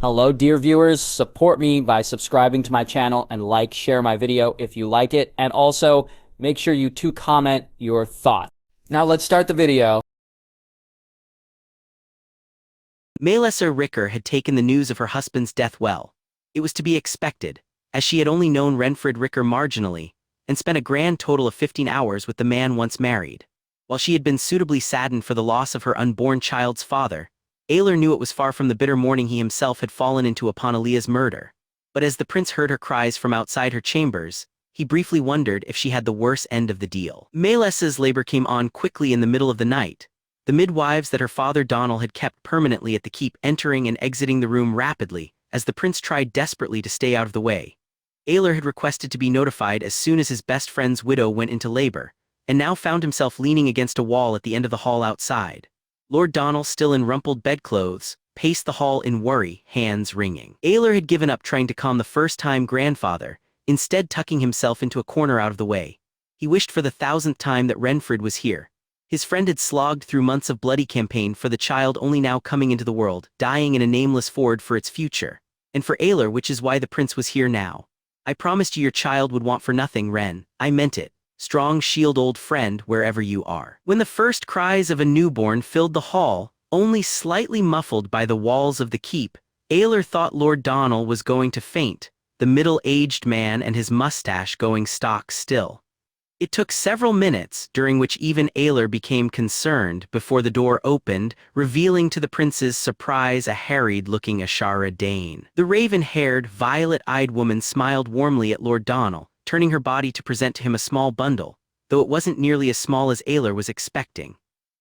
Hello, dear viewers. Support me by subscribing to my channel and share my video if you like it. And also, make sure you comment your thoughts. Now let's start the video. Maelessa Ricker had taken the news of her husband's death well. It was to be expected, as she had only known Renfred Ricker marginally, and spent a grand total of 15 hours with the man once married. While she had been suitably saddened for the loss of her unborn child's father, Aelor knew it was far from the bitter mourning he himself had fallen into upon Alea's murder. But as the prince heard her cries from outside her chambers, he briefly wondered if she had the worse end of the deal. Maelessa's labor came on quickly in the middle of the night, the midwives that her father Donal had kept permanently at the keep entering and exiting the room rapidly, as the prince tried desperately to stay out of the way. Aelor had requested to be notified as soon as his best friend's widow went into labor, and now found himself leaning against a wall at the end of the hall outside. Lord Donal, still in rumpled bedclothes, paced the hall in worry, hands wringing. Aelor had given up trying to calm the first-time grandfather, instead tucking himself into a corner out of the way. He wished for the 1000th time that Renfred was here. His friend had slogged through months of bloody campaign for the child only now coming into the world, dying in a nameless ford for its future. And for Aelor, which is why the prince was here now. I promised you your child would want for nothing, Ren. I meant it. Strong shield, old friend, wherever you are. When the first cries of a newborn filled the hall, only slightly muffled by the walls of the keep, Aelor thought Lord Donal was going to faint, the middle-aged man and his mustache going stock still. It took several minutes, during which even Aelor became concerned, before the door opened, revealing to the prince's surprise a harried-looking Ashara Dane. The raven-haired, violet-eyed woman smiled warmly at Lord Donal, turning her body to present to him a small bundle, though it wasn't nearly as small as Aelor was expecting.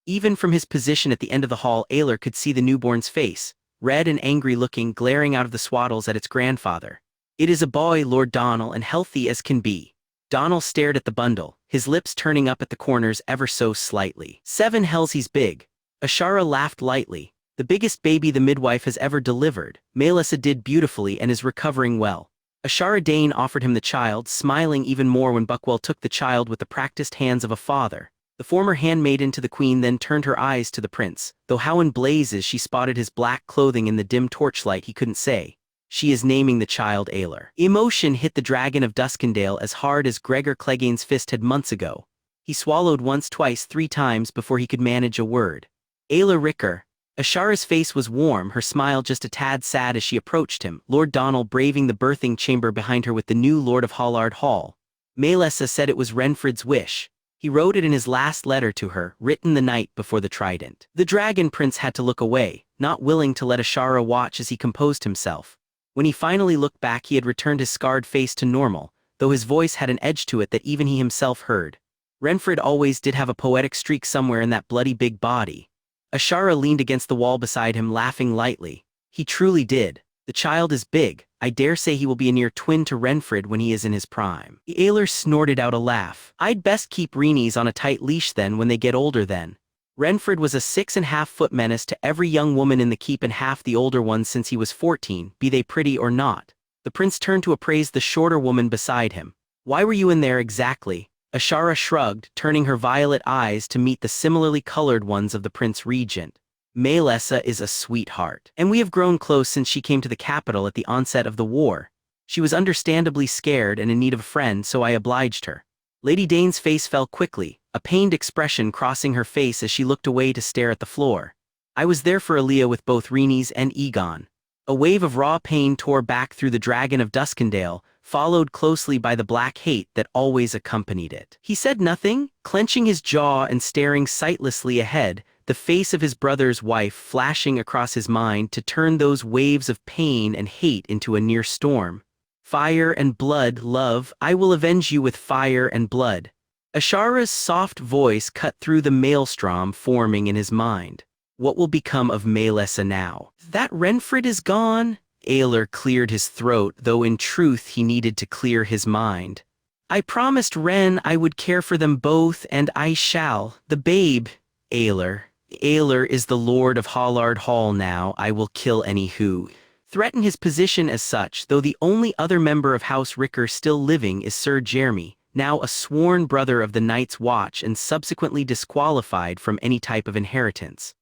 Even from his position at the end of the hall, Aelor could see the newborn's face, red and angry-looking, glaring out of the swaddles at its grandfather. "It is a boy, Lord Donal, and healthy as can be." Donal stared at the bundle, his lips turning up at the corners ever so slightly. "7 hells he's big." Ashara laughed lightly. "The biggest baby the midwife has ever delivered. Maelessa did beautifully and is recovering well." Ashara Dane offered him the child, smiling even more when Buckwell took the child with the practiced hands of a father. The former handmaiden to the queen then turned her eyes to the prince, though how in blazes she spotted his black clothing in the dim torchlight he couldn't say. "She is naming the child Aelor." Emotion hit the dragon of Duskendale as hard as Gregor Clegane's fist had months ago. He swallowed once, twice, 3 times before he could manage a word. "Aelor Ricker." Ashara's face was warm, her smile just a tad sad as she approached him, Lord Donal braving the birthing chamber behind her with the new Lord of Hollard Hall. Maelessa said it was Renfred's wish. He wrote it in his last letter to her, written the night before the trident. The dragon prince had to look away, not willing to let Ashara watch as he composed himself. When he finally looked back, he had returned his scarred face to normal, though his voice had an edge to it that even he himself heard. Renfred always did have a poetic streak somewhere in that bloody big body. Ashara leaned against the wall beside him, laughing lightly. "He truly did. The child is big. I dare say he will be a near twin to Renfred when he is in his prime." Aelor snorted out a laugh. "I'd best keep Rhaenys on a tight leash then when they get older then." Renfred was a 6.5-foot menace to every young woman in the keep and half the older ones since he was 14, be they pretty or not. The prince turned to appraise the shorter woman beside him. "Why were you in there exactly?" Ashara shrugged, turning her violet eyes to meet the similarly colored ones of the Prince Regent. "Maelessa is a sweetheart, and we have grown close since she came to the capital at the onset of the war. She was understandably scared and in need of a friend, so I obliged her." Lady Dane's face fell quickly, a pained expression crossing her face as she looked away to stare at the floor. "I was there for Aelia with both Rhaenys and Egon." A wave of raw pain tore back through the dragon of Duskendale, followed closely by the black hate that always accompanied it. He said nothing, clenching his jaw and staring sightlessly ahead, the face of his brother's wife flashing across his mind to turn those waves of pain and hate into a near storm. "Fire and blood, love, I will avenge you with fire and blood." Ashara's soft voice cut through the maelstrom forming in his mind. "What will become of Maelessa now?" "That Renfred is gone." Aelor cleared his throat, though in truth he needed to clear his mind. "I promised Ren I would care for them both, and I shall. The babe, Aelor. Aelor is the Lord of Hollard Hall now. I will kill any who threaten his position as such, though the only other member of House Ricker still living is Sir Jeremy, now a sworn brother of the Night's Watch and subsequently disqualified from any type of inheritance.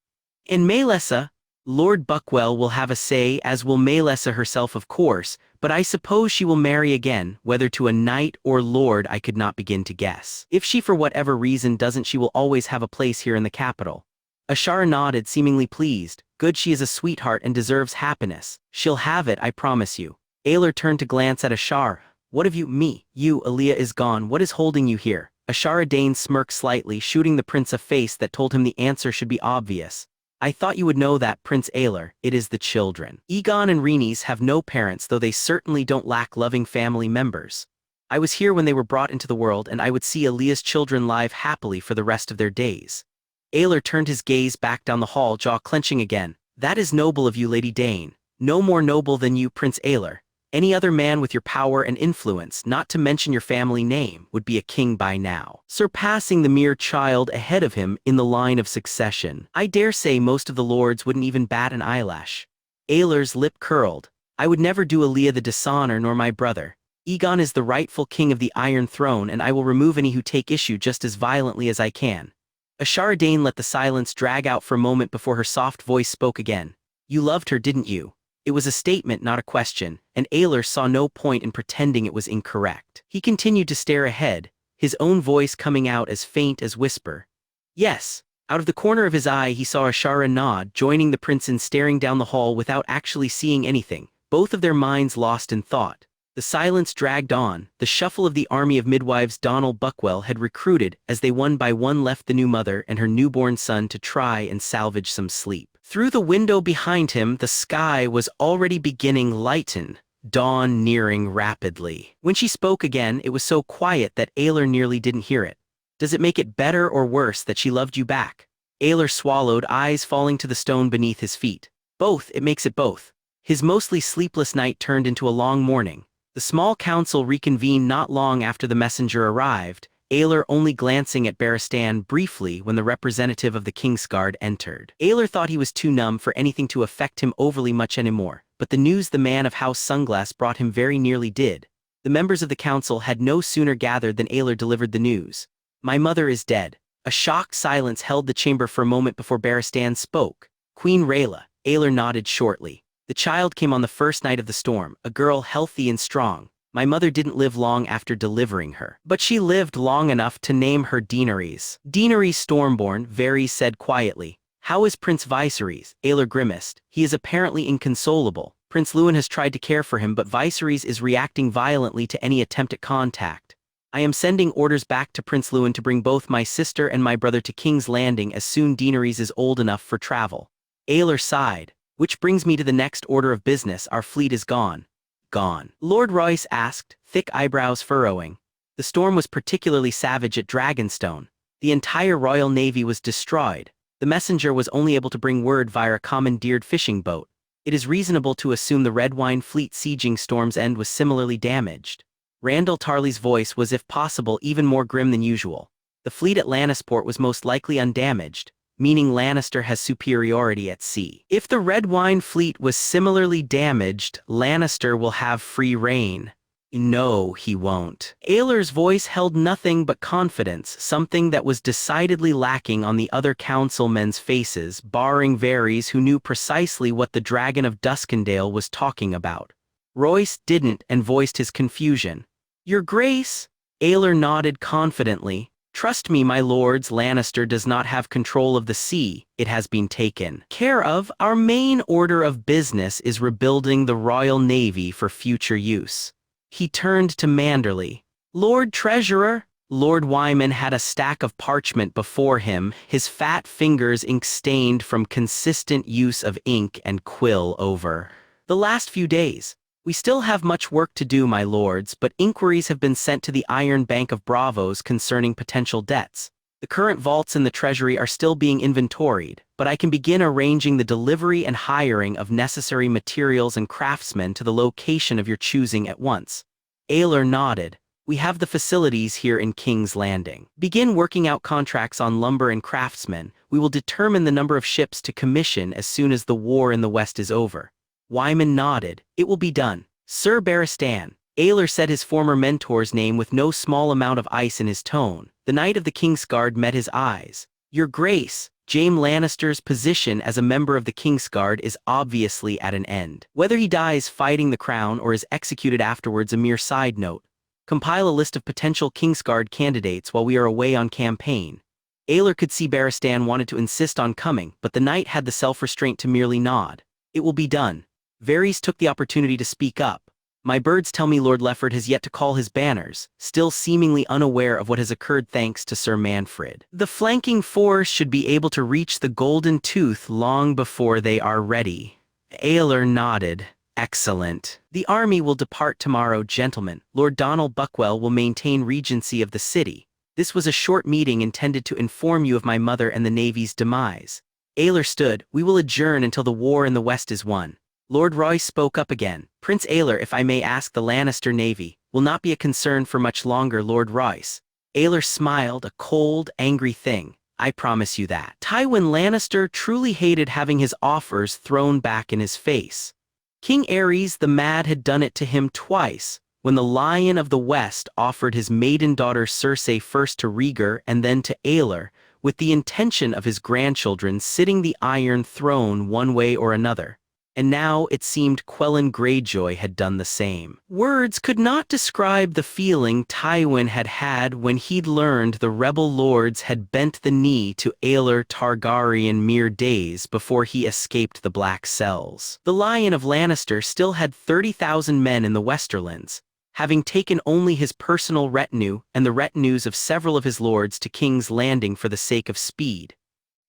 And Maelessa, Lord Buckwell will have a say, as will Maelessa herself, of course, but I suppose she will marry again, whether to a knight or lord I could not begin to guess. If she for whatever reason doesn't, she will always have a place here in the capital. Ashara nodded, seemingly pleased. Good, she is a sweetheart and deserves happiness. She'll have it, I promise you. Aelor turned to glance at Ashara. What have you, me, you, Aaliyah is gone, what is holding you here? Ashara Dane smirked slightly, shooting the prince a face that told him the answer should be obvious. I thought you would know that, Prince Aelor. It is the children. Aegon and Rhaenys have no parents, though they certainly don't lack loving family members. I was here when they were brought into the world, and I would see Aaliyah's children live happily for the rest of their days. Aelor turned his gaze back down the hall, jaw clenching again. That is noble of you, Lady Dane. No more noble than you, Prince Aelor. Any other man with your power and influence, not to mention your family name, would be a king by now, surpassing the mere child ahead of him in the line of succession. I dare say most of the lords wouldn't even bat an eyelash. Aelor's lip curled. I would never do Aaliyah the dishonor, nor my brother. Aegon is the rightful king of the Iron Throne, and I will remove any who take issue just as violently as I can. Ashara Dane let the silence drag out for a moment before her soft voice spoke again. You loved her, didn't you? It was a statement, not a question, and Aelor saw no point in pretending it was incorrect. He continued to stare ahead, his own voice coming out as faint as whisper. Yes. Out of the corner of his eye he saw Ashara nod, joining the prince in staring down the hall without actually seeing anything, both of their minds lost in thought. The silence dragged on. The shuffle of the army of midwives Donald Buckwell had recruited as they one by one left the new mother and her newborn son to try and salvage some sleep. Through the window behind him, the sky was already beginning lighten, dawn nearing rapidly. When she spoke again, it was so quiet that Aelor nearly didn't hear it. Does it make it better or worse that she loved you back? Aelor swallowed, eyes falling to the stone beneath his feet. Both, it makes it both. His mostly sleepless night turned into a long morning. The small council reconvened not long after the messenger arrived, Aelor only glancing at Barristan briefly when the representative of the Kingsguard entered. Aelor thought he was too numb for anything to affect him overly much anymore, but the news the man of House Sunglass brought him very nearly did. The members of the council had no sooner gathered than Aelor delivered the news. My mother is dead. A shocked silence held the chamber for a moment before Barristan spoke. Queen Rhaella. Aelor nodded shortly. The child came on the first night of the storm, a girl healthy and strong. My mother didn't live long after delivering her, but she lived long enough to name her Daenerys. Daenerys Stormborn, Varys said quietly. How is Prince Viserys? Aelor grimaced. He is apparently inconsolable. Prince Lewin has tried to care for him, but Viserys is reacting violently to any attempt at contact. I am sending orders back to Prince Lewin to bring both my sister and my brother to King's Landing as soon Daenerys is old enough for travel. Aelor sighed. Which brings me to the next order of business. Our fleet is gone. Gone. Lord Royce asked, thick eyebrows furrowing. The storm was particularly savage at Dragonstone. The entire Royal Navy was destroyed. The messenger was only able to bring word via a commandeered fishing boat. It is reasonable to assume the Red Wine fleet sieging Storm's End was similarly damaged. Randall Tarley's voice was, if possible, even more grim than usual. The fleet at Lannisport was most likely undamaged, meaning Lannister has superiority at sea. If the Red Wine fleet was similarly damaged, Lannister will have free reign. No, he won't. Aelor's voice held nothing but confidence, something that was decidedly lacking on the other councilmen's faces, barring Varys, who knew precisely what the Dragon of Duskendale was talking about. Royce didn't and voiced his confusion. Your Grace? Aelor nodded confidently. Trust me, my lords, Lannister does not have control of the sea. It has been taken care of. Our main order of business is rebuilding the Royal Navy for future use. He turned to Manderly. Lord Treasurer? Lord Wyman had a stack of parchment before him, his fat fingers ink-stained from consistent use of ink and quill over the last few days. We still have much work to do, my lords, but inquiries have been sent to the Iron Bank of Bravos concerning potential debts. The current vaults in the Treasury are still being inventoried, but I can begin arranging the delivery and hiring of necessary materials and craftsmen to the location of your choosing at once. Aelor nodded. We have the facilities here in King's Landing. Begin working out contracts on lumber and craftsmen. We will determine the number of ships to commission as soon as the war in the West is over. Wyman nodded. It will be done. Sir Barristan. Aelor said his former mentor's name with no small amount of ice in his tone. The knight of the Kingsguard met his eyes. Your Grace. Jaime Lannister's position as a member of the Kingsguard is obviously at an end. Whether he dies fighting the crown or is executed afterwards a mere side note. Compile a list of potential Kingsguard candidates while we are away on campaign. Aelor could see Barristan wanted to insist on coming, but the knight had the self-restraint to merely nod. It will be done. Varys took the opportunity to speak up. My birds tell me Lord Lefford has yet to call his banners, still seemingly unaware of what has occurred thanks to Sir Manfred. The flanking force should be able to reach the Golden Tooth long before they are ready. Aelor nodded. Excellent. The army will depart tomorrow, gentlemen. Lord Donald Buckwell will maintain regency of the city. This was a short meeting intended to inform you of my mother and the Navy's demise. Aelor stood. We will adjourn until the war in the West is won. Lord Royce spoke up again. Prince Aelor, if I may ask, the Lannister Navy will not be a concern for much longer, Lord Royce. Aelor smiled, a cold, angry thing. I promise you that. Tywin Lannister truly hated having his offers thrown back in his face. King Aerys the Mad had done it to him twice, when the Lion of the West offered his maiden daughter Cersei first to Rhaegar and then to Aelor, with the intention of his grandchildren sitting the Iron Throne one way or another. And now it seemed Quellen Greyjoy had done the same. Words could not describe the feeling Tywin had had when he'd learned the rebel lords had bent the knee to Aelor Targaryen mere days before he escaped the Black Cells. The Lion of Lannister still had 30,000 men in the Westerlands, having taken only his personal retinue and the retinues of several of his lords to King's Landing for the sake of speed.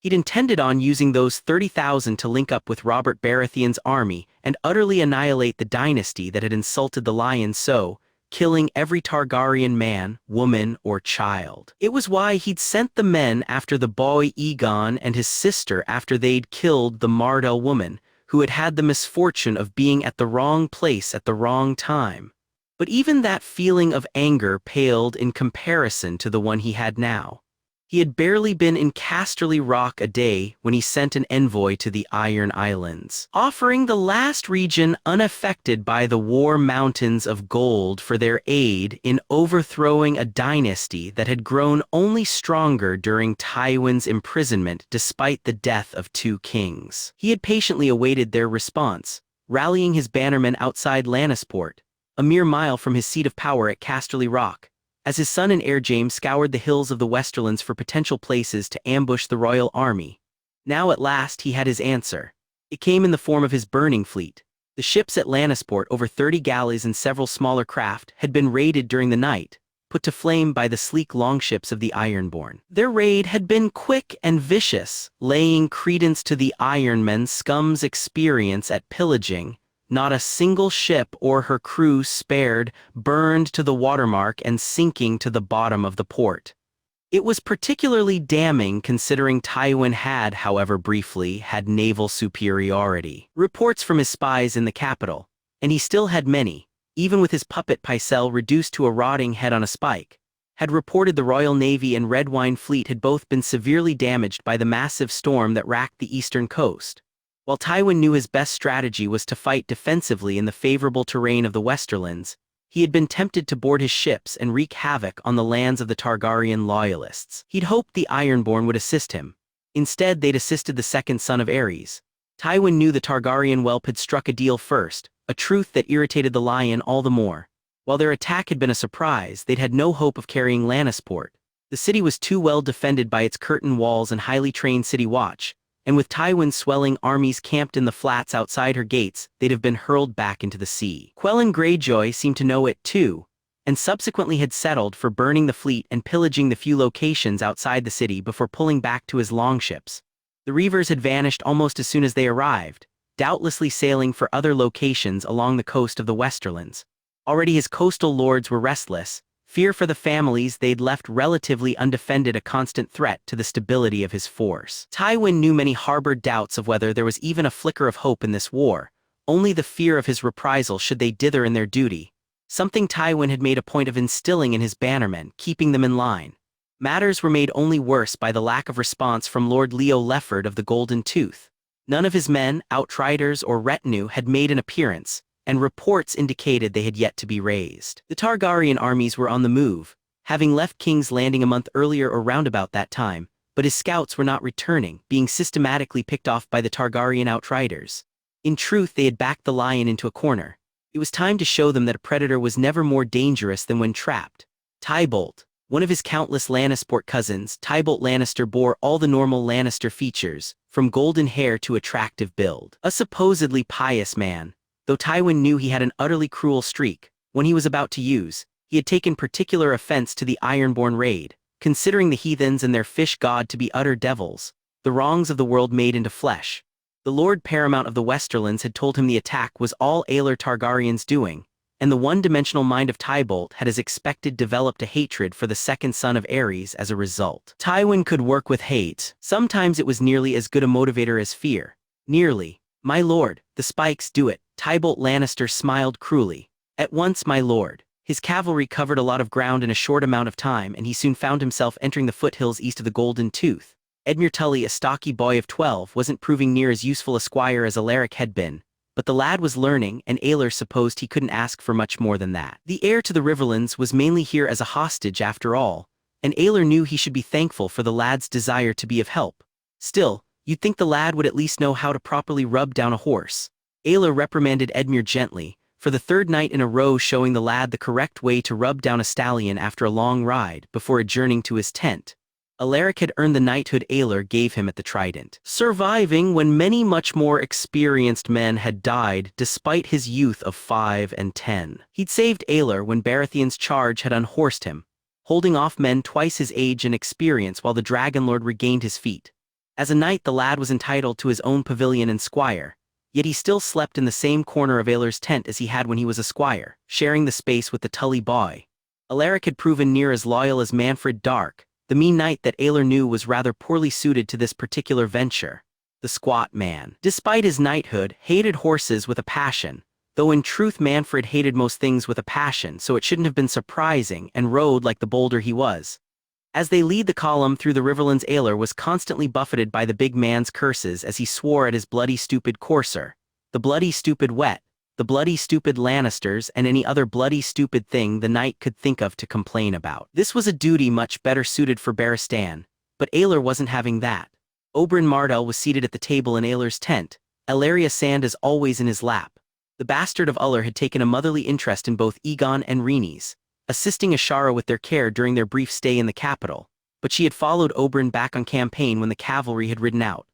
He'd intended on using those 30,000 to link up with Robert Baratheon's army and utterly annihilate the dynasty that had insulted the Lion so, killing every Targaryen man, woman, or child. It was why he'd sent the men after the boy Aegon and his sister after they'd killed the Mardell woman, who had had the misfortune of being at the wrong place at the wrong time. But even that feeling of anger paled in comparison to the one he had now. He had barely been in Casterly Rock a day when he sent an envoy to the Iron Islands, offering the last region unaffected by the War Mountains of Gold for their aid in overthrowing a dynasty that had grown only stronger during Tywin's imprisonment despite the death of two kings. He had patiently awaited their response, rallying his bannermen outside Lannisport, a mere mile from his seat of power at Casterly Rock, as his son and heir James scoured the hills of the Westerlands for potential places to ambush the royal army. Now at last he had his answer. It came in the form of his burning fleet. The ships at Lannisport, over 30 galleys and several smaller craft, had been raided during the night, put to flame by the sleek longships of the Ironborn. Their raid had been quick and vicious, laying credence to the Ironmen scum's experience at pillaging. Not a single ship or her crew spared, burned to the watermark and sinking to the bottom of the port. It was particularly damning considering Tywin had, however briefly, had naval superiority. Reports from his spies in the capital, and he still had many, even with his puppet Pycelle reduced to a rotting head on a spike, had reported the Royal Navy and Red Wine Fleet had both been severely damaged by the massive storm that racked the eastern coast. While Tywin knew his best strategy was to fight defensively in the favorable terrain of the Westerlands, he had been tempted to board his ships and wreak havoc on the lands of the Targaryen loyalists. He'd hoped the Ironborn would assist him. Instead, they'd assisted the second son of Aerys. Tywin knew the Targaryen whelp had struck a deal first, a truth that irritated the Lion all the more. While their attack had been a surprise, they'd had no hope of carrying Lannisport. The city was too well defended by its curtain walls and highly trained city watch, and with Tywin's swelling armies camped in the flats outside her gates, they'd have been hurled back into the sea. Quellen Greyjoy seemed to know it too, and subsequently had settled for burning the fleet and pillaging the few locations outside the city before pulling back to his longships. The Reavers had vanished almost as soon as they arrived, doubtlessly sailing for other locations along the coast of the Westerlands. Already his coastal lords were restless, fear for the families they'd left relatively undefended a constant threat to the stability of his force. Tywin knew many harbored doubts of whether there was even a flicker of hope in this war, only the fear of his reprisal should they dither in their duty, something Tywin had made a point of instilling in his bannermen, keeping them in line. Matters were made only worse by the lack of response from Lord Leo Lefford of the Golden Tooth. None of his men, outriders, or retinue had made an appearance, and reports indicated they had yet to be raised. The Targaryen armies were on the move, having left King's Landing a month earlier or roundabout that time, but his scouts were not returning, being systematically picked off by the Targaryen outriders. In truth, they had backed the lion into a corner. It was time to show them that a predator was never more dangerous than when trapped. Tybalt, one of his countless Lannisport cousins, Tybalt Lannister bore all the normal Lannister features, from golden hair to attractive build. A supposedly pious man, though Tywin knew he had an utterly cruel streak, when he was about to use, he had taken particular offense to the Ironborn raid, considering the heathens and their fish god to be utter devils, the wrongs of the world made into flesh. The Lord Paramount of the Westerlands had told him the attack was all Aelor Targaryen's doing, and the one-dimensional mind of Tybalt had as expected developed a hatred for the second son of Aerys as a result. Tywin could work with hate. Sometimes it was nearly as good a motivator as fear. Nearly. My lord, the spikes do it. Tybalt Lannister smiled cruelly. At once, my lord. His cavalry covered a lot of ground in a short amount of time, and he soon found himself entering the foothills east of the Golden Tooth. Edmure Tully, a stocky boy of 12, wasn't proving near as useful a squire as Alaric had been, but the lad was learning, and Aelor supposed he couldn't ask for much more than that. The heir to the Riverlands was mainly here as a hostage after all, and Aelor knew he should be thankful for the lad's desire to be of help. Still, you'd think the lad would at least know how to properly rub down a horse. Aelor reprimanded Edmure gently, for the third night in a row showing the lad the correct way to rub down a stallion after a long ride before adjourning to his tent. Alaric had earned the knighthood Aelor gave him at the Trident, surviving when many much more experienced men had died despite his youth of 5 and 10. He'd saved Aelor when Baratheon's charge had unhorsed him, holding off men twice his age and experience while the Dragonlord regained his feet. As a knight, the lad was entitled to his own pavilion and squire, yet he still slept in the same corner of Aelor's tent as he had when he was a squire, sharing the space with the Tully boy. Alaric had proven near as loyal as Manfred Dark, the mean knight that Aelor knew was rather poorly suited to this particular venture. The squat man, despite his knighthood, hated horses with a passion, though in truth Manfred hated most things with a passion, so it shouldn't have been surprising, and rode like the boulder he was. As they lead the column through the Riverlands, Aelor was constantly buffeted by the big man's curses as he swore at his bloody stupid courser, the bloody stupid wet, the bloody stupid Lannisters, and any other bloody stupid thing the knight could think of to complain about. This was a duty much better suited for Barristan, but Aelor wasn't having that. Oberyn Martell was seated at the table in Aelor's tent, Ellaria Sand as always in his lap. The bastard of Uller had taken a motherly interest in both Aegon and Rhaenys, assisting Ashara with their care during their brief stay in the capital, but she had followed Oberyn back on campaign when the cavalry had ridden out.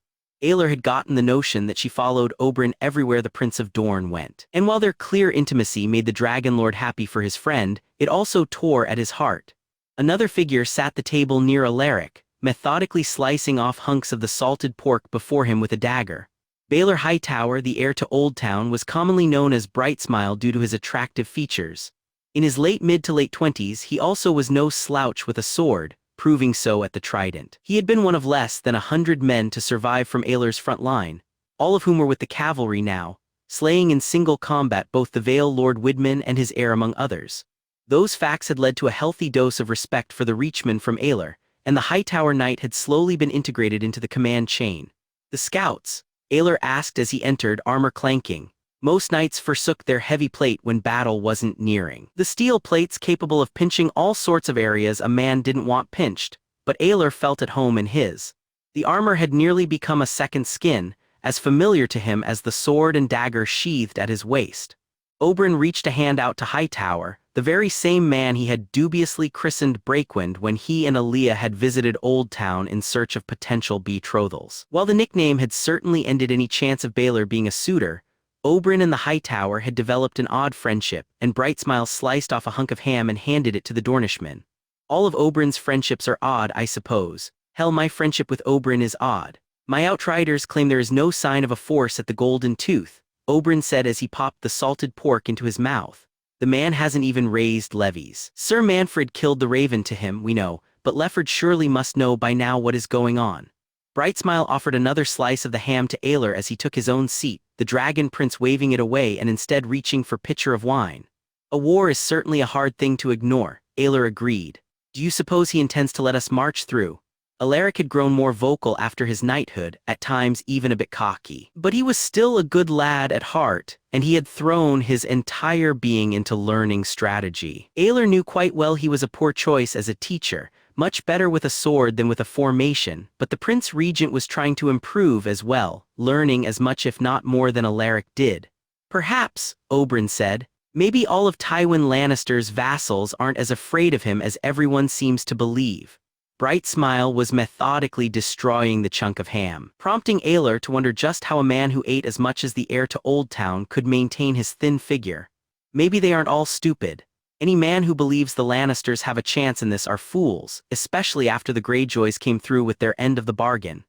Aelor had gotten the notion that she followed Oberyn everywhere the Prince of Dorne went. And while their clear intimacy made the Dragonlord happy for his friend, it also tore at his heart. Another figure sat at the table near Alaric, methodically slicing off hunks of the salted pork before him with a dagger. Baelor Hightower, the heir to Oldtown, was commonly known as Brightsmile due to his attractive features. In his mid to late 20s, he also was no slouch with a sword, proving so at the Trident. He had been one of less than 100 men to survive from Aelor's front line, all of whom were with the cavalry now, slaying in single combat both the Vale Lord Widman and his heir among others. Those facts had led to a healthy dose of respect for the Reachman from Aelor, and the Hightower Knight had slowly been integrated into the command chain. The scouts, Aelor asked as he entered, armor clanking. Most knights forsook their heavy plate when battle wasn't nearing. The steel plates capable of pinching all sorts of areas a man didn't want pinched, but Aelor felt at home in his. The armor had nearly become a second skin, as familiar to him as the sword and dagger sheathed at his waist. Oberyn reached a hand out to Hightower, the very same man he had dubiously christened Breakwind when he and Aaliyah had visited Oldtown in search of potential betrothals. While the nickname had certainly ended any chance of Baelor being a suitor, Oberyn and the Hightower had developed an odd friendship, and Brightsmile sliced off a hunk of ham and handed it to the Dornishman. All of Oberyn's friendships are odd, I suppose. Hell, my friendship with Oberyn is odd. My outriders claim there is no sign of a force at the Golden Tooth, Oberyn said as he popped the salted pork into his mouth. The man hasn't even raised levies. Sir Manfred killed the raven to him, we know, but Lefford surely must know by now what is going on. Brightsmile offered another slice of the ham to Aelor as he took his own seat, the Dragon Prince waving it away and instead reaching for pitcher of wine. A war is certainly a hard thing to ignore, Aelor agreed. Do you suppose he intends to let us march through? Alaric had grown more vocal after his knighthood, at times even a bit cocky. But he was still a good lad at heart, and he had thrown his entire being into learning strategy. Aelor knew quite well he was a poor choice as a teacher, much better with a sword than with a formation, but the Prince Regent was trying to improve as well, learning as much if not more than Alaric did. Perhaps, Oberyn said, maybe all of Tywin Lannister's vassals aren't as afraid of him as everyone seems to believe. Bright Smile was methodically destroying the chunk of ham, prompting Aelor to wonder just how a man who ate as much as the heir to Oldtown could maintain his thin figure. Maybe they aren't all stupid. Any man who believes the Lannisters have a chance in this are fools, especially after the Greyjoys came through with their end of the bargain.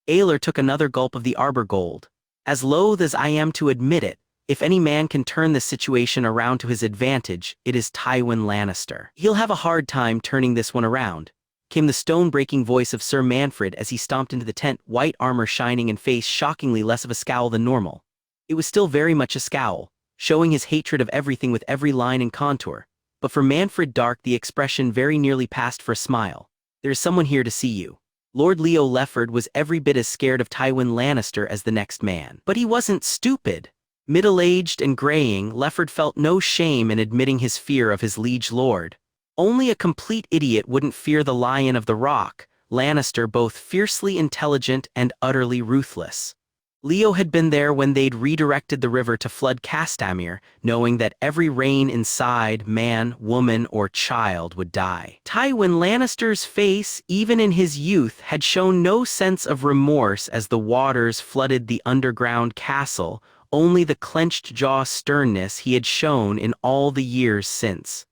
Aelor took another gulp of the Arbor Gold. As loath as I am to admit it, if any man can turn this situation around to his advantage, it is Tywin Lannister. He'll have a hard time turning this one around, came the stone-breaking voice of Sir Manfred as he stomped into the tent, white armor shining and face shockingly less of a scowl than normal. It was still very much a scowl, showing his hatred of everything with every line and contour, but for Manfred Dark the expression very nearly passed for a smile. There is someone here to see you. Lord Leo Lefford was every bit as scared of Tywin Lannister as the next man. But he wasn't stupid. Middle-aged and graying, Lefford felt no shame in admitting his fear of his liege lord. Only a complete idiot wouldn't fear the Lion of the Rock, Lannister, both fiercely intelligent and utterly ruthless. Leo had been there when they'd redirected the river to flood Castamere, knowing that every reign inside, man, woman, or child would die. Tywin Lannister's face, even in his youth, had shown no sense of remorse as the waters flooded the underground castle, only the clenched jaw sternness he had shown in all the years since.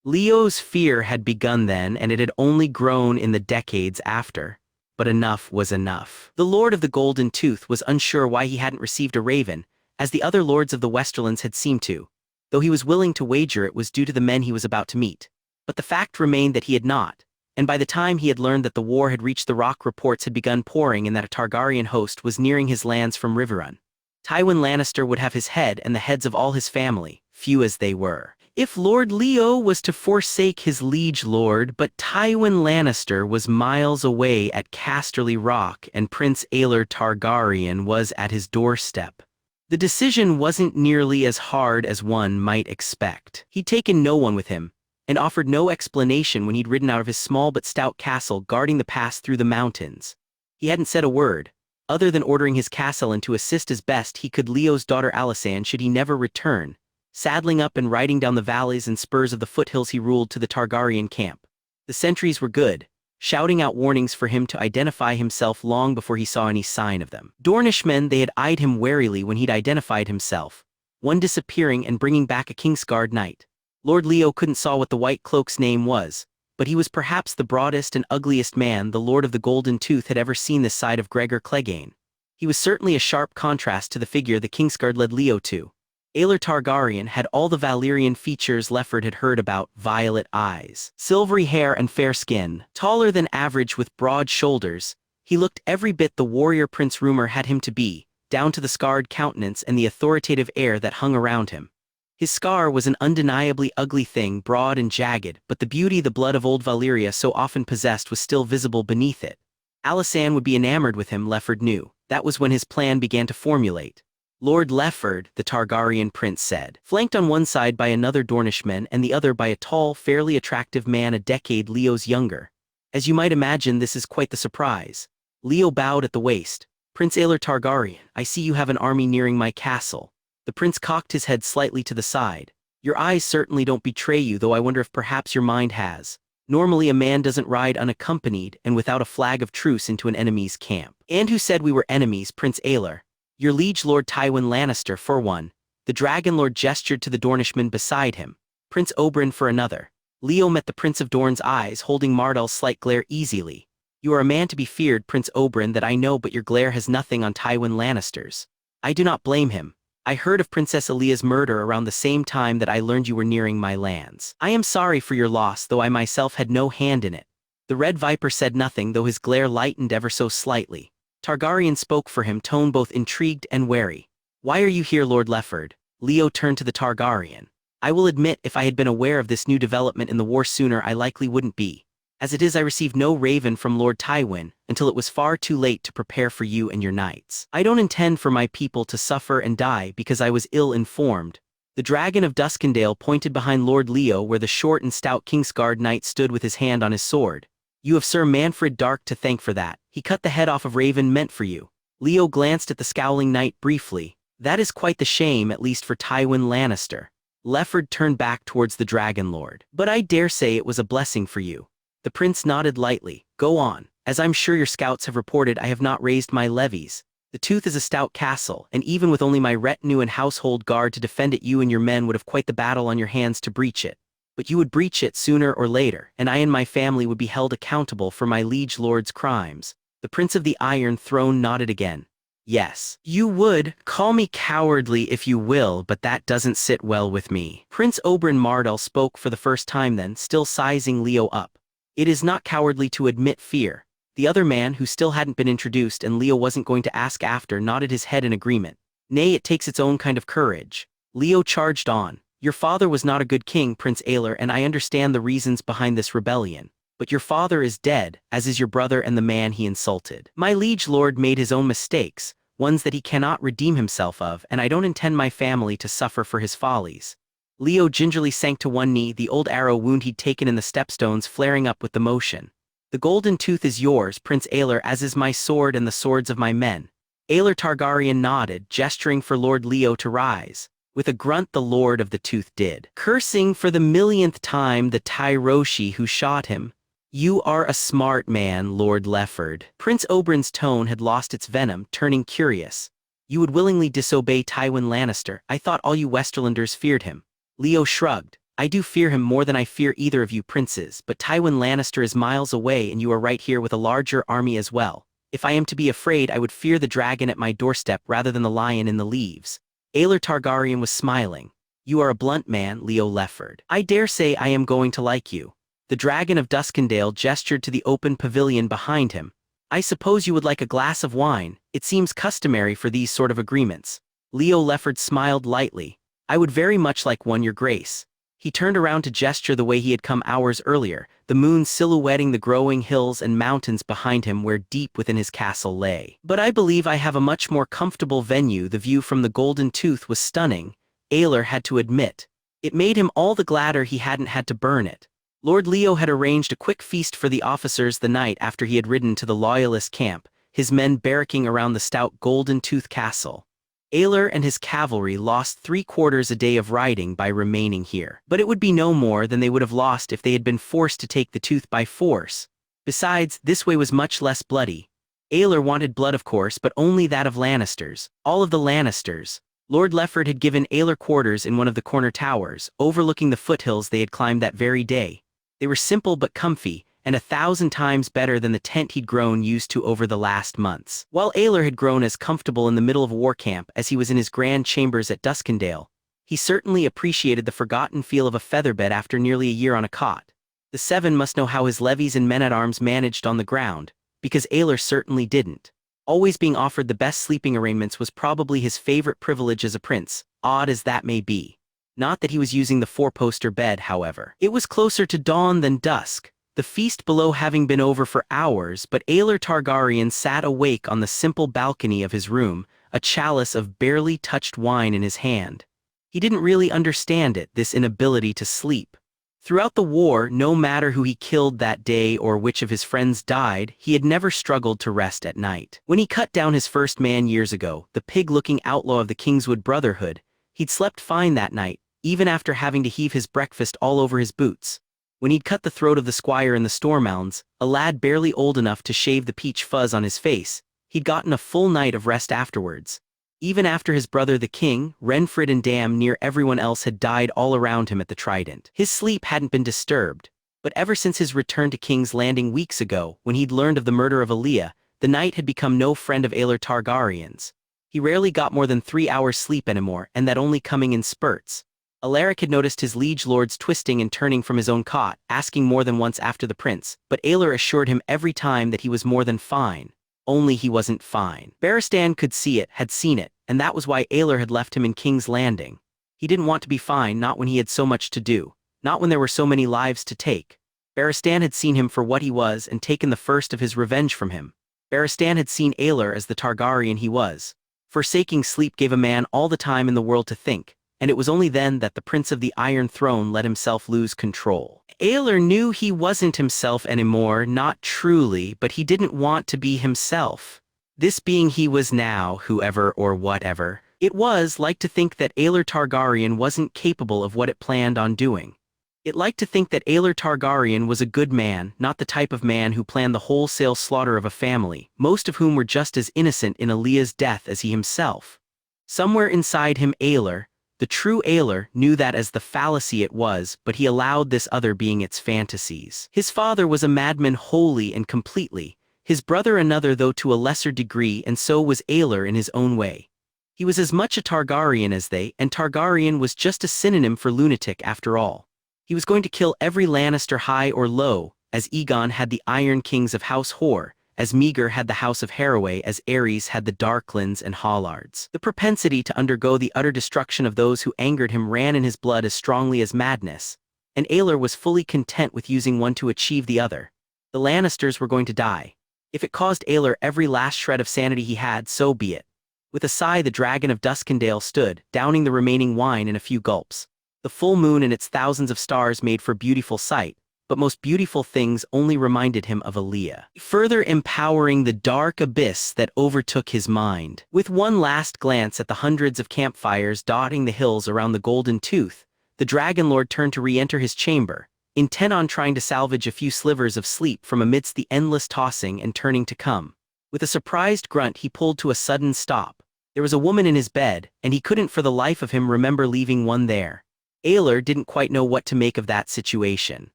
Leo's fear had begun then, and it had only grown in the decades after. But enough was enough. The Lord of the Golden Tooth was unsure why he hadn't received a raven, as the other lords of the Westerlands had seemed to, though he was willing to wager it was due to the men he was about to meet. But the fact remained that he had not, and by the time he had learned that the war had reached the Rock, reports had begun pouring and that a Targaryen host was nearing his lands from Riverrun. Tywin Lannister would have his head and the heads of all his family, few as they were. If Lord Leo was to forsake his liege lord, but Tywin Lannister was miles away at Casterly Rock and Prince Aelor Targaryen was at his doorstep. The decision wasn't nearly as hard as one might expect. He'd taken no one with him, and offered no explanation when he'd ridden out of his small but stout castle guarding the pass through the mountains. He hadn't said a word, other than ordering his castellan to assist as best he could Leo's daughter Alysanne should he never return, saddling up and riding down the valleys and spurs of the foothills he ruled to the Targaryen camp. The sentries were good, shouting out warnings for him to identify himself long before he saw any sign of them. Dornishmen, they had eyed him warily when he'd identified himself, one disappearing and bringing back a Kingsguard knight. Lord Leo couldn't saw what the White Cloak's name was, but he was perhaps the broadest and ugliest man the Lord of the Golden Tooth had ever seen this side of Gregor Clegane. He was certainly a sharp contrast to the figure the Kingsguard led Leo to. Aelor Targaryen had all the Valyrian features Lefford had heard about: violet eyes, silvery hair and fair skin, taller than average with broad shoulders. He looked every bit the warrior Prince Rumor had him to be, down to the scarred countenance and the authoritative air that hung around him. His scar was an undeniably ugly thing, broad and jagged, but the beauty the blood of old Valyria so often possessed was still visible beneath it. Alysanne would be enamored with him, Lefford knew. That was when his plan began to formulate. Lord Lefford, the Targaryen prince said, flanked on one side by another Dornishman and the other by a tall, fairly attractive man a decade Leo's younger. As you might imagine, this is quite the surprise. Leo bowed at the waist. Prince Aelor Targaryen, I see you have an army nearing my castle. The prince cocked his head slightly to the side. Your eyes certainly don't betray you, though I wonder if perhaps your mind has. Normally a man doesn't ride unaccompanied and without a flag of truce into an enemy's camp. And who said we were enemies, Prince Aelor? Your liege lord Tywin Lannister for one. The Dragon Lord gestured to the Dornishman beside him. Prince Oberyn for another. Leo met the Prince of Dorne's eyes, holding Mardal's slight glare easily. You are a man to be feared, Prince Oberyn, that I know, but your glare has nothing on Tywin Lannister's. I do not blame him. I heard of Princess Alia's murder around the same time that I learned you were nearing my lands. I am sorry for your loss, though I myself had no hand in it. The Red Viper said nothing, though his glare lightened ever so slightly. Targaryen spoke for him, tone both intrigued and wary. Why are you here, Lord Lefford? Leo turned to the Targaryen. I will admit, if I had been aware of this new development in the war sooner, I likely wouldn't be. As it is, I received no raven from Lord Tywin until it was far too late to prepare for you and your knights. I don't intend for my people to suffer and die because I was ill-informed. The Dragon of Duskendale pointed behind Lord Leo where the short and stout Kingsguard knight stood with his hand on his sword. You have Sir Manfred Dark to thank for that. He cut the head off of Raven meant for you. Leo glanced at the scowling knight briefly. That is quite the shame, at least for Tywin Lannister. Lefford turned back towards the Dragon Lord. But I dare say it was a blessing for you. The prince nodded lightly. Go on. As I'm sure your scouts have reported, I have not raised my levies. The Tooth is a stout castle, and even with only my retinue and household guard to defend it, you and your men would have quite the battle on your hands to breach it. But you would breach it sooner or later, and I and my family would be held accountable for my liege lord's crimes. The Prince of the Iron Throne nodded again. Yes, you would. Call me cowardly if you will, but that doesn't sit well with me. Prince Oberyn Martell spoke for the first time then, still sizing Leo up. It is not cowardly to admit fear. The other man, who still hadn't been introduced and Leo wasn't going to ask after, nodded his head in agreement. Nay, it takes its own kind of courage. Leo charged on. Your father was not a good king, Prince Aelor, and I understand the reasons behind this rebellion. But your father is dead, as is your brother and the man he insulted. My liege lord made his own mistakes, ones that he cannot redeem himself of, and I don't intend my family to suffer for his follies. Leo gingerly sank to one knee, the old arrow wound he'd taken in the stepstones flaring up with the motion. The golden tooth is yours, Prince Aelor, as is my sword and the swords of my men. Aelor Targaryen nodded, gesturing for Lord Leo to rise. With a grunt the Lord of the Tooth did, cursing for the millionth time the Tyroshi who shot him. You are a smart man, Lord Lefford. Prince Oberyn's tone had lost its venom, turning curious. You would willingly disobey Tywin Lannister. I thought all you Westerlanders feared him. Leo shrugged. I do fear him more than I fear either of you princes, but Tywin Lannister is miles away and you are right here with a larger army as well. If I am to be afraid, I would fear the dragon at my doorstep rather than the lion in the leaves. Aelor Targaryen was smiling. You are a blunt man, Leo Lefford. I dare say I am going to like you. The dragon of Duskendale gestured to the open pavilion behind him. I suppose you would like a glass of wine. It seems customary for these sort of agreements. Leo Lefford smiled lightly. I would very much like one, your grace. He turned around to gesture the way he had come hours earlier, the moon silhouetting the growing hills and mountains behind him where deep within his castle lay. But I believe I have a much more comfortable venue. The view from the Golden Tooth was stunning, Aelor had to admit. It made him all the gladder he hadn't had to burn it. Lord Leo had arranged a quick feast for the officers the night after he had ridden to the Loyalist camp, his men barracking around the stout Golden Tooth castle. Aelor and his cavalry lost 3/4 a day of riding by remaining here. But it would be no more than they would have lost if they had been forced to take the tooth by force. Besides, this way was much less bloody. Aelor wanted blood, of course, but only that of Lannisters. All of the Lannisters. Lord Lefford had given Aelor quarters in one of the corner towers, overlooking the foothills they had climbed that very day. They were simple but comfy, and 1,000 times better than the tent he'd grown used to over the last months. While Aelor had grown as comfortable in the middle of a war camp as he was in his grand chambers at Duskendale, he certainly appreciated the forgotten feel of a featherbed after nearly a year on a cot. The Seven must know how his levies and men-at-arms managed on the ground, because Aelor certainly didn't. Always being offered the best sleeping arrangements was probably his favorite privilege as a prince, odd as that may be. Not that he was using the four-poster bed, however. It was closer to dawn than dusk, the feast below having been over for hours, but Aelor Targaryen sat awake on the simple balcony of his room, a chalice of barely touched wine in his hand. He didn't really understand it, this inability to sleep. Throughout the war, no matter who he killed that day or which of his friends died, he had never struggled to rest at night. When he cut down his first man years ago, the pig-looking outlaw of the Kingswood Brotherhood, he'd slept fine that night, even after having to heave his breakfast all over his boots. When he'd cut the throat of the squire in the Stormmounds, a lad barely old enough to shave the peach fuzz on his face, he'd gotten a full night of rest afterwards. Even after his brother the king, Renfrid, and damn near everyone else had died all around him at the Trident, his sleep hadn't been disturbed. But ever since his return to King's Landing weeks ago, when he'd learned of the murder of Aaliyah, the night had become no friend of Aelor Targaryen's. He rarely got more than 3 hours sleep anymore, and that only coming in spurts. Alaric had noticed his liege lords twisting and turning from his own cot, asking more than once after the prince, but Aelor assured him every time that he was more than fine. Only he wasn't fine. Barristan could see it, had seen it, and that was why Aelor had left him in King's Landing. He didn't want to be fine, not when he had so much to do, not when there were so many lives to take. Barristan had seen him for what he was and taken the first of his revenge from him. Barristan had seen Aelor as the Targaryen he was. Forsaking sleep gave a man all the time in the world to think, and it was only then that the Prince of the Iron Throne let himself lose control. Aelor knew he wasn't himself anymore, not truly, but he didn't want to be himself. This being he was now, whoever or whatever. It was like to think that Aelor Targaryen wasn't capable of what it planned on doing. It liked to think that Aelor Targaryen was a good man, not the type of man who planned the wholesale slaughter of a family, most of whom were just as innocent in Aaliyah's death as he himself. Somewhere inside him Aelor, the true Aelor, knew that as the fallacy it was, but he allowed this other being its fantasies. His father was a madman wholly and completely, his brother another though to a lesser degree, and so was Aelor in his own way. He was as much a Targaryen as they, and Targaryen was just a synonym for lunatic after all. He was going to kill every Lannister high or low, as Aegon had the Iron Kings of House Hoare, as Meager had the House of Harroway, as Aerys had the Darklands and Hollards. The propensity to undergo the utter destruction of those who angered him ran in his blood as strongly as madness, and Aelor was fully content with using one to achieve the other. The Lannisters were going to die. If it caused Aelor every last shred of sanity he had, so be it. With a sigh the dragon of Duskendale stood, downing the remaining wine in a few gulps. The full moon and its thousands of stars made for beautiful sight, but most beautiful things only reminded him of Aaliyah, further empowering the dark abyss that overtook his mind. With one last glance at the hundreds of campfires dotting the hills around the Golden Tooth, the Dragon Lord turned to re-enter his chamber, intent on trying to salvage a few slivers of sleep from amidst the endless tossing and turning to come. With a surprised grunt he pulled to a sudden stop. There was a woman in his bed, and he couldn't for the life of him remember leaving one there. Aelor didn't quite know what to make of that situation,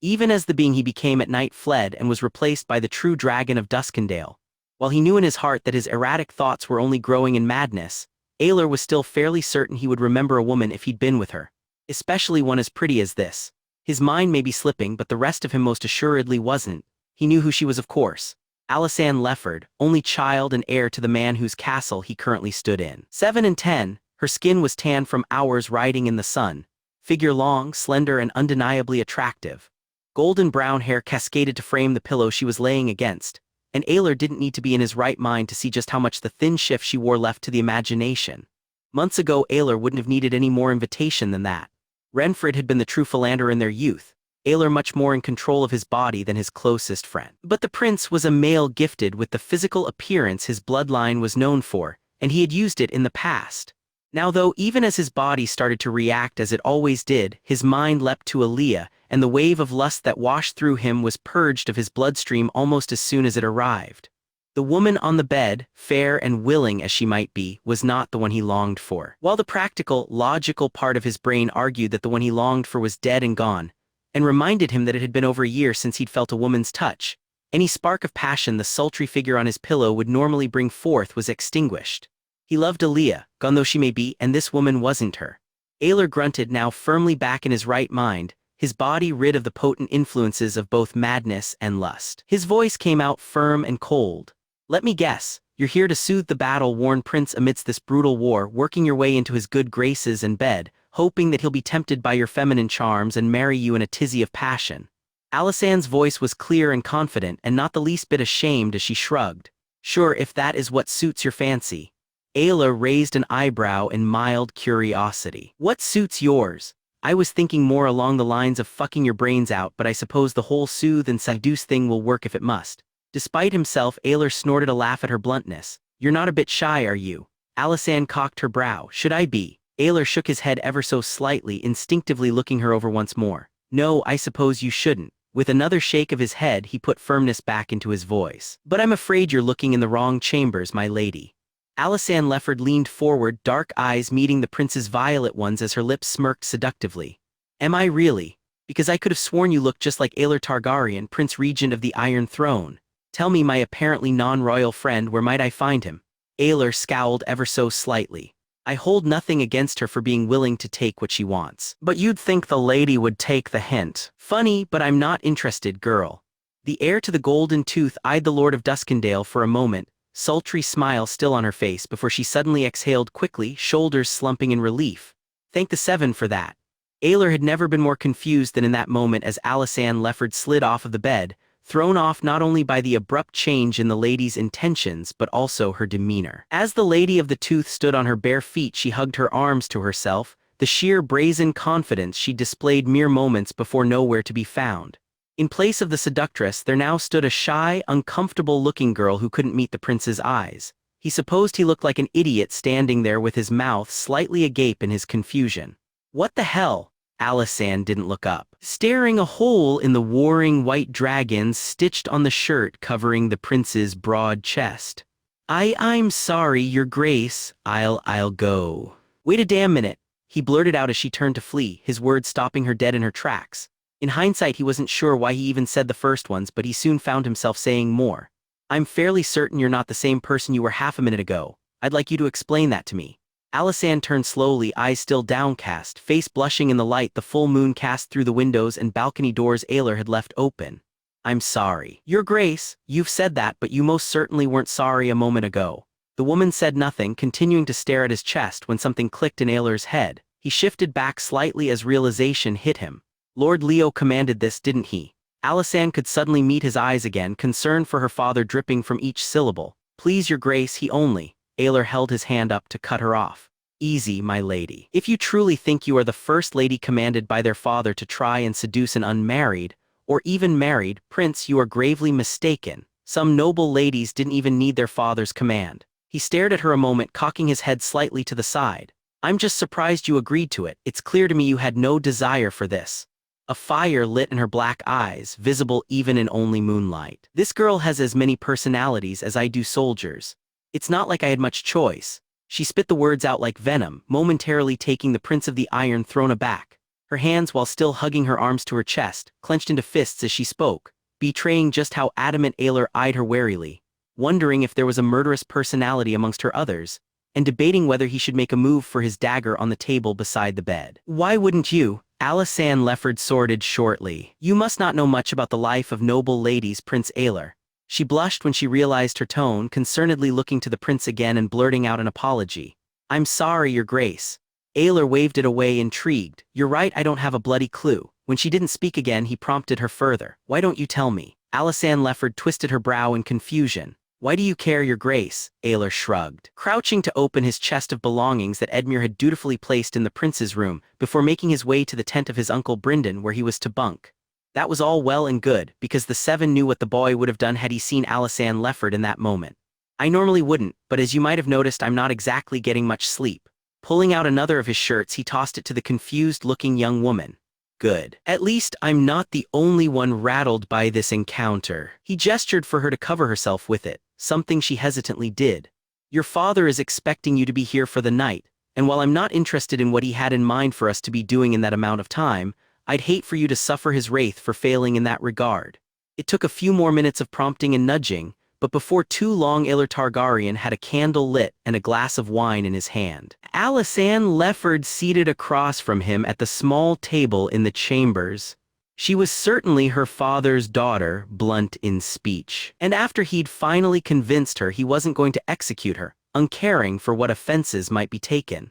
even as the being he became at night fled and was replaced by the true dragon of Duskendale. While he knew in his heart that his erratic thoughts were only growing in madness, Aelor was still fairly certain he would remember a woman if he'd been with her, especially one as pretty as this. His mind may be slipping, but the rest of him most assuredly wasn't. He knew who she was, of course. Alysanne Lefford, only child and heir to the man whose castle he currently stood in. 7 and 10, her skin was tanned from hours riding in the sun. Figure long, slender, and undeniably attractive. Golden brown hair cascaded to frame the pillow she was laying against, and Aelor didn't need to be in his right mind to see just how much the thin shift she wore left to the imagination. Months ago Aelor wouldn't have needed any more invitation than that. Renfred had been the true philanderer in their youth, Aelor much more in control of his body than his closest friend. But the prince was a male gifted with the physical appearance his bloodline was known for, and he had used it in the past. Now though, even as his body started to react as it always did, his mind leapt to Aaliyah, and the wave of lust that washed through him was purged of his bloodstream almost as soon as it arrived. The woman on the bed, fair and willing as she might be, was not the one he longed for. While the practical, logical part of his brain argued that the one he longed for was dead and gone, and reminded him that it had been over a year since he'd felt a woman's touch, any spark of passion the sultry figure on his pillow would normally bring forth was extinguished. He loved Aaliyah, gone though she may be, and this woman wasn't her. Aelor grunted, now firmly back in his right mind, his body rid of the potent influences of both madness and lust. His voice came out firm and cold. "Let me guess, you're here to soothe the battle-worn prince amidst this brutal war, working your way into his good graces and bed, hoping that he'll be tempted by your feminine charms and marry you in a tizzy of passion." Alysanne's voice was clear and confident, and not the least bit ashamed as she shrugged. "Sure, if that is what suits your fancy." Aelor raised an eyebrow in mild curiosity. "What suits yours? I was thinking more along the lines of fucking your brains out, but I suppose the whole soothe and seduce thing will work if it must." Despite himself, Aelor snorted a laugh at her bluntness. "You're not a bit shy, are you?" Alysanne cocked her brow. "Should I be?" Aelor shook his head ever so slightly, instinctively looking her over once more. "No, I suppose you shouldn't." With another shake of his head, he put firmness back into his voice. "But I'm afraid you're looking in the wrong chambers, my lady." Alysanne Lefford leaned forward, dark eyes meeting the prince's violet ones as her lips smirked seductively. "Am I really? Because I could have sworn you looked just like Aelor Targaryen, Prince Regent of the Iron Throne. Tell me, my apparently non-royal friend, where might I find him?" Aelor scowled ever so slightly. "I hold nothing against her for being willing to take what she wants. But you'd think the lady would take the hint. Funny, but I'm not interested, girl." The heir to the Golden Tooth eyed the Lord of Duskendale for a moment, sultry smile still on her face, before she suddenly exhaled quickly, shoulders slumping in relief. "Thank the 7 for that." Aelor had never been more confused than in that moment as Alysanne Lefford slid off of the bed, thrown off not only by the abrupt change in the lady's intentions but also her demeanor. As the Lady of the Tooth stood on her bare feet, she hugged her arms to herself, the sheer brazen confidence she displayed mere moments before nowhere to be found. In place of the seductress, there now stood a shy, uncomfortable-looking girl who couldn't meet the prince's eyes. He supposed he looked like an idiot standing there with his mouth slightly agape in his confusion. What the hell? Alysanne didn't look up, staring a hole in the warring white dragons stitched on the shirt covering the prince's broad chest. I'm sorry, your grace, I'll go. Wait a damn minute, he blurted out as she turned to flee, his words stopping her dead in her tracks. In hindsight, he wasn't sure why he even said the first ones, but he soon found himself saying more. I'm fairly certain you're not the same person you were half a minute ago. I'd like you to explain that to me. Alysanne turned slowly, eyes still downcast, face blushing in the light the full moon cast through the windows and balcony doors Aelor had left open. I'm sorry. Your grace, you've said that, but you most certainly weren't sorry a moment ago. The woman said nothing, continuing to stare at his chest when something clicked in Aelor's head. He shifted back slightly as realization hit him. Lord Leo commanded this, didn't he? Alysanne could suddenly meet his eyes again, concern for her father dripping from each syllable. Please, your grace, he only. Aelor held his hand up to cut her off. Easy, my lady. If you truly think you are the first lady commanded by their father to try and seduce an unmarried, or even married, prince, you are gravely mistaken. Some noble ladies didn't even need their father's command. He stared at her a moment, cocking his head slightly to the side. I'm just surprised you agreed to it. It's clear to me you had no desire for this. A fire lit in her black eyes, visible even in only moonlight. This girl has as many personalities as I do soldiers. It's not like I had much choice. She spit the words out like venom, momentarily taking the Prince of the Iron Throne aback. Her hands, while still hugging her arms to her chest, clenched into fists as she spoke, betraying just how adamant Aelor eyed her warily, wondering if there was a murderous personality amongst her others, and debating whether he should make a move for his dagger on the table beside the bed. Why wouldn't you? Alysanne Lefford sorted shortly. You must not know much about the life of noble ladies, Prince Aelor. She blushed when she realized her tone, concernedly looking to the prince again and blurting out an apology. I'm sorry, your grace. Aelor waved it away, intrigued. You're right, I don't have a bloody clue. When she didn't speak again, he prompted her further. Why don't you tell me? Alysanne Lefford twisted her brow in confusion. Why do you care, your grace? Aelor shrugged, crouching to open his chest of belongings that Edmure had dutifully placed in the prince's room before making his way to the tent of his uncle Brynden where he was to bunk. That was all well and good, because the seven knew what the boy would have done had he seen Alysanne Lefford in that moment. I normally wouldn't, but as you might have noticed, I'm not exactly getting much sleep. Pulling out another of his shirts, he tossed it to the confused-looking young woman. Good. At least I'm not the only one rattled by this encounter. He gestured for her to cover herself with it, something she hesitantly did. Your father is expecting you to be here for the night, and while I'm not interested in what he had in mind for us to be doing in that amount of time, I'd hate for you to suffer his wrath for failing in that regard. It took a few more minutes of prompting and nudging, but before too long Aelor Targaryen had a candle lit and a glass of wine in his hand. Alysanne Lefford seated across from him at the small table in the chambers. She was certainly her father's daughter, blunt in speech. And after he'd finally convinced her he wasn't going to execute her, uncaring for what offenses might be taken.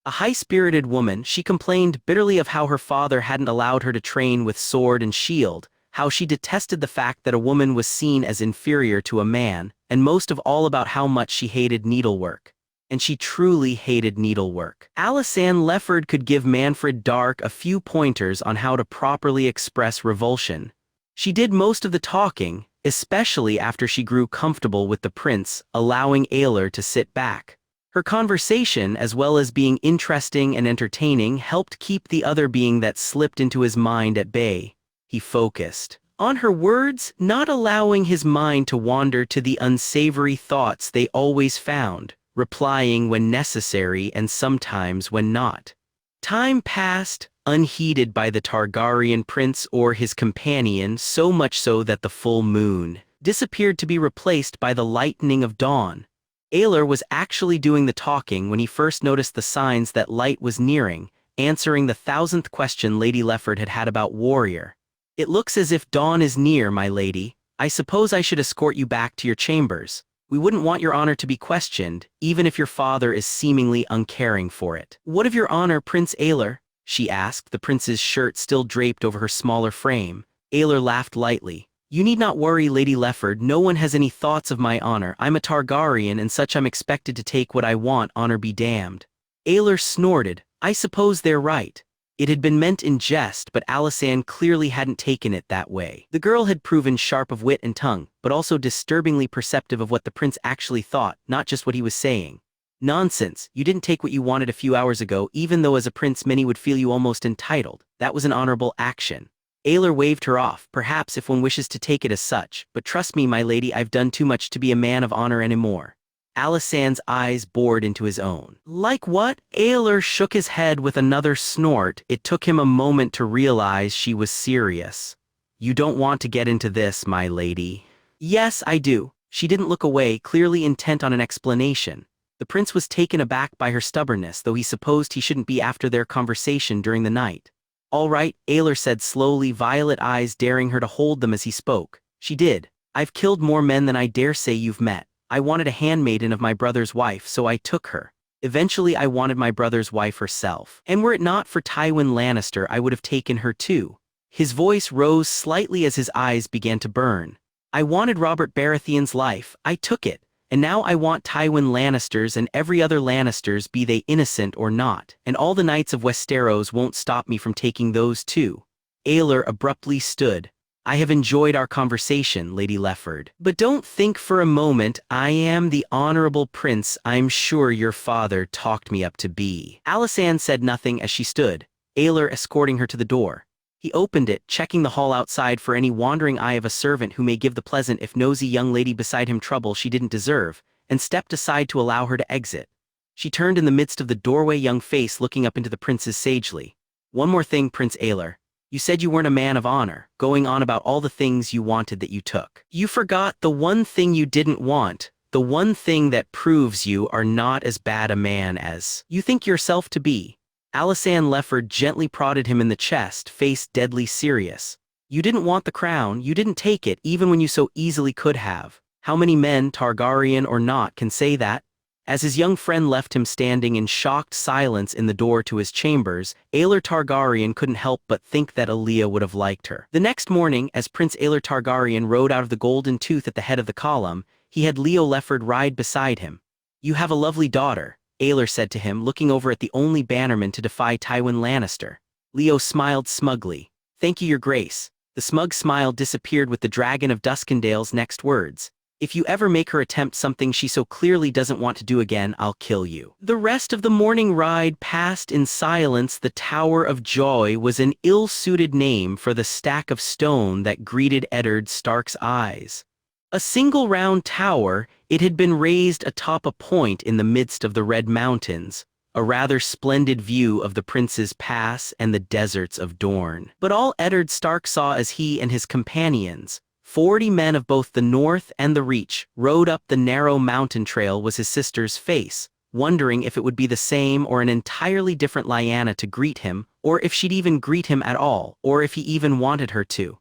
A high-spirited woman, she complained bitterly of how her father hadn't allowed her to train with sword and shield, how she detested the fact that a woman was seen as inferior to a man, and most of all about how much she hated needlework. And she truly hated needlework. Alysanne Lefford could give Manfred Dark a few pointers on how to properly express revulsion. She did most of the talking, especially after she grew comfortable with the prince, allowing Aelor to sit back. Her conversation, as well as being interesting and entertaining, helped keep the other being that slipped into his mind at bay. He focused on her words, not allowing his mind to wander to the unsavory thoughts they always found, replying when necessary and sometimes when not. Time passed, unheeded by the Targaryen prince or his companion, so much so that the full moon disappeared to be replaced by the lightening of dawn. Aelor was actually doing the talking when he first noticed the signs that light was nearing, answering the 1000th question Lady Lefford had had about warrior. It looks as if dawn is near, my lady. I suppose I should escort you back to your chambers. We wouldn't want your honor to be questioned, even if your father is seemingly uncaring for it. What of your honor, Prince Aelor? She asked, the prince's shirt still draped over her smaller frame. Aelor laughed lightly. You need not worry, Lady Lefford, no one has any thoughts of my honor. I'm a Targaryen and such I'm expected to take what I want, honor be damned. Aelor snorted, I suppose they're right. It had been meant in jest, but Alysanne clearly hadn't taken it that way. The girl had proven sharp of wit and tongue, but also disturbingly perceptive of what the prince actually thought, not just what he was saying. Nonsense, you didn't take what you wanted a few hours ago, even though as a prince many would feel you almost entitled. That was an honorable action. Aelor waved her off, perhaps if one wishes to take it as such, but trust me, my lady, I've done too much to be a man of honor anymore. Alysanne's eyes bored into his own. Like what? Aelor shook his head with another snort. It took him a moment to realize she was serious. You don't want to get into this, my lady. Yes, I do. She didn't look away, clearly intent on an explanation. The prince was taken aback by her stubbornness, though he supposed he shouldn't be after their conversation during the night. All right, Aelor said slowly, violet eyes daring her to hold them as he spoke. She did. I've killed more men than I dare say you've met. I wanted a handmaiden of my brother's wife, so I took her. Eventually I wanted my brother's wife herself. And were it not for Tywin Lannister, I would have taken her too. His voice rose slightly as his eyes began to burn. I wanted Robert Baratheon's life, I took it. And now I want Tywin Lannister's and every other Lannister's, be they innocent or not. And all the knights of Westeros won't stop me from taking those too. Aelor abruptly stood. I have enjoyed our conversation, Lady Lefford. But don't think for a moment I am the honorable prince I'm sure your father talked me up to be. Alysanne said nothing as she stood, Aelor escorting her to the door. He opened it, checking the hall outside for any wandering eye of a servant who may give the pleasant if nosy young lady beside him trouble she didn't deserve, and stepped aside to allow her to exit. She turned in the midst of the doorway, young face looking up into the prince's sagely. One more thing, Prince Aelor. You said you weren't a man of honor, going on about all the things you wanted that you took. You forgot the one thing you didn't want, the one thing that proves you are not as bad a man as you think yourself to be. Alysanne Lefford gently prodded him in the chest, face deadly serious. You didn't want the crown, you didn't take it, even when you so easily could have. How many men, Targaryen or not, can say that? As his young friend left him standing in shocked silence in the door to his chambers, Aelor Targaryen couldn't help but think that Aaliyah would have liked her. The next morning, as Prince Aelor Targaryen rode out of the Golden Tooth at the head of the column, he had Leo Lefford ride beside him. You have a lovely daughter, Aelor said to him, looking over at the only bannerman to defy Tywin Lannister. Leo smiled smugly. Thank you, your grace. The smug smile disappeared with the dragon of Duskendale's next words. If you ever make her attempt something she so clearly doesn't want to do again, I'll kill you. The rest of the morning ride passed in silence. The Tower of Joy was an ill-suited name for the stack of stone that greeted Eddard Stark's eyes. A single round tower, it had been raised atop a point in the midst of the Red Mountains, a rather splendid view of the Prince's Pass and the deserts of Dorne. But all Eddard Stark saw as he and his companions, 40 men of both the North and the Reach, rode up the narrow mountain trail was his sister's face, wondering if it would be the same or an entirely different Lyanna to greet him, or if she'd even greet him at all, or if he even wanted her to.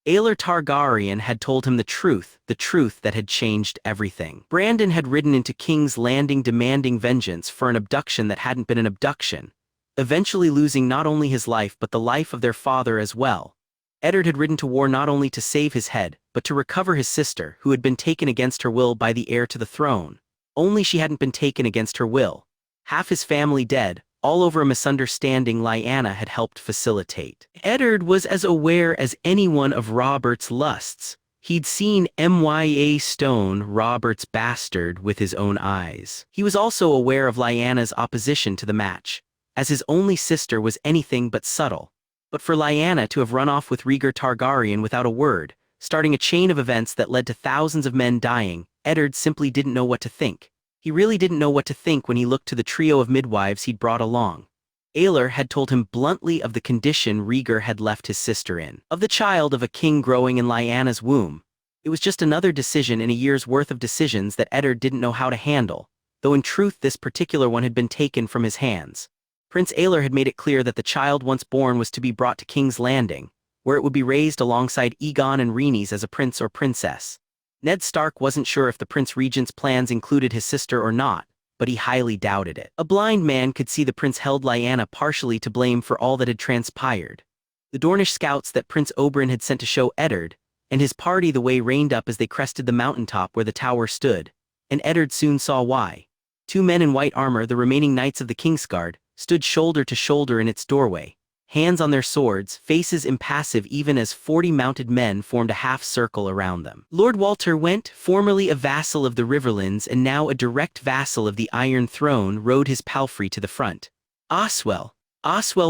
Aelor Targaryen had told him the truth that had changed everything. Brandon had ridden into King's Landing demanding vengeance for an abduction that hadn't been an abduction, eventually losing not only his life but the life of their father as well. Eddard had ridden to war not only to save his head, but to recover his sister, who had been taken against her will by the heir to the throne. Only she hadn't been taken against her will. Half his family dead, all over a misunderstanding Lyanna had helped facilitate. Eddard was as aware as anyone of Robert's lusts. He'd seen Mya Stone, Robert's bastard, with his own eyes. He was also aware of Lyanna's opposition to the match, as his only sister was anything but subtle. But for Lyanna to have run off with Rhaegar Targaryen without a word, starting a chain of events that led to thousands of men dying, Eddard simply didn't know what to think. He really didn't know what to think when he looked to the trio of midwives he'd brought along. Aelor had told him bluntly of the condition Rhaegar had left his sister in, of the child of a king growing in Lyanna's womb. It was just another decision in a year's worth of decisions that Eddard didn't know how to handle, though in truth this particular one had been taken from his hands. Prince Aelor had made it clear that the child once born was to be brought to King's Landing, where it would be raised alongside Aegon and Rhaenys as a prince or princess. Ned Stark wasn't sure if the Prince Regent's plans included his sister or not, but he highly doubted it. A blind man could see the prince held Lyanna partially to blame for all that had transpired. The Dornish scouts that Prince Oberyn had sent to show Eddard, and his party the way reined up as they crested the mountaintop where the tower stood, and Eddard soon saw why. 2 men in white armor, the remaining knights of the Kingsguard, stood shoulder to shoulder in its doorway, hands on their swords, faces impassive even as 40 mounted men formed a half-circle around them. Lord Walter Went, formerly a vassal of the Riverlands and now a direct vassal of the Iron Throne, rode his palfrey to the front. Oswell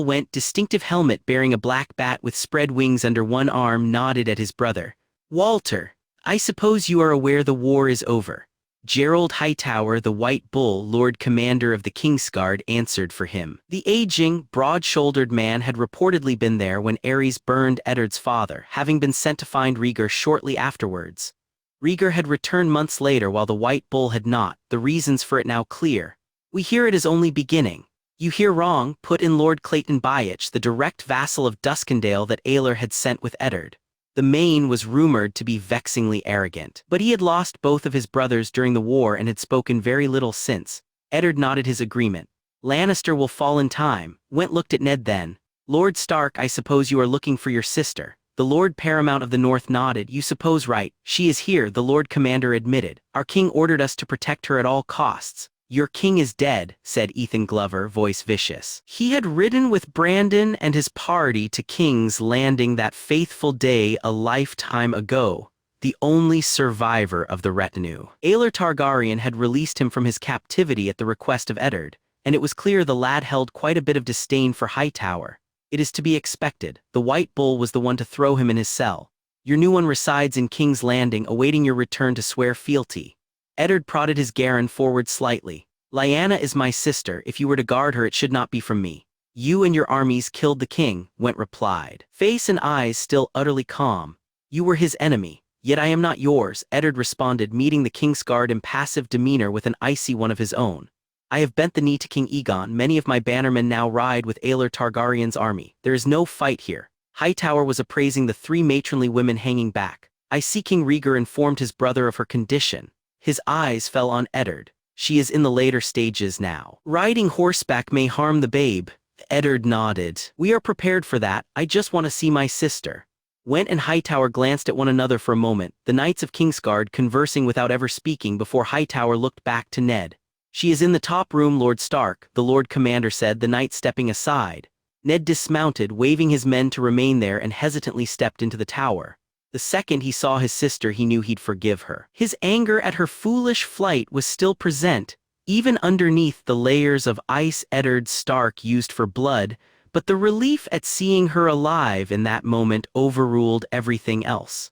Went, distinctive helmet bearing a black bat with spread wings under one arm, nodded at his brother. Walter, I suppose you are aware the war is over. Gerald Hightower, the White Bull, Lord Commander of the Kingsguard, answered for him. The aging, broad-shouldered man had reportedly been there when Aerys burned Eddard's father, having been sent to find Rhaegar shortly afterwards. Rhaegar had returned months later while the White Bull had not, the reasons for it now clear. We hear it is only beginning. You hear wrong, put in Lord Clayton Byitch, the direct vassal of Duskendale that Aelor had sent with Eddard. The Maine was rumored to be vexingly arrogant, but he had lost both of his brothers during the war and had spoken very little since. Eddard nodded his agreement. Lannister will fall in time. Went looked at Ned then. Lord Stark, I suppose you are looking for your sister. The Lord Paramount of the North nodded. You suppose right. She is here, the Lord Commander admitted. Our king ordered us to protect her at all costs. Your king is dead, said Ethan Glover, voice vicious. He had ridden with Brandon and his party to King's Landing that faithful day a lifetime ago, the only survivor of the retinue. Aelor Targaryen had released him from his captivity at the request of Eddard, and it was clear the lad held quite a bit of disdain for Hightower. It is to be expected. The White Bull was the one to throw him in his cell. Your new one resides in King's Landing, awaiting your return to swear fealty. Eddard prodded his Garen forward slightly. Lyanna is my sister. If you were to guard her, it should not be from me. You and your armies killed the king, Went replied, face and eyes still utterly calm. You were his enemy, yet I am not yours, Eddard responded, meeting the Kingsguard impassive demeanor with an icy one of his own. I have bent the knee to King Aegon. Many of my bannermen now ride with Aelor Targaryen's army. There is no fight here. Hightower was appraising the 3 matronly women hanging back. I see King Rhaegar informed his brother of her condition. His eyes fell on Eddard. She is in the later stages now. Riding horseback may harm the babe. Eddard nodded. We are prepared for that. I just want to see my sister. Went and Hightower glanced at one another for a moment, the Knights of Kingsguard conversing without ever speaking before Hightower looked back to Ned. She is in the top room, Lord Stark, the Lord Commander said, the knight stepping aside. Ned dismounted, waving his men to remain there, and hesitantly stepped into the tower. The second he saw his sister, he knew he'd forgive her. His anger at her foolish flight was still present, even underneath the layers of ice Eddard Stark used for blood, but the relief at seeing her alive in that moment overruled everything else.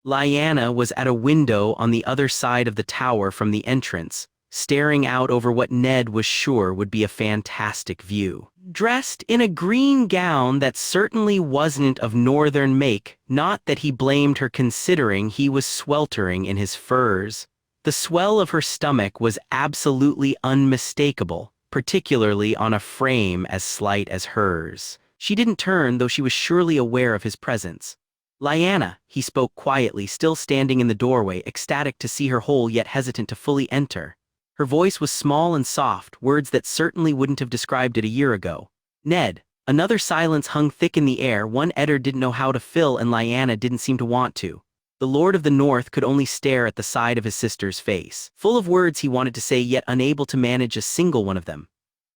Lyanna was at a window on the other side of the tower from the entrance, staring out over what Ned was sure would be a fantastic view. Dressed in a green gown that certainly wasn't of northern make, not that he blamed her considering he was sweltering in his furs. The swell of her stomach was absolutely unmistakable, particularly on a frame as slight as hers. She didn't turn, though she was surely aware of his presence. Lyanna, he spoke quietly, still standing in the doorway, ecstatic to see her whole yet hesitant to fully enter. Her voice was small and soft, words that certainly wouldn't have described it a year ago. Ned. Another silence hung thick in the air, one Eddard didn't know how to fill and Lyanna didn't seem to want to. The Lord of the North could only stare at the side of his sister's face, full of words he wanted to say yet unable to manage a single one of them.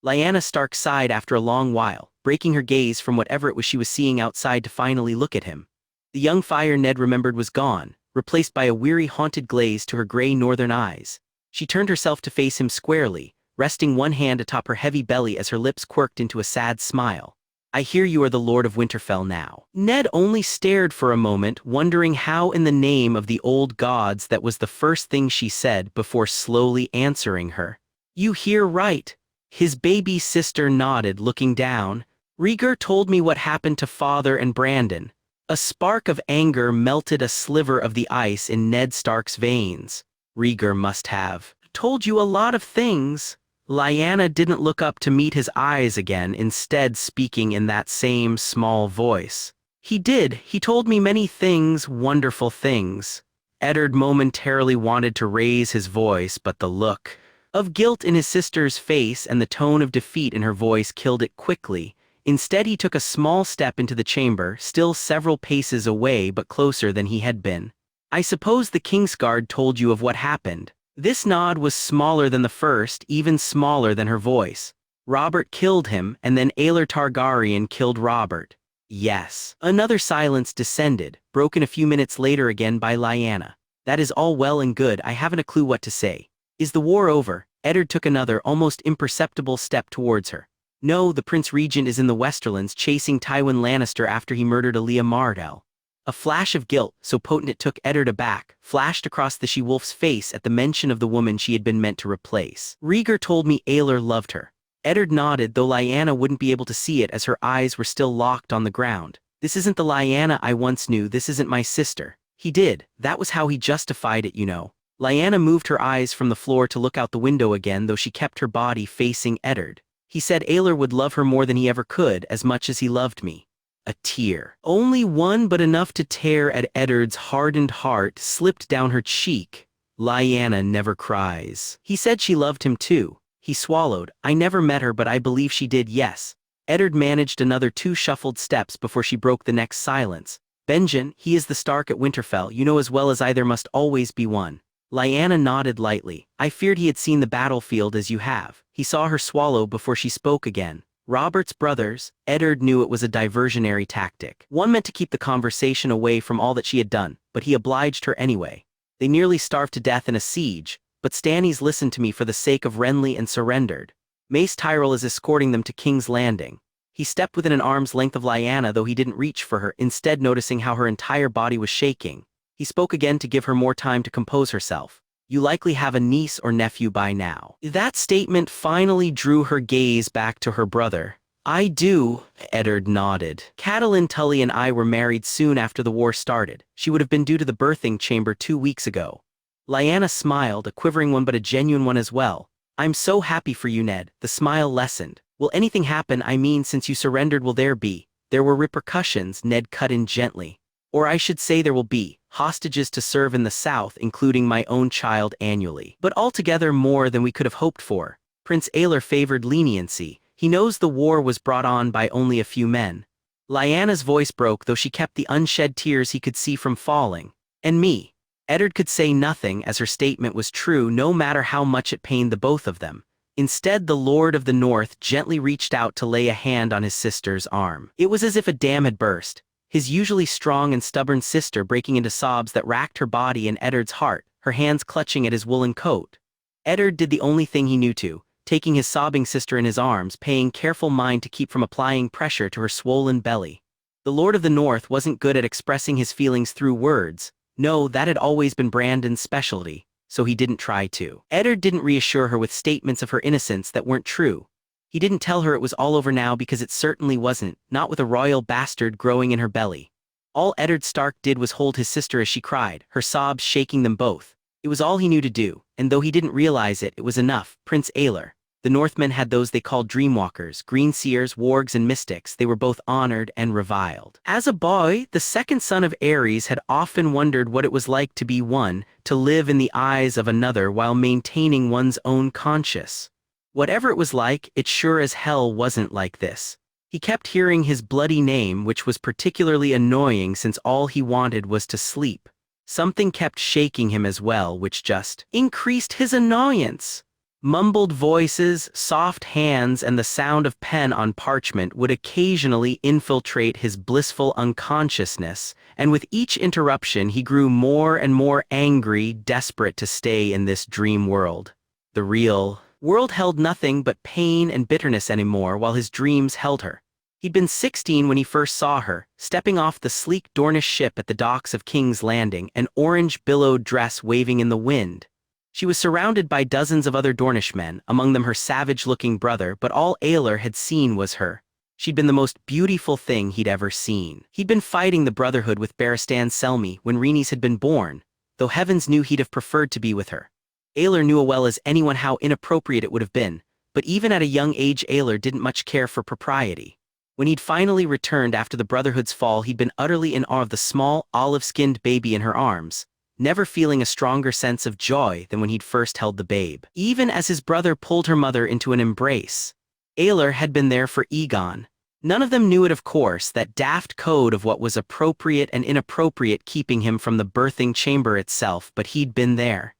Lyanna Stark sighed after a long while, breaking her gaze from whatever it was she was seeing outside to finally look at him. The young fire Ned remembered was gone, replaced by a weary haunted glaze to her gray northern eyes. She turned herself to face him squarely, resting one hand atop her heavy belly as her lips quirked into a sad smile. I hear you are the Lord of Winterfell now. Ned only stared for a moment, wondering how in the name of the old gods that was the first thing she said before slowly answering her. You hear right. His baby sister nodded, looking down. Rhaegar told me what happened to Father and Brandon. A spark of anger melted a sliver of the ice in Ned Stark's veins. Rhaegar must have told you a lot of things. Lyanna didn't look up to meet his eyes again, instead speaking in that same small voice. He did. He told me many things, wonderful things. Eddard momentarily wanted to raise his voice, but the look of guilt in his sister's face and the tone of defeat in her voice killed it quickly. Instead, he took a small step into the chamber, still several paces away but closer than he had been. I suppose the Kingsguard told you of what happened. This nod was smaller than the first, even smaller than her voice. Robert killed him, and then Aelor Targaryen killed Robert. Yes. Another silence descended, broken a few minutes later again by Lyanna. That is all well and good, I haven't a clue what to say. Is the war over? Eddard took another, almost imperceptible step towards her. No, the Prince Regent is in the Westerlands chasing Tywin Lannister after he murdered Alia Mardell. A flash of guilt, so potent it took Eddard aback, flashed across the she-wolf's face at the mention of the woman she had been meant to replace. Rhaegar told me Aelor loved her. Eddard nodded, though Lyanna wouldn't be able to see it as her eyes were still locked on the ground. This isn't the Lyanna I once knew, this isn't my sister. He did, that was how he justified it, you know. Lyanna moved her eyes from the floor to look out the window again, though she kept her body facing Eddard. He said Aelor would love her more than he ever could, as much as he loved me. A tear. Only one, but enough to tear at Eddard's hardened heart, slipped down her cheek. Lyanna never cries. He said she loved him too. He swallowed. I never met her, but I believe she did, yes. Eddard managed another 2 shuffled steps before she broke the next silence. Benjen, he is the Stark at Winterfell, you know as well as I there must always be one. Lyanna nodded lightly. I feared he had seen the battlefield as you have. He saw her swallow before she spoke again. Robert's brothers. Eddard knew it was a diversionary tactic. One meant to keep the conversation away from all that she had done, but he obliged her anyway. They nearly starved to death in a siege, but Stannis listened to me for the sake of Renly and surrendered. Mace Tyrell is escorting them to King's Landing. He stepped within an arm's length of Lyanna, though he didn't reach for her, instead noticing how her entire body was shaking. He spoke again to give her more time to compose herself. You likely have a niece or nephew by now. That statement finally drew her gaze back to her brother. I do, Eddard nodded. Catelyn Tully and I were married soon after the war started. She would have been due to the birthing chamber 2 weeks ago. Lyanna smiled, a quivering one but a genuine one as well. I'm so happy for you, Ned. The smile lessened. Will anything happen, I mean, since you surrendered, will there be? There were repercussions, Ned cut in gently. Or I should say there will be. Hostages to serve in the South, including my own child annually. But altogether more than we could have hoped for. Prince Aelor favored leniency. He knows the war was brought on by only a few men. Lyanna's voice broke, though she kept the unshed tears he could see from falling. And me. Eddard could say nothing, as her statement was true no matter how much it pained the both of them. Instead, the Lord of the North gently reached out to lay a hand on his sister's arm. It was as if a dam had burst, his usually strong and stubborn sister breaking into sobs that racked her body and Eddard's heart, her hands clutching at his woolen coat. Eddard did the only thing he knew to, taking his sobbing sister in his arms, paying careful mind to keep from applying pressure to her swollen belly. The Lord of the North wasn't good at expressing his feelings through words. No, that had always been Brandon's specialty, so he didn't try to. Eddard didn't reassure her with statements of her innocence that weren't true. He didn't tell her it was all over now, because it certainly wasn't, not with a royal bastard growing in her belly. All Eddard Stark did was hold his sister as she cried, her sobs shaking them both. It was all he knew to do, and though he didn't realize it, it was enough. Prince Aelor. The Northmen had those they called dreamwalkers, greenseers, wargs, and mystics. They were both honored and reviled. As a boy, the second son of Ares had often wondered what it was like to be one, to live in the eyes of another while maintaining one's own conscience. Whatever it was like, it sure as hell wasn't like this. He kept hearing his bloody name, which was particularly annoying since all he wanted was to sleep. Something kept shaking him as well, which just increased his annoyance. Mumbled voices, soft hands, and the sound of pen on parchment would occasionally infiltrate his blissful unconsciousness, and with each interruption he grew more and more angry, desperate to stay in this dream world. The real world held nothing but pain and bitterness anymore, while his dreams held her. He'd been 16 when he first saw her, stepping off the sleek Dornish ship at the docks of King's Landing, an orange-billowed dress waving in the wind. She was surrounded by dozens of other Dornish men, among them her savage-looking brother, but all Aelor had seen was her. She'd been the most beautiful thing he'd ever seen. He'd been fighting the Brotherhood with Barristan Selmy when Rhaenys had been born, though heavens knew he'd have preferred to be with her. Aelor knew as well as anyone how inappropriate it would have been, but even at a young age Aelor didn't much care for propriety. When he'd finally returned after the Brotherhood's fall, he'd been utterly in awe of the small, olive-skinned baby in her arms, never feeling a stronger sense of joy than when he'd first held the babe. Even as his brother pulled her mother into an embrace, Aelor had been there for Aegon. None of them knew it, of course, that daft code of what was appropriate and inappropriate keeping him from the birthing chamber itself, but he'd been there.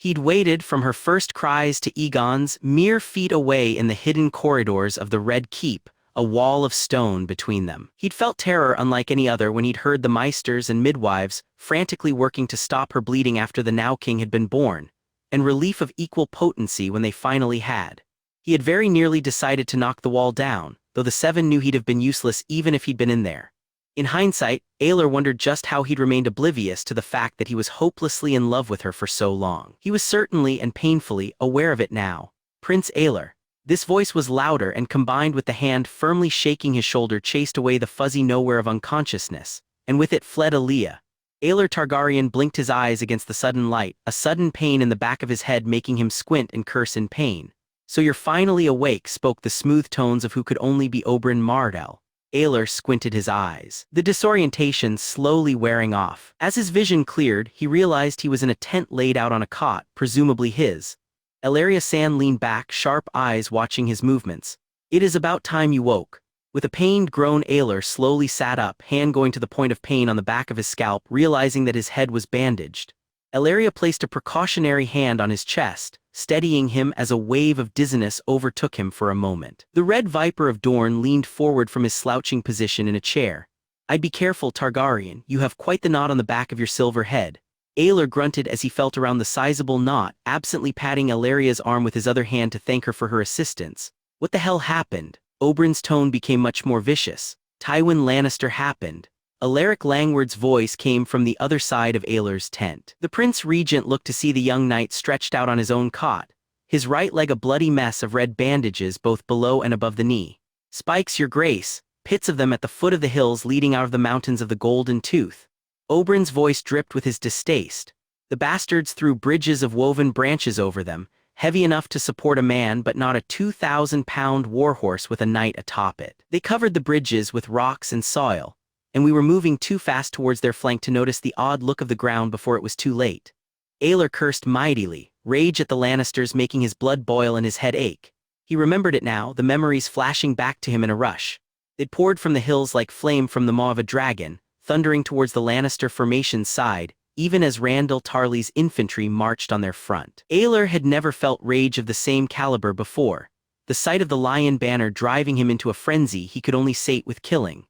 He'd waited from her first cries to Aegon's mere feet away in the hidden corridors of the Red Keep, a wall of stone between them. He'd felt terror unlike any other when he'd heard the Meisters and midwives frantically working to stop her bleeding after the Now King had been born, and relief of equal potency when they finally had. He had very nearly decided to knock the wall down, though the Seven knew he'd have been useless even if he'd been in there. In hindsight, Aelor wondered just how he'd remained oblivious to the fact that he was hopelessly in love with her for so long. He was certainly and painfully aware of it now. Prince Aelor. This voice was louder and combined with the hand firmly shaking his shoulder chased away the fuzzy nowhere of unconsciousness, and with it fled Aaliyah. Aelor Targaryen blinked his eyes against the sudden light, a sudden pain in the back of his head making him squint and curse in pain. "So you're finally awake," spoke the smooth tones of who could only be Oberyn Martell. Aelor squinted his eyes, the disorientation slowly wearing off. As his vision cleared, he realized he was in a tent laid out on a cot, presumably his. Ellaria Sand leaned back, sharp eyes watching his movements. "It is about time you woke." With a pained groan, Aelor slowly sat up, hand going to the point of pain on the back of his scalp, realizing that his head was bandaged. Ellaria placed a precautionary hand on his chest, steadying him as a wave of dizziness overtook him for a moment. The Red Viper of Dorne leaned forward from his slouching position in a chair. "I'd be careful, Targaryen, you have quite the knot on the back of your silver head." Aelor grunted as he felt around the sizable knot, absently patting Ellaria's arm with his other hand to thank her for her assistance. "What the hell happened?" Oberyn's tone became much more vicious. "Tywin Lannister happened." Alaric Langward's voice came from the other side of Aelor's tent. The Prince Regent looked to see the young knight stretched out on his own cot, his right leg a bloody mess of red bandages both below and above the knee. "Spikes, your grace, pits of them at the foot of the hills leading out of the mountains of the Golden Tooth." Oberyn's voice dripped with his distaste. "The bastards threw bridges of woven branches over them, heavy enough to support a man but not a 2,000-pound warhorse with a knight atop it. They covered the bridges with rocks and soil, and we were moving too fast towards their flank to notice the odd look of the ground before it was too late." Aelor cursed mightily, rage at the Lannisters making his blood boil and his head ache. He remembered it now, the memories flashing back to him in a rush. They'd poured from the hills like flame from the maw of a dragon, thundering towards the Lannister formation's side, even as Randall Tarley's infantry marched on their front. Aelor had never felt rage of the same caliber before, the sight of the lion banner driving him into a frenzy he could only sate with killing.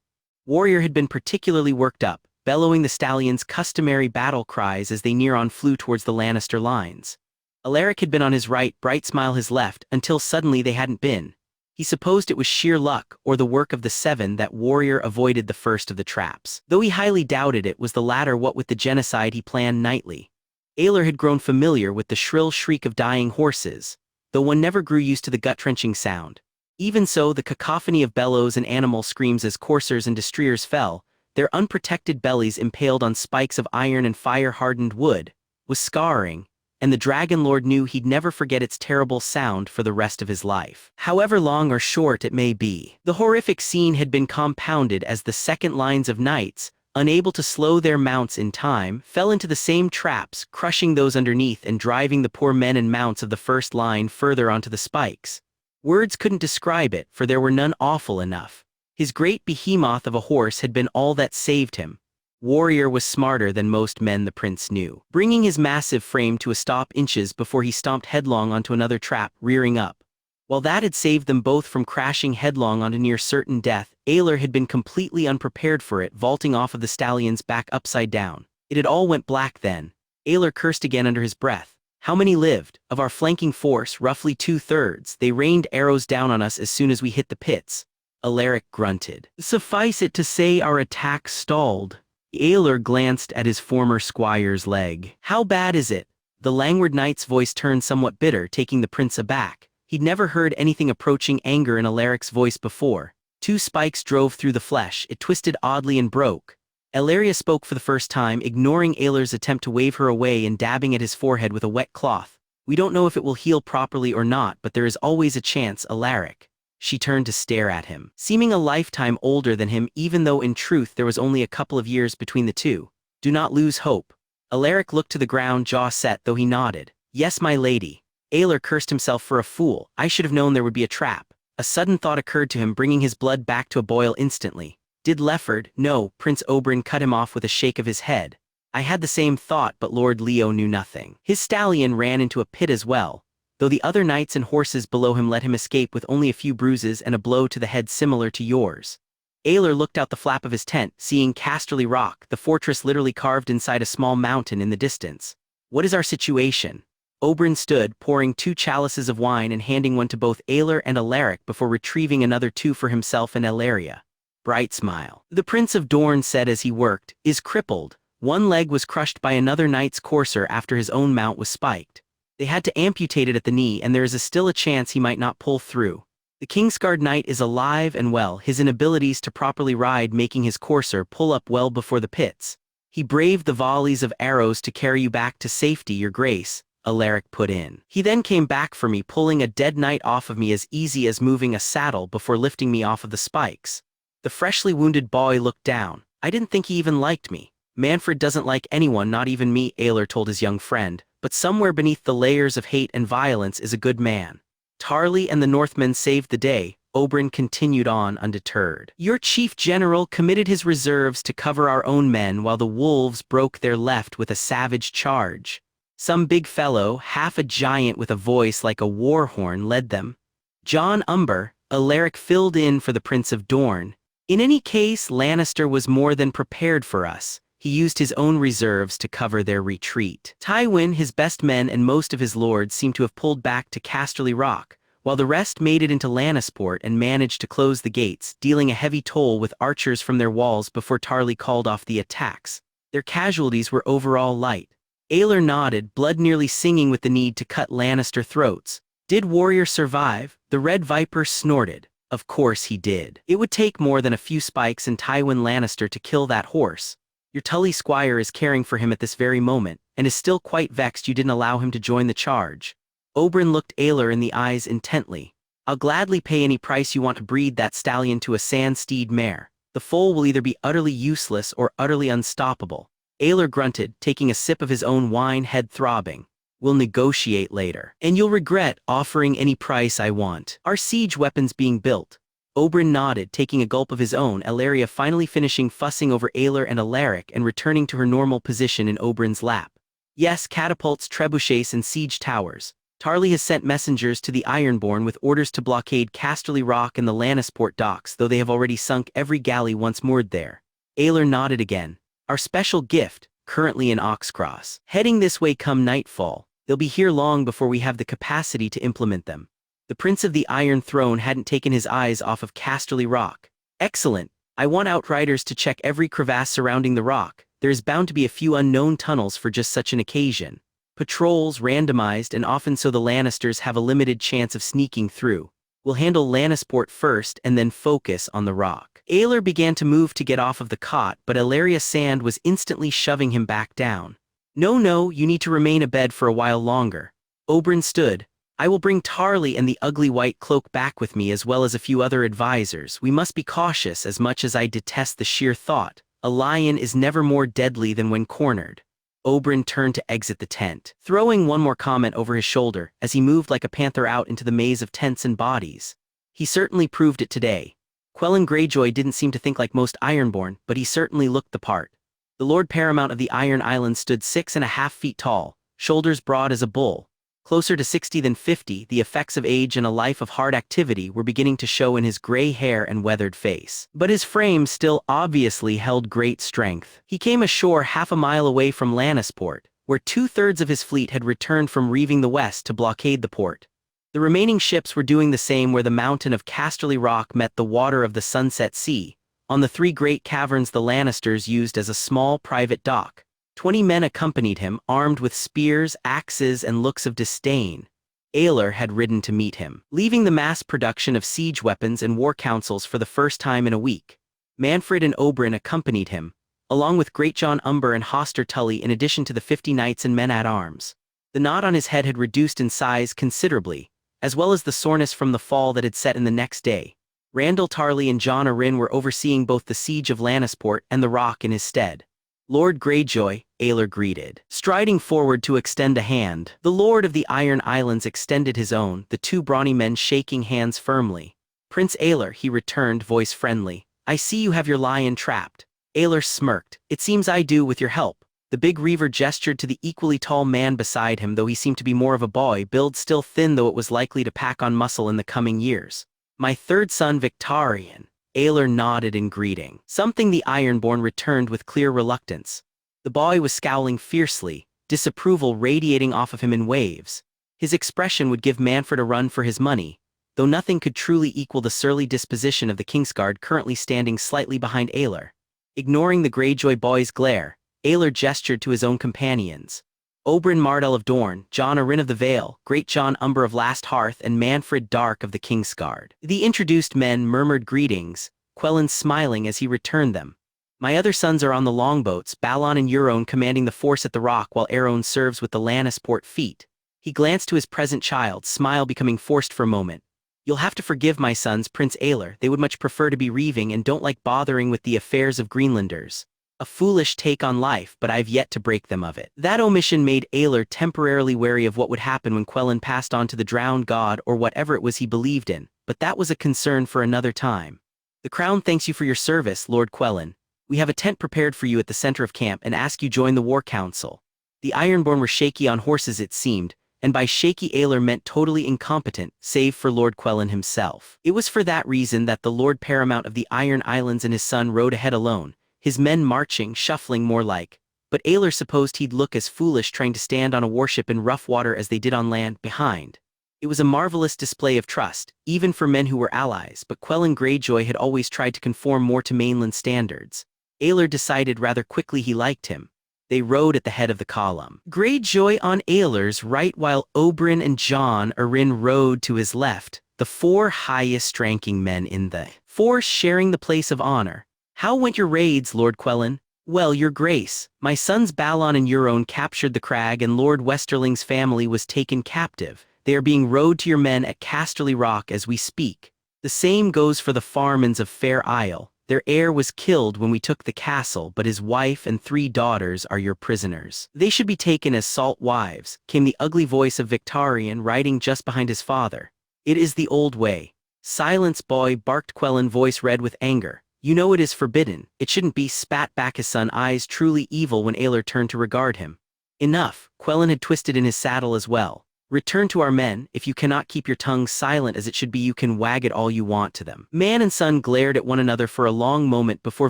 Warrior had been particularly worked up, bellowing the stallion's customary battle cries as they near-on flew towards the Lannister lines. Alaric had been on his right, Brightsmile his left, until suddenly they hadn't been. He supposed it was sheer luck or the work of the Seven that Warrior avoided the first of the traps. Though he highly doubted it was the latter, what with the genocide he planned nightly. Aelor had grown familiar with the shrill shriek of dying horses, though one never grew used to the gut-wrenching sound. Even so, the cacophony of bellows and animal screams as coursers and destriers fell, their unprotected bellies impaled on spikes of iron and fire-hardened wood, was scarring, and the Dragon Lord knew he'd never forget its terrible sound for the rest of his life. However long or short it may be. The horrific scene had been compounded as the second lines of knights, unable to slow their mounts in time, fell into the same traps, crushing those underneath and driving the poor men and mounts of the first line further onto the spikes. Words couldn't describe it, for there were none awful enough. His great behemoth of a horse had been all that saved him. Warrior was smarter than most men, the prince knew, bringing his massive frame to a stop inches before he stomped headlong onto another trap, rearing up. While that had saved them both from crashing headlong onto near certain death, Aelor had been completely unprepared for it, vaulting off of the stallion's back upside down. It had all went black then. Aelor cursed again under his breath. "How many lived? Of our flanking force, roughly 2/3, they rained arrows down on us as soon as we hit the pits." Alaric grunted. "Suffice it to say our attack stalled." Aelor glanced at his former squire's leg. "How bad is it?" The Langward knight's voice turned somewhat bitter, taking the prince aback. He'd never heard anything approaching anger in Alaric's voice before. Two spikes drove through the flesh, it twisted oddly and broke. Ellaria spoke for the first time, ignoring Aelor's attempt to wave her away and dabbing at his forehead with a wet cloth. "We don't know if it will heal properly or not, but there is always a chance, Alaric." She turned to stare at him, seeming a lifetime older than him even though in truth there was only a couple of years between the two. "Do not lose hope." Alaric looked to the ground, jaw set, though he nodded. "Yes, my lady." Aelor cursed himself for a fool. I should have known there would be a trap. A sudden thought occurred to him, bringing his blood back to a boil instantly. "Did Lefford—" "No," Prince Oberyn cut him off with a shake of his head. I had the same thought, but Lord Leo knew nothing. His stallion ran into a pit as well, though the other knights and horses below him let him escape with only a few bruises and a blow to the head similar to yours. Aelor looked out the flap of his tent, seeing Casterly Rock, the fortress literally carved inside a small mountain in the distance. What is our situation? Oberyn stood, pouring 2 chalices of wine and handing one to both Aelor and Alaric before retrieving another 2 for himself and Elaria. Bright smile. The Prince of Dorne said as he worked, is crippled. One leg was crushed by another knight's courser after his own mount was spiked. They had to amputate it at the knee, and there is still a chance he might not pull through. The Kingsguard knight is alive and well, his inabilities to properly ride making his courser pull up well before the pits. He braved the volleys of arrows to carry you back to safety, your grace, Alaric put in. He then came back for me, pulling a dead knight off of me as easy as moving a saddle before lifting me off of the spikes. The freshly wounded boy looked down. I didn't think he even liked me. Manfred doesn't like anyone, not even me, Aelor told his young friend, but somewhere beneath the layers of hate and violence is a good man. Tarly and the Northmen saved the day, Oberyn continued on undeterred. Your chief general committed his reserves to cover our own men while the wolves broke their left with a savage charge. Some big fellow, half a giant with a voice like a war horn, led them. John Umber, Alaric filled in for the Prince of Dorne. In any case, Lannister was more than prepared for us. He used his own reserves to cover their retreat. Tywin, his best men, and most of his lords seem to have pulled back to Casterly Rock, while the rest made it into Lannisport and managed to close the gates, dealing a heavy toll with archers from their walls before Tarly called off the attacks. Their casualties were overall light. Aelor nodded, blood nearly singing with the need to cut Lannister throats. Did warrior survive? The Red Viper snorted. Of course he did. It would take more than a few spikes and Tywin Lannister to kill that horse. Your Tully squire is caring for him at this very moment, and is still quite vexed you didn't allow him to join the charge. Oberyn looked Aelor in the eyes intently. I'll gladly pay any price you want to breed that stallion to a sand steed mare. The foal will either be utterly useless or utterly unstoppable. Aelor grunted, taking a sip of his own wine, head throbbing. We'll negotiate later. And you'll regret offering any price I want. Are siege weapons being built? Oberyn nodded, taking a gulp of his own, Elaria finally finishing fussing over Aelor and Alaric and returning to her normal position in Oberyn's lap. Yes, catapults, trebuchets, and siege towers. Tarly has sent messengers to the Ironborn with orders to blockade Casterly Rock and the Lannisport docks, though they have already sunk every galley once moored there. Aelor nodded again. Our special gift, currently in Oxcross. Heading this way come nightfall. They'll be here long before we have the capacity to implement them. The Prince of the Iron Throne hadn't taken his eyes off of Casterly Rock. Excellent. I want outriders to check every crevasse surrounding the rock. There is bound to be a few unknown tunnels for just such an occasion. Patrols, randomized, and often so the Lannisters have a limited chance of sneaking through. We'll handle Lannisport first and then focus on the rock. Aelor began to move to get off of the cot, but Elaria Sand was instantly shoving him back down. No, you need to remain abed for a while longer. Oberyn stood. I will bring Tarly and the ugly white cloak back with me as well as a few other advisors. We must be cautious as much as I detest the sheer thought. A lion is never more deadly than when cornered. Oberyn turned to exit the tent, throwing one more comment over his shoulder as he moved like a panther out into the maze of tents and bodies. He certainly proved it today. Quelyn Greyjoy didn't seem to think like most Ironborn, but he certainly looked the part. The Lord Paramount of the Iron Islands stood 6.5 feet tall, shoulders broad as a bull. Closer to 60 than 50, the effects of age and a life of hard activity were beginning to show in his gray hair and weathered face. But his frame still obviously held great strength. He came ashore half a mile away from Lannisport, where 2/3 of his fleet had returned from Reaving the West to blockade the port. The remaining ships were doing the same where the mountain of Casterly Rock met the water of the Sunset Sea, on the 3 great caverns the Lannisters used as a small private dock. 20 men accompanied him, armed with spears, axes, and looks of disdain. Aelor had ridden to meet him, leaving the mass production of siege weapons and war councils for the first time in a week. Manfred and Oberyn accompanied him, along with Greatjon Umber and Hoster Tully in addition to the 50 knights and men-at-arms. The knot on his head had reduced in size considerably, as well as the soreness from the fall that had set in the next day. Randall Tarly and Jon Arryn were overseeing both the siege of Lannisport and the Rock in his stead. Lord Greyjoy, Aelor greeted. Striding forward to extend a hand, the Lord of the Iron Islands extended his own, the 2 brawny men shaking hands firmly. Prince Aelor, he returned, voice friendly. I see you have your lion trapped. Aelor smirked. It seems I do with your help. The big reaver gestured to the equally tall man beside him, though he seemed to be more of a boy, build still thin though it was likely to pack on muscle in the coming years. My third son Victarion. Aelor nodded in greeting, something the Ironborn returned with clear reluctance. The boy was scowling fiercely, disapproval radiating off of him in waves. His expression would give Manfred a run for his money, though nothing could truly equal the surly disposition of the Kingsguard currently standing slightly behind Aelor. Ignoring the Greyjoy boy's glare, Aelor gestured to his own companions. Oberyn Martell of Dorne, Jon Arryn of the Vale, Great Jon Umber of Last Hearth, and Manfred Dark of the Kingsguard. The introduced men murmured greetings, Quellin smiling as he returned them. My other sons are on the longboats, Balon and Euron commanding the force at the Rock while Aeron serves with the Lannisport fleet. He glanced to his present child, smile becoming forced for a moment. You'll have to forgive my sons, Prince Aelor, they would much prefer to be reaving and don't like bothering with the affairs of Greenlanders. A foolish take on life, but I've yet to break them of it. That omission made Aelor temporarily wary of what would happen when Quellin passed on to the drowned god or whatever it was he believed in, but that was a concern for another time. The crown thanks you for your service, Lord Quellin. We have a tent prepared for you at the center of camp and ask you join the war council. The Ironborn were shaky on horses it seemed, and by shaky Aelor meant totally incompetent, save for Lord Quellin himself. It was for that reason that the Lord Paramount of the Iron Islands and his son rode ahead alone, his men marching, shuffling more like, but Aelor supposed he'd look as foolish trying to stand on a warship in rough water as they did on land, behind. It was a marvelous display of trust, even for men who were allies, but Quellin Greyjoy had always tried to conform more to mainland standards. Aelor decided rather quickly he liked him. They rode at the head of the column. Greyjoy on Aelor's right while Oberyn and Jon Arryn rode to his left, the four highest-ranking men in the force sharing the place of honor. How went your raids, Lord Quellin? Well, your grace, my sons Balon and Euron captured the crag and Lord Westerling's family was taken captive. They are being rowed to your men at Casterly Rock as we speak. The same goes for the Farmans of Fair Isle. Their heir was killed when we took the castle, but his wife and 3 daughters are your prisoners. They should be taken as salt wives, came the ugly voice of Victarion riding just behind his father. It is the old way. Silence, boy, barked Quellin, voice red with anger. You know it is forbidden. It shouldn't be, spat back his son, eyes truly evil when Aelor turned to regard him. Enough, Quellin had twisted in his saddle as well. Return to our men. If you cannot keep your tongue silent as it should be, you can wag it all you want to them. Man and son glared at one another for a long moment before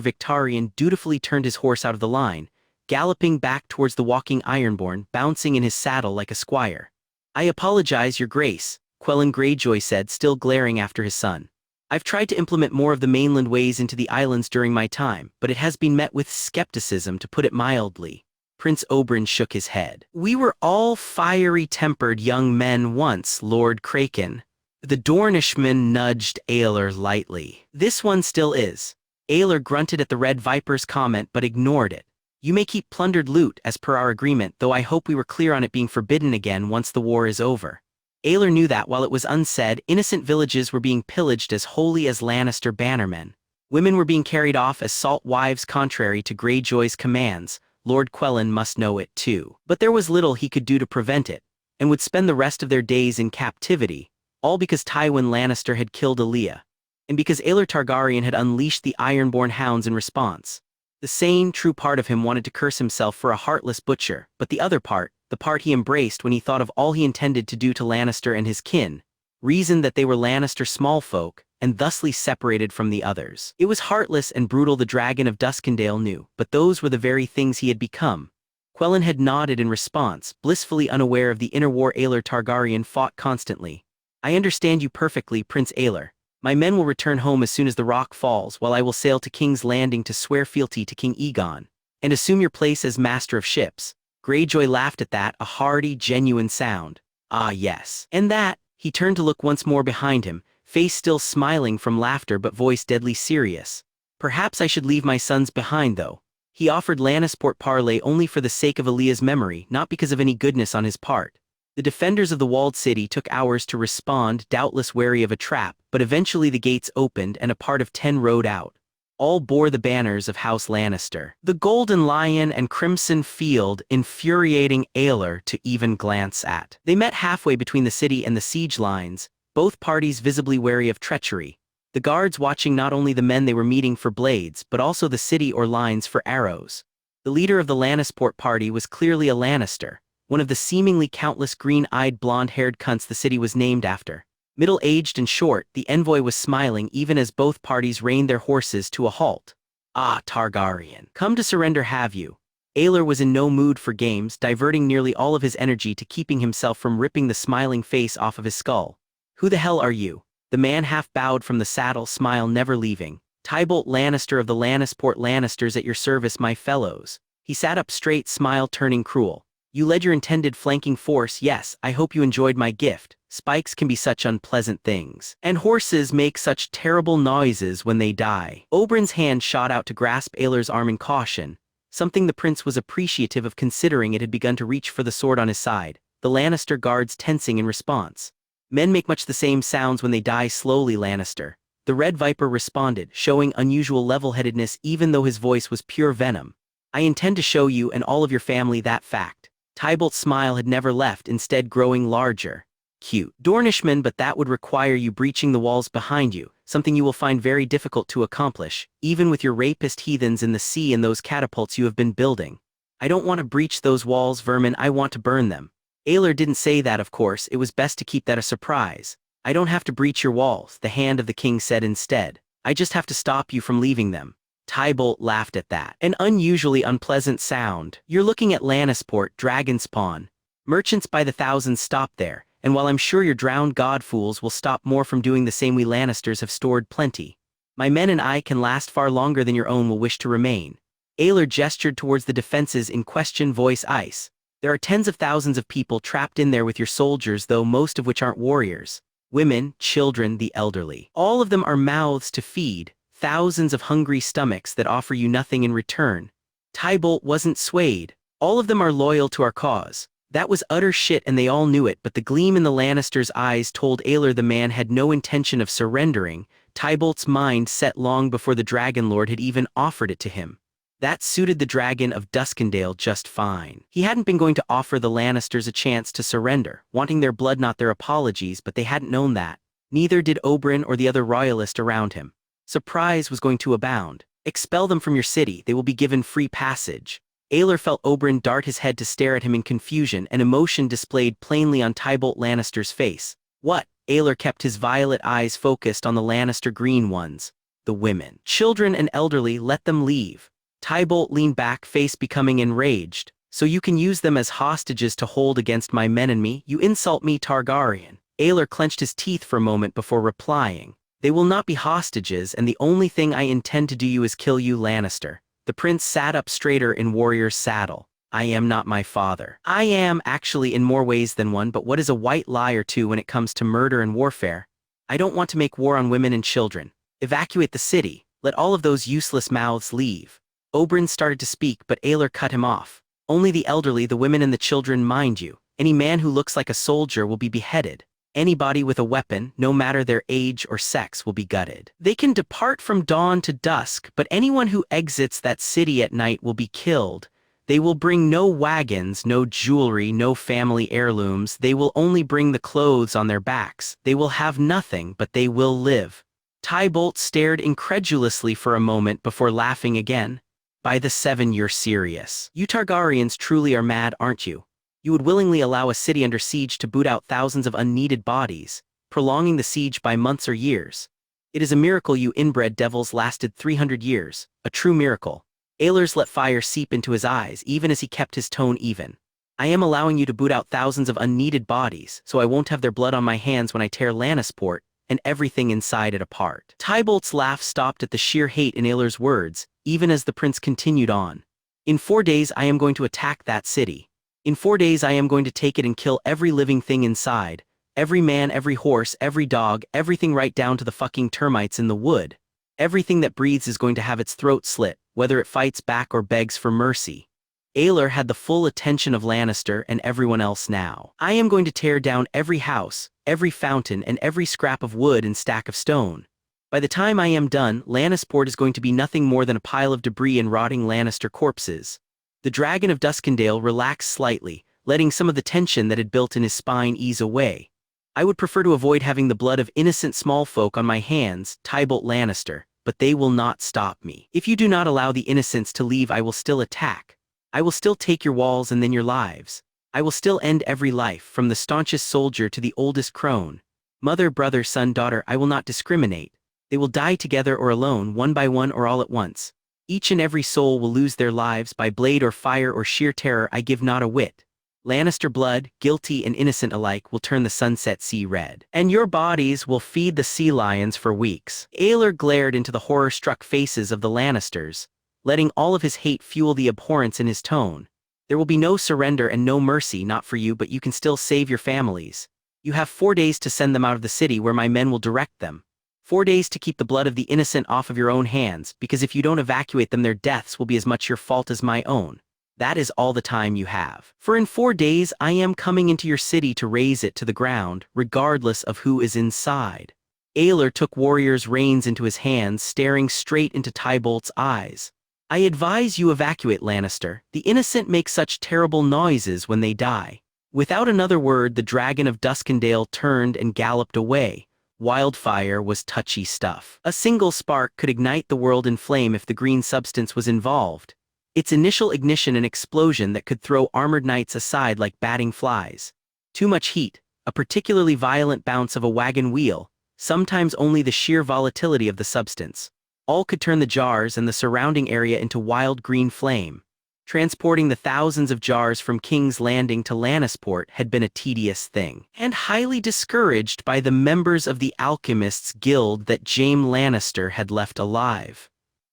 Victarion dutifully turned his horse out of the line, galloping back towards the walking Ironborn, bouncing in his saddle like a squire. I apologize, your grace, Quellin Greyjoy said, still glaring after his son. I've tried to implement more of the mainland ways into the islands during my time, but it has been met with skepticism, to put it mildly. Prince Oberyn shook his head. We were all fiery-tempered young men once, Lord Kraken. The Dornishman nudged Aelor lightly. This one still is. Aelor grunted at the Red Viper's comment but ignored it. You may keep plundered loot as per our agreement, though I hope we were clear on it being forbidden again once the war is over. Aelor knew that while it was unsaid, innocent villages were being pillaged as wholly as Lannister bannermen. Women were being carried off as salt wives contrary to Greyjoy's commands. Lord Quellin must know it too. But there was little he could do to prevent it, and would spend the rest of their days in captivity, all because Tywin Lannister had killed Aelia, and because Aelor Targaryen had unleashed the Ironborn hounds in response. The sane, true part of him wanted to curse himself for a heartless butcher, but the other part, the part he embraced when he thought of all he intended to do to Lannister and his kin, reasoned that they were Lannister smallfolk, and thusly separated from the others. It was heartless and brutal, the Dragon of Duskendale knew, but those were the very things he had become. Quellin had nodded in response, blissfully unaware of the inner war Aelor Targaryen fought constantly. I understand you perfectly, Prince Aelor. My men will return home as soon as the rock falls, while I will sail to King's Landing to swear fealty to King Aegon, and assume your place as master of ships. Greyjoy laughed at that, a hearty, genuine sound. Ah yes. And that, he turned to look once more behind him, face still smiling from laughter but voice deadly serious. Perhaps I should leave my sons behind though. He offered Lannisport parley only for the sake of Alya's memory, not because of any goodness on his part. The defenders of the walled city took hours to respond, doubtless wary of a trap, but eventually the gates opened and a part of 10 rode out. All bore the banners of House Lannister. The Golden Lion and Crimson Field, infuriating Aelor to even glance at. They met halfway between the city and the siege lines, both parties visibly wary of treachery. The guards watching not only the men they were meeting for blades, but also the city or lines for arrows. The leader of the Lannisport party was clearly a Lannister, one of the seemingly countless green-eyed blonde-haired cunts the city was named after. Middle-aged and short, the envoy was smiling even as both parties reined their horses to a halt. "Ah, Targaryen. Come to surrender, have you?" Aelor was in no mood for games, diverting nearly all of his energy to keeping himself from ripping the smiling face off of his skull. "Who the hell are you?" The man half bowed from the saddle, smile never leaving. "Tybalt Lannister of the Lannisport Lannisters at your service, my fellows." He sat up straight, smile turning cruel. "You led your intended flanking force, yes, I hope you enjoyed my gift. Spikes can be such unpleasant things. And horses make such terrible noises when they die." Oberyn's hand shot out to grasp Aelor's arm in caution, something the prince was appreciative of considering it had begun to reach for the sword on his side, the Lannister guards tensing in response. "Men make much the same sounds when they die slowly, Lannister." The Red Viper responded, showing unusual level-headedness even though his voice was pure venom. "I intend to show you and all of your family that fact." Tybalt's smile had never left, instead growing larger. "Cute. Dornishman, but that would require you breaching the walls behind you, something you will find very difficult to accomplish, even with your rapist heathens in the sea and those catapults you have been building." "I don't want to breach those walls, vermin, I want to burn them." Aelor didn't say that, of course, it was best to keep that a surprise. "I don't have to breach your walls," the Hand of the King said instead. "I just have to stop you from leaving them." Tybalt laughed at that. "An unusually unpleasant sound. You're looking at Lannisport, Dragonspawn. Merchants by the thousands stop there, and while I'm sure your drowned godfools will stop more from doing the same, we Lannisters have stored plenty. My men and I can last far longer than your own will wish to remain." Aelor gestured towards the defenses in question, voice ice. "There are tens of thousands of people trapped in there with your soldiers, though most of which aren't warriors. Women, children, the elderly. All of them are mouths to feed, thousands of hungry stomachs that offer you nothing in return." Tybalt wasn't swayed. "All of them are loyal to our cause." That was utter shit and they all knew it, but the gleam in the Lannisters' eyes told Aelor the man had no intention of surrendering. Tybalt's mind set long before the Dragon Lord had even offered it to him. That suited the dragon of Duskendale just fine. He hadn't been going to offer the Lannisters a chance to surrender, wanting their blood not their apologies, but they hadn't known that. Neither did Oberyn or the other royalist around him. Surprise was going to abound. "Expel them from your city, they will be given free passage." Aelor felt Oberyn dart his head to stare at him in confusion, and emotion displayed plainly on Tybalt Lannister's face. "What?" Aelor kept his violet eyes focused on the Lannister green ones. "The women, children and elderly, let them leave." Tybalt leaned back, face becoming enraged. "So you can use them as hostages to hold against my men and me? You insult me, Targaryen." Aelor clenched his teeth for a moment before replying. "They will not be hostages, and the only thing I intend to do you is kill you, Lannister." The prince sat up straighter in warrior's saddle. "I am not my father." "I am, actually, in more ways than one, but what is a white lie or two when it comes to murder and warfare? I don't want to make war on women and children. Evacuate the city. Let all of those useless mouths leave." Oberyn started to speak, but Aelor cut him off. "Only the elderly, the women and the children, mind you. Any man who looks like a soldier will be beheaded. Anybody with a weapon, no matter their age or sex, will be gutted. They can depart from dawn to dusk, but anyone who exits that city at night will be killed. They will bring no wagons, no jewelry, no family heirlooms. They will only bring the clothes on their backs. They will have nothing, but they will live." Tybalt stared incredulously for a moment before laughing again. "By the Seven, you're serious. You Targaryens truly are mad, aren't you? You would willingly allow a city under siege to boot out thousands of unneeded bodies, prolonging the siege by months or years. It is a miracle you inbred devils lasted 300 years, a true miracle." Aelor's let fire seep into his eyes even as he kept his tone even. "I am allowing you to boot out thousands of unneeded bodies, so I won't have their blood on my hands when I tear Lannisport and everything inside it apart." Tybalt's laugh stopped at the sheer hate in Aelor's words, even as the prince continued on. "In 4 days I am going to attack that city. In 4 days I am going to take it and kill every living thing inside. Every man, every horse, every dog, everything right down to the fucking termites in the wood. Everything that breathes is going to have its throat slit, whether it fights back or begs for mercy." Aelor had the full attention of Lannister and everyone else now. "I am going to tear down every house, every fountain, and every scrap of wood and stack of stone. By the time I am done, Lannisport is going to be nothing more than a pile of debris and rotting Lannister corpses." The Dragon of Duskendale relaxed slightly, letting some of the tension that had built in his spine ease away. "I would prefer to avoid having the blood of innocent small folk on my hands, Tybalt Lannister, but they will not stop me. If you do not allow the innocents to leave, I will still attack. I will still take your walls and then your lives. I will still end every life, from the staunchest soldier to the oldest crone. Mother, brother, son, daughter, I will not discriminate. They will die together or alone, one by one or all at once. Each and every soul will lose their lives by blade or fire or sheer terror. I give not a whit. Lannister blood, guilty and innocent alike, will turn the sunset sea red. And your bodies will feed the sea lions for weeks. Aelor glared into the horror-struck faces of the Lannisters, letting all of his hate fuel the abhorrence in his tone. There will be no surrender and no mercy, not for you, but you can still save your families. You have 4 days to send them out of the city where my men will direct them. 4 days to keep the blood of the innocent off of your own hands, because if you don't evacuate them, their deaths will be as much your fault as my own. That is all the time you have. For in 4 days I am coming into your city to raze it to the ground, regardless of who is inside. Aelor took Warrior's reins into his hands, staring straight into Tybolt's eyes. I advise you evacuate, Lannister. The innocent make such terrible noises when they die. Without another word, the dragon of Duskendale turned and galloped away. Wildfire was touchy stuff. A single spark could ignite the world in flame if the green substance was involved. Its initial ignition an explosion that could throw armored knights aside like batting flies. Too much heat, a particularly violent bounce of a wagon wheel, sometimes only the sheer volatility of the substance. All could turn the jars and the surrounding area into wild green flame. Transporting the thousands of jars from King's Landing to Lannisport had been a tedious thing, and highly discouraged by the members of the Alchemists Guild that Jaime Lannister had left alive.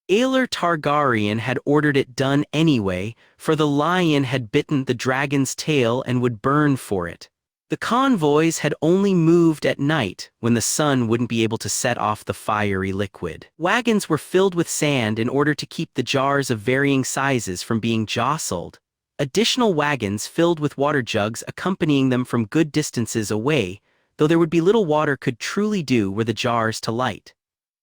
Aelor Targaryen had ordered it done anyway, for the lion had bitten the dragon's tail and would burn for it. The convoys had only moved at night, when the sun wouldn't be able to set off the fiery liquid. Wagons were filled with sand in order to keep the jars of varying sizes from being jostled. Additional wagons filled with water jugs accompanying them from good distances away, though there would be little water could truly do were the jars to light.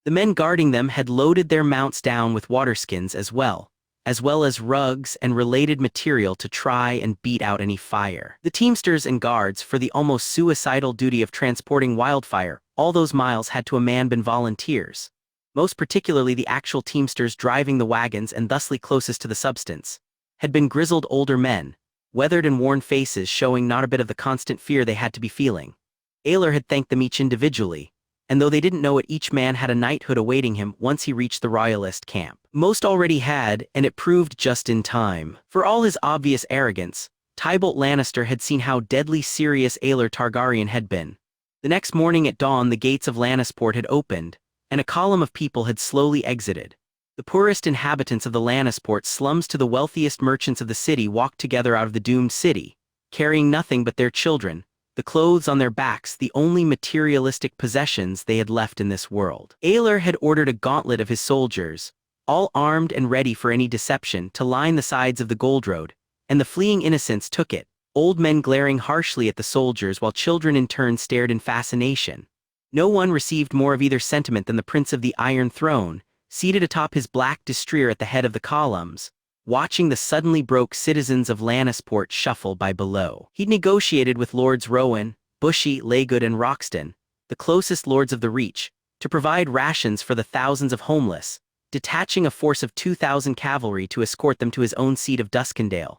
The men guarding them had loaded their mounts down with waterskins as well as rugs and related material to try and beat out any fire. The teamsters and guards, for the almost suicidal duty of transporting wildfire, all those miles had to a man been volunteers. Most particularly the actual teamsters driving the wagons and thusly closest to the substance, had been grizzled older men, weathered and worn faces showing not a bit of the constant fear they had to be feeling. Aelor had thanked them each individually, and though they didn't know it, each man had a knighthood awaiting him once he reached the royalist camp. Most already had, and it proved just in time. For all his obvious arrogance, Tybolt Lannister had seen how deadly serious Aelor Targaryen had been. The next morning at dawn, the gates of Lannisport had opened, and a column of people had slowly exited. The poorest inhabitants of the Lannisport slums to the wealthiest merchants of the city walked together out of the doomed city, carrying nothing but their children, the clothes on their backs, the only materialistic possessions they had left in this world. Aelor had ordered a gauntlet of his soldiers, all armed and ready for any deception, to line the sides of the Gold Road, and the fleeing innocents took it, old men glaring harshly at the soldiers while children in turn stared in fascination. No one received more of either sentiment than the Prince of the Iron Throne, seated atop his black destrier at the head of the columns, watching the suddenly broke citizens of Lannisport shuffle by below. He'd negotiated with Lords Rowan, Bushy, Laygood and Roxton, the closest lords of the Reach, to provide rations for the thousands of homeless, detaching a force of 2,000 cavalry to escort them to his own seat of Duskendale.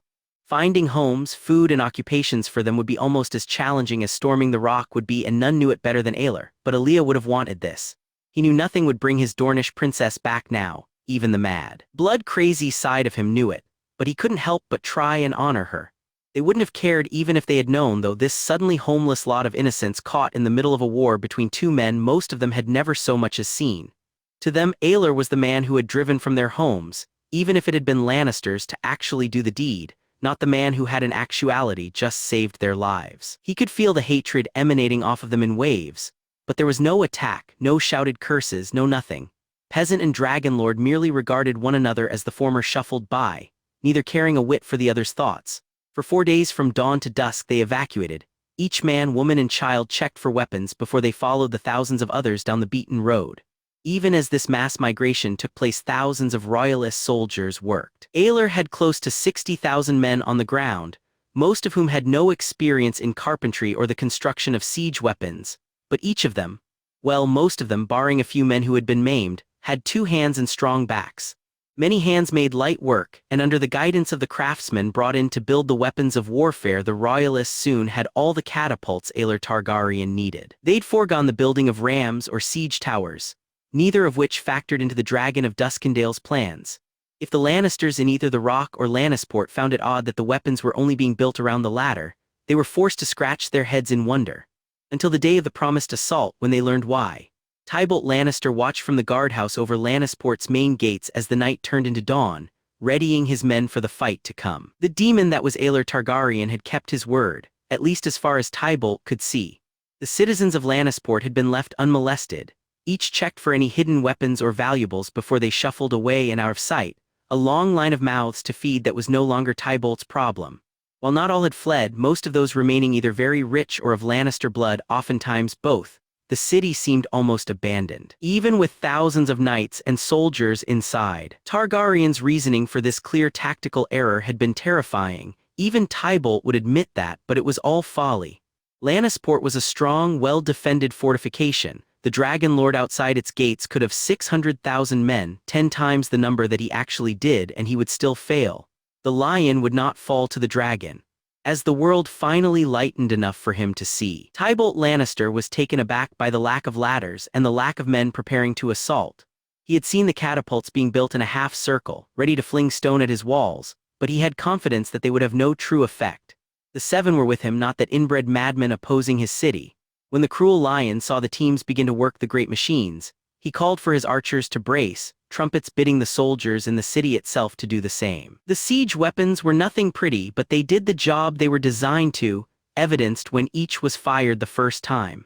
Finding homes, food and occupations for them would be almost as challenging as storming the Rock would be, and none knew it better than Aelor, but Aelia would have wanted this. He knew nothing would bring his Dornish princess back now. Even the mad, blood-crazy side of him knew it, but he couldn't help but try and honor her. They wouldn't have cared even if they had known, though, this suddenly homeless lot of innocents caught in the middle of a war between two men most of them had never so much as seen. To them, Aelor was the man who had driven from their homes, even if it had been Lannisters, to actually do the deed, not the man who had in actuality just saved their lives. He could feel the hatred emanating off of them in waves, but there was no attack, no shouted curses, no nothing. Peasant and Dragonlord merely regarded one another as the former shuffled by, neither caring a whit for the other's thoughts. For 4 days from dawn to dusk they evacuated. Each man, woman and child checked for weapons before they followed the thousands of others down the beaten road. Even as this mass migration took place, thousands of royalist soldiers worked. Aelor had close to 60,000 men on the ground, most of whom had no experience in carpentry or the construction of siege weapons, but each of them, well, most of them barring a few men who had been maimed, had 2 hands and strong backs. Many hands made light work, and under the guidance of the craftsmen brought in to build the weapons of warfare, the royalists soon had all the catapults Aelor Targaryen needed. They'd foregone the building of rams or siege towers, neither of which factored into the Dragon of Duskendale's plans. If the Lannisters in either the Rock or Lannisport found it odd that the weapons were only being built around the latter, they were forced to scratch their heads in wonder. Until the day of the promised assault, when they learned why. Tybolt Lannister watched from the guardhouse over Lannisport's main gates as the night turned into dawn, readying his men for the fight to come. The demon that was Aelor Targaryen had kept his word, at least as far as Tybolt could see. The citizens of Lannisport had been left unmolested, each checked for any hidden weapons or valuables before they shuffled away and out of sight, a long line of mouths to feed that was no longer Tybolt's problem. While not all had fled, most of those remaining either very rich or of Lannister blood, oftentimes both, the city seemed almost abandoned, even with thousands of knights and soldiers inside. Targaryen's reasoning for this clear tactical error had been terrifying. Even Tybolt would admit that, but it was all folly. Lannisport was a strong, well-defended fortification. The Dragon Lord outside its gates could have 600,000 men, 10 times the number that he actually did, and he would still fail. The lion would not fall to the dragon. As the world finally lightened enough for him to see, Tybolt Lannister was taken aback by the lack of ladders and the lack of men preparing to assault. He had seen the catapults being built in a half-circle, ready to fling stone at his walls, but he had confidence that they would have no true effect. The 7 were with him, not that inbred madmen opposing his city. When the cruel lion saw the teams begin to work the great machines, he called for his archers to brace, trumpets bidding the soldiers in the city itself to do the same. The siege weapons were nothing pretty, but they did the job they were designed to, evidenced when each was fired the first time.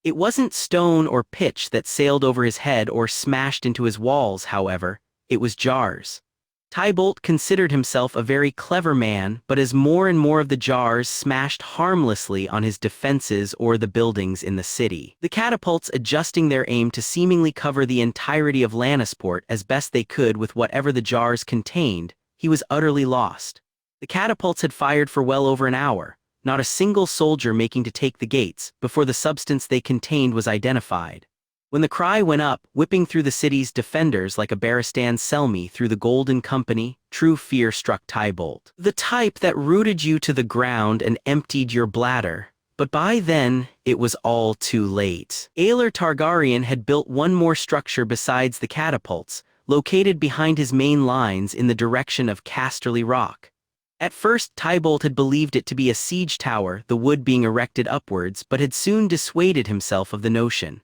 It wasn't stone or pitch that sailed over his head or smashed into his walls, however, it was jars. Tybolt considered himself a very clever man, but as more and more of the jars smashed harmlessly on his defenses or the buildings in the city, the catapults adjusting their aim to seemingly cover the entirety of Lannisport as best they could with whatever the jars contained, he was utterly lost. The catapults had fired for well over an hour, not a single soldier making to take the gates, before the substance they contained was identified. When the cry went up, whipping through the city's defenders like a Barristan Selmy through the Golden Company, true fear struck Tybolt. The type that rooted you to the ground and emptied your bladder. But by then, it was all too late. Aelor Targaryen had built one more structure besides the catapults, located behind his main lines in the direction of Casterly Rock. At first, Tybolt had believed it to be a siege tower, the wood being erected upwards, but had soon dissuaded himself of the notion.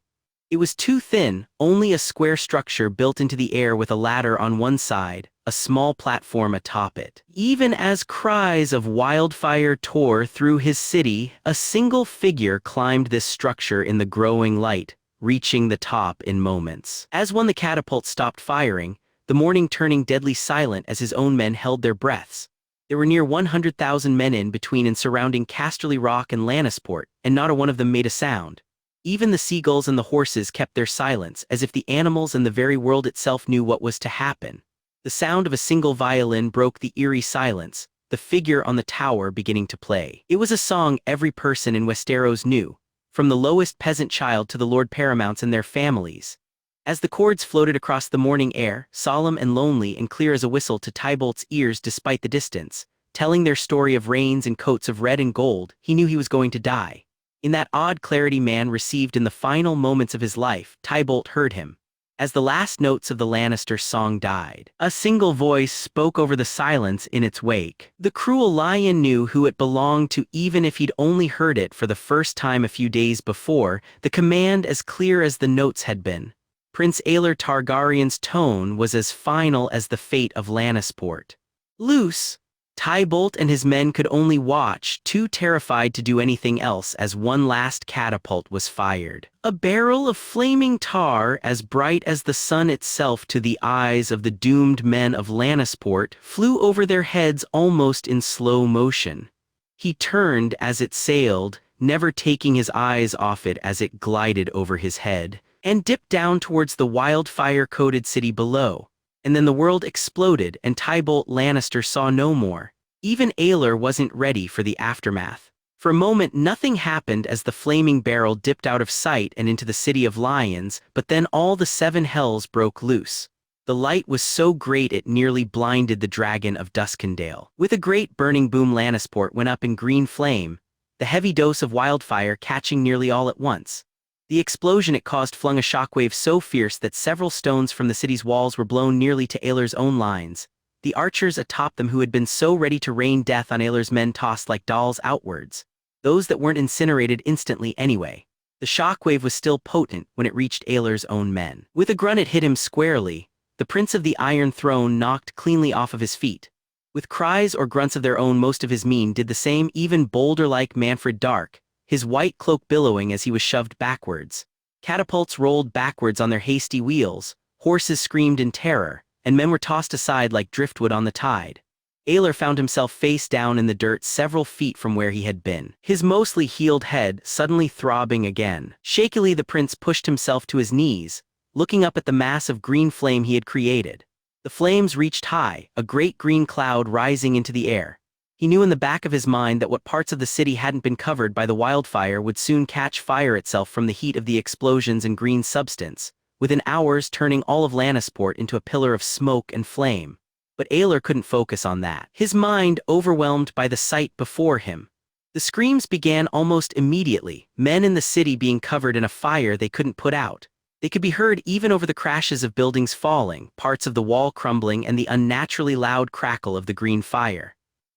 It was too thin, only a square structure built into the air with a ladder on one side, a small platform atop it. Even as cries of wildfire tore through his city, a single figure climbed this structure in the growing light, reaching the top in moments. As when the catapult stopped firing, the morning turning deadly silent as his own men held their breaths. There were near 100,000 men in between and surrounding Casterly Rock and Lannisport, and not a one of them made a sound. Even the seagulls and the horses kept their silence, as if the animals and the very world itself knew what was to happen. The sound of a single violin broke the eerie silence, the figure on the tower beginning to play. It was a song every person in Westeros knew, from the lowest peasant child to the Lord Paramounts and their families. As the chords floated across the morning air, solemn and lonely and clear as a whistle to Tybolt's ears despite the distance, telling their story of reigns and coats of red and gold, he knew he was going to die. In that odd clarity man received in the final moments of his life, Tybolt heard him. As the last notes of the Lannister song died, a single voice spoke over the silence in its wake. The cruel lion knew who it belonged to even if he'd only heard it for the first time a few days before, the command as clear as the notes had been. Prince Aelor Targaryen's tone was as final as the fate of Lannisport. Loose! Tybolt and his men could only watch, too terrified to do anything else as one last catapult was fired. A barrel of flaming tar, as bright as the sun itself to the eyes of the doomed men of Lannisport, flew over their heads almost in slow motion. He turned as it sailed, never taking his eyes off it as it glided over his head, and dipped down towards the wildfire-coated city below. And then the world exploded and Tybolt Lannister saw no more. Even Aelor wasn't ready for the aftermath. For a moment nothing happened as the flaming barrel dipped out of sight and into the City of Lions, but then all the 7 hells broke loose. The light was so great it nearly blinded the dragon of Duskendale. With a great burning boom, Lannisport went up in green flame, the heavy dose of wildfire catching nearly all at once. The explosion it caused flung a shockwave so fierce that several stones from the city's walls were blown nearly to Aelor's own lines. The archers atop them who had been so ready to rain death on Aelor's men tossed like dolls outwards. Those that weren't incinerated instantly anyway. The shockwave was still potent when it reached Aelor's own men. With a grunt it hit him squarely. The Prince of the Iron Throne knocked cleanly off of his feet. With cries or grunts of their own, most of his men did the same, even bolder-like Manfred Dark, his white cloak billowing as he was shoved backwards. Catapults rolled backwards on their hasty wheels, horses screamed in terror, and men were tossed aside like driftwood on the tide. Aelor found himself face down in the dirt several feet from where he had been, his mostly healed head suddenly throbbing again. Shakily the prince pushed himself to his knees, looking up at the mass of green flame he had created. The flames reached high, a great green cloud rising into the air. He knew in the back of his mind that what parts of the city hadn't been covered by the wildfire would soon catch fire itself from the heat of the explosions and green substance, within hours turning all of Lannisport into a pillar of smoke and flame. But Aelor couldn't focus on that, his mind overwhelmed by the sight before him. The screams began almost immediately, men in the city being covered in a fire they couldn't put out. They could be heard even over the crashes of buildings falling, parts of the wall crumbling, and the unnaturally loud crackle of the green fire.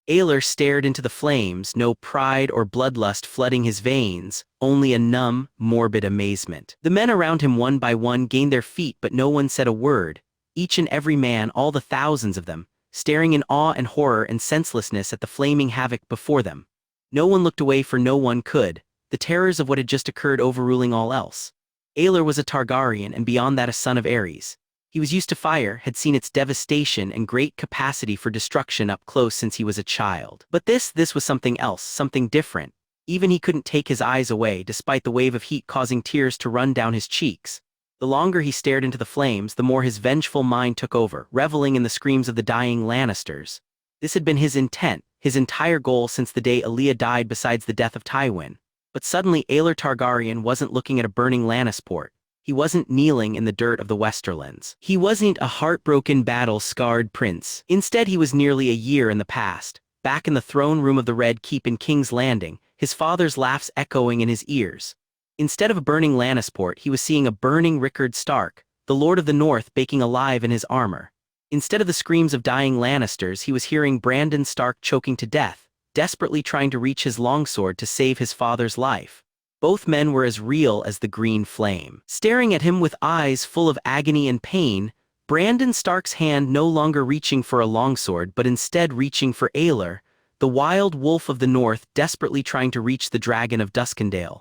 Aelor stared into the flames, no pride or bloodlust flooding his veins, only a numb, morbid amazement. The men around him one by one gained their feet, but no one said a word. Each and every man, all the thousands of them, staring in awe and horror and senselessness at the flaming havoc before them. No one looked away, for no one could, the terrors of what had just occurred overruling all else. Aelor was a Targaryen and beyond that a son of Ares. He was used to fire, had seen its devastation and great capacity for destruction up close since he was a child. But this was something else, something different. Even he couldn't take his eyes away, despite the wave of heat causing tears to run down his cheeks. The longer he stared into the flames, the more his vengeful mind took over, reveling in the screams of the dying Lannisters. This had been his intent, his entire goal since the day Aelia died, besides the death of Tywin. But suddenly Aelor Targaryen wasn't looking at a burning Lannisport. He wasn't kneeling in the dirt of the Westerlands. He wasn't a heartbroken, battle-scarred prince. Instead, he was nearly a year in the past, back in the throne room of the Red Keep in King's Landing, his father's laughs echoing in his ears. Instead of a burning Lannisport, he was seeing a burning Rickard Stark, the Lord of the North, baking alive in his armor. Instead of the screams of dying Lannisters, he was hearing Brandon Stark choking to death, desperately trying to reach his longsword to save his father's life. Both men were as real as the green flame. Staring at him with eyes full of agony and pain, Brandon Stark's hand no longer reaching for a longsword but instead reaching for Aelor, the wild wolf of the north, desperately trying to reach the dragon of Duskendale.